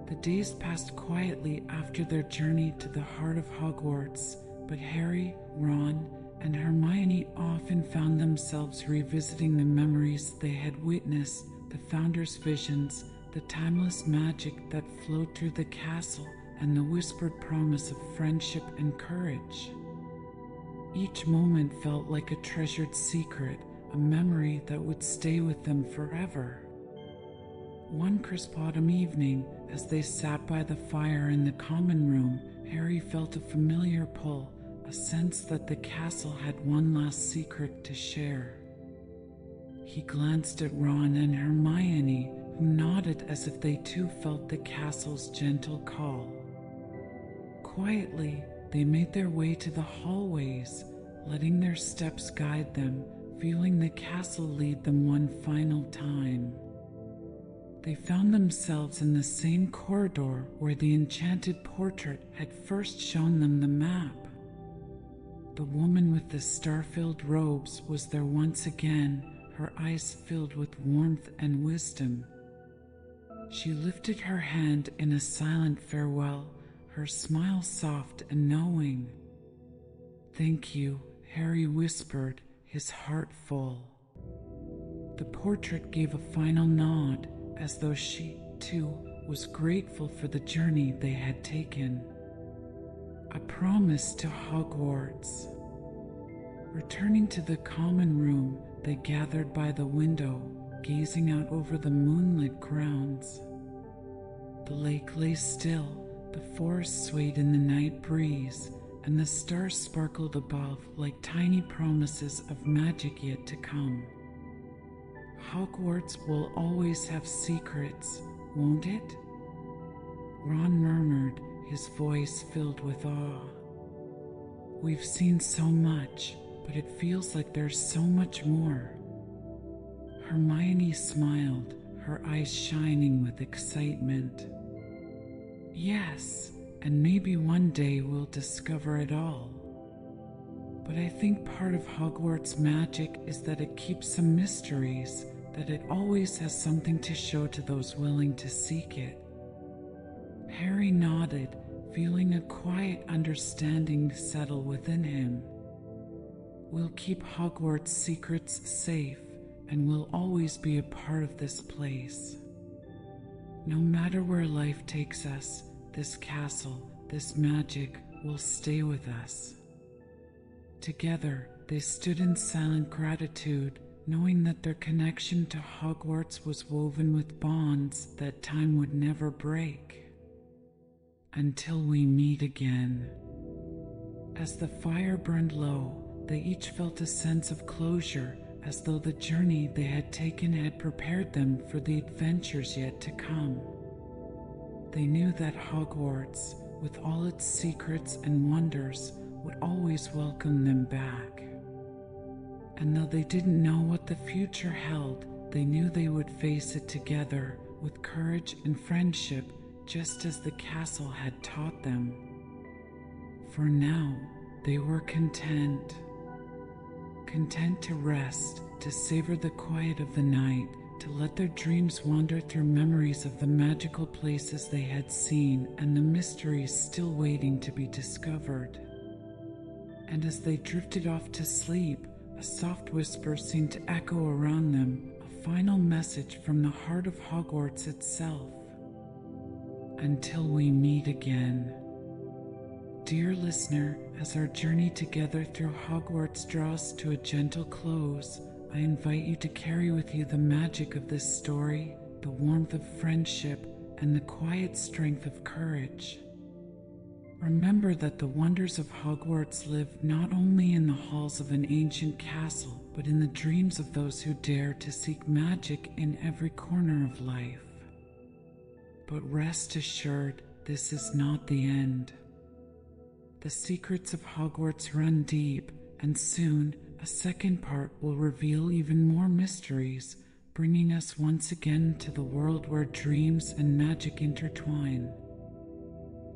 The days passed quietly after their journey to the heart of Hogwarts, but Harry, Ron, and Hermione often found themselves revisiting the memories they had witnessed, the Founder's visions, the timeless magic that flowed through the castle, and the whispered promise of friendship and courage. Each moment felt like a treasured secret, a memory that would stay with them forever. One crisp autumn evening, as they sat by the fire in the common room, Harry felt a familiar pull, a sense that the castle had one last secret to share. He glanced at Ron and Hermione, who nodded as if they too felt the castle's gentle call. Quietly, they made their way to the hallways, letting their steps guide them, feeling the castle lead them one final time. They found themselves in the same corridor where the enchanted portrait had first shown them the map. The woman with the star-filled robes was there once again, her eyes filled with warmth and wisdom. She lifted her hand in a silent farewell, her smile soft and knowing. "Thank you," Harry whispered, his heart full. The portrait gave a final nod, as though she, too, was grateful for the journey they had taken. A promise to Hogwarts. Returning to the common room, they gathered by the window, gazing out over the moonlit grounds. The lake lay still, the forest swayed in the night breeze, and the stars sparkled above like tiny promises of magic yet to come. Hogwarts will always have secrets, won't it? Ron murmured, his voice filled with awe. We've seen so much, but it feels like there's so much more. Hermione smiled, her eyes shining with excitement. Yes, and maybe one day we'll discover it all. But I think part of Hogwarts' magic is that it keeps some mysteries, that it always has something to show to those willing to seek it. Harry nodded, feeling a quiet understanding settle within him. We'll keep Hogwarts' secrets safe, and we'll always be a part of this place. No matter where life takes us, this castle, this magic, will stay with us. Together, they stood in silent gratitude, knowing that their connection to Hogwarts was woven with bonds that time would never break. Until we meet again. As the fire burned low, they each felt a sense of closure, as though the journey they had taken had prepared them for the adventures yet to come. They knew that Hogwarts, with all its secrets and wonders, would always welcome them back. And though they didn't know what the future held, they knew they would face it together with courage and friendship, just as the castle had taught them. For now, they were content. Content to rest, to savor the quiet of the night, to let their dreams wander through memories of the magical places they had seen and the mysteries still waiting to be discovered. And as they drifted off to sleep, a soft whisper seemed to echo around them, a final message from the heart of Hogwarts itself. Until we meet again. Dear listener, as our journey together through Hogwarts draws to a gentle close, I invite you to carry with you the magic of this story, the warmth of friendship, and the quiet strength of courage. Remember that the wonders of Hogwarts live not only in the halls of an ancient castle, but in the dreams of those who dare to seek magic in every corner of life. But rest assured, this is not the end. The secrets of Hogwarts run deep, and soon a second part will reveal even more mysteries, bringing us once again to the world where dreams and magic intertwine.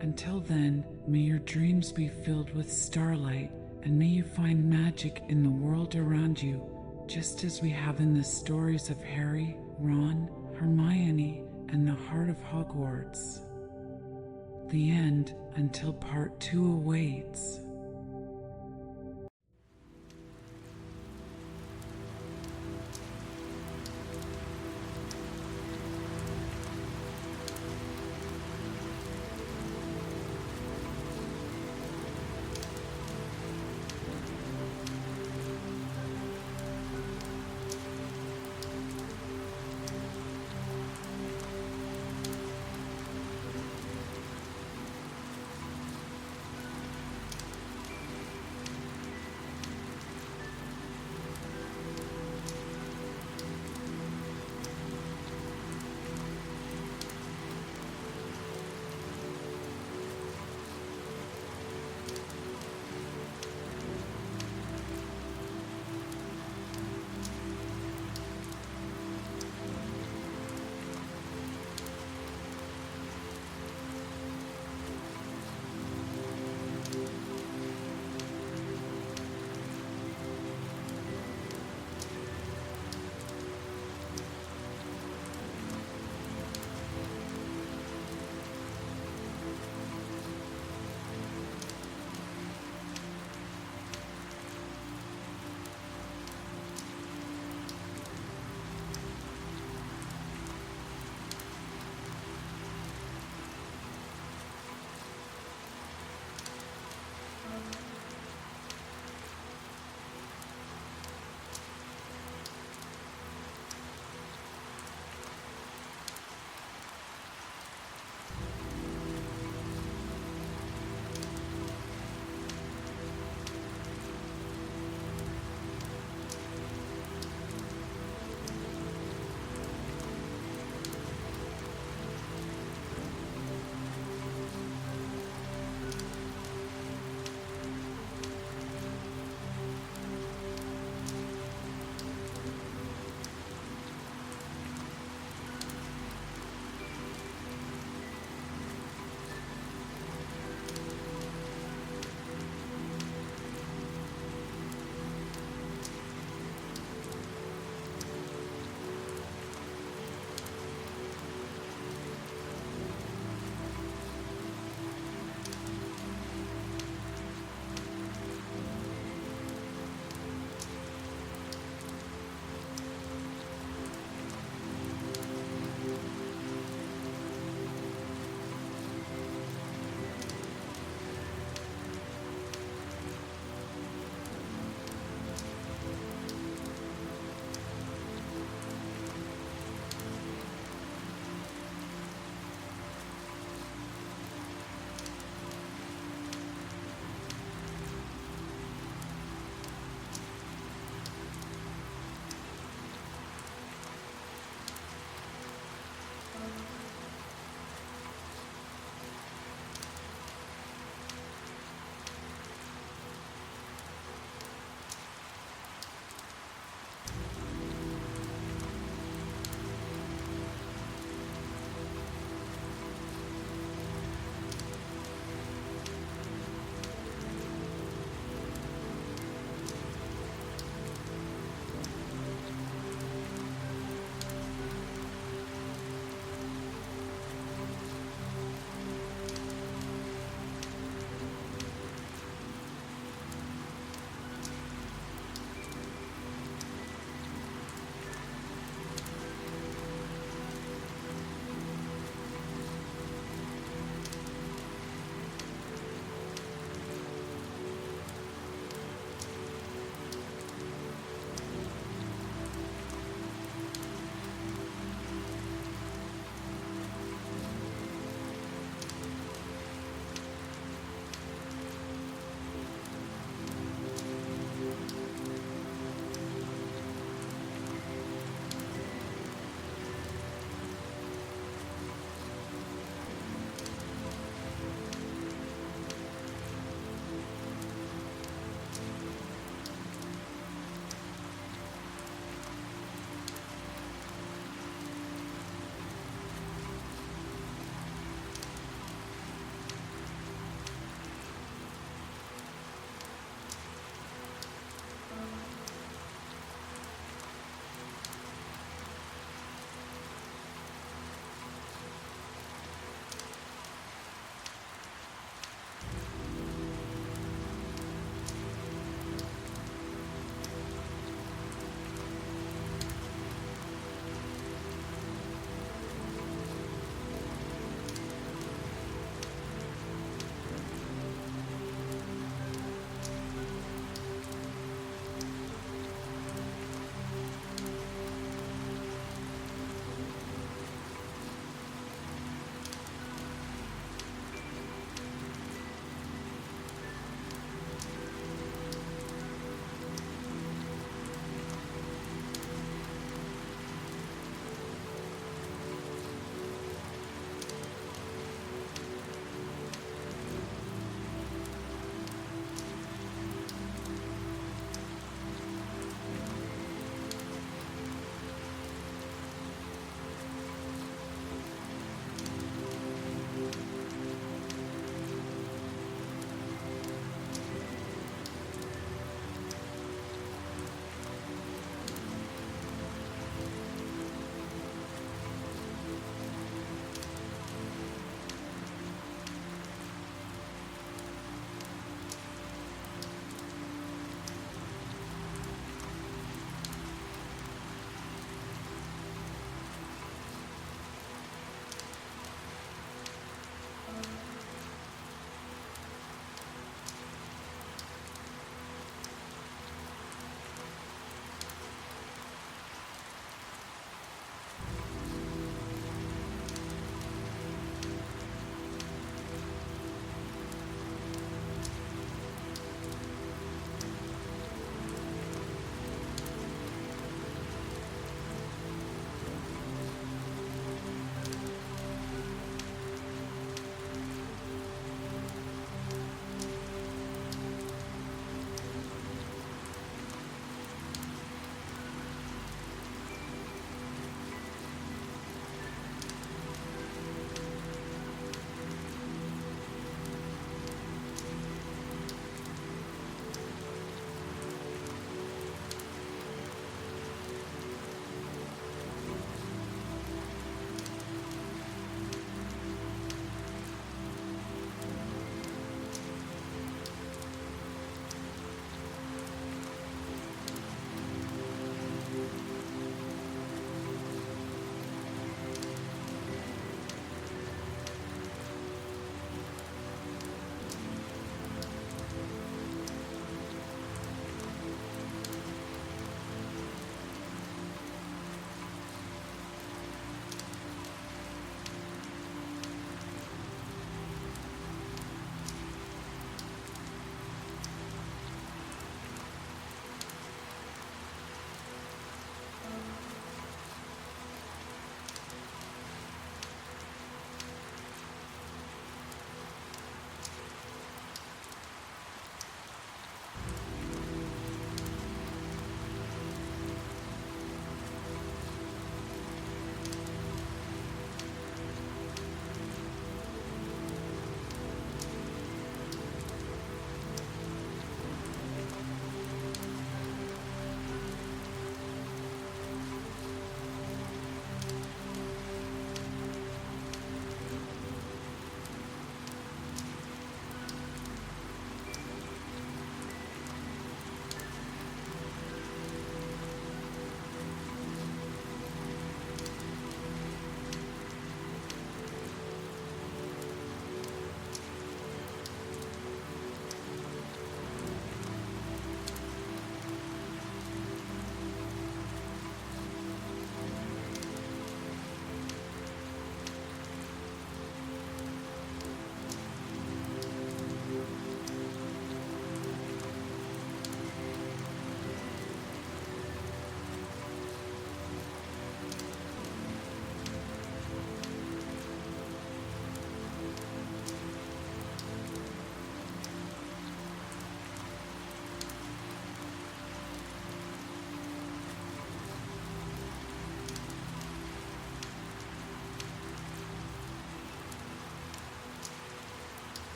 Until then, may your dreams be filled with starlight, and may you find magic in the world around you, just as we have in the stories of Harry, Ron, Hermione, and the heart of Hogwarts. The end, until part 2 awaits.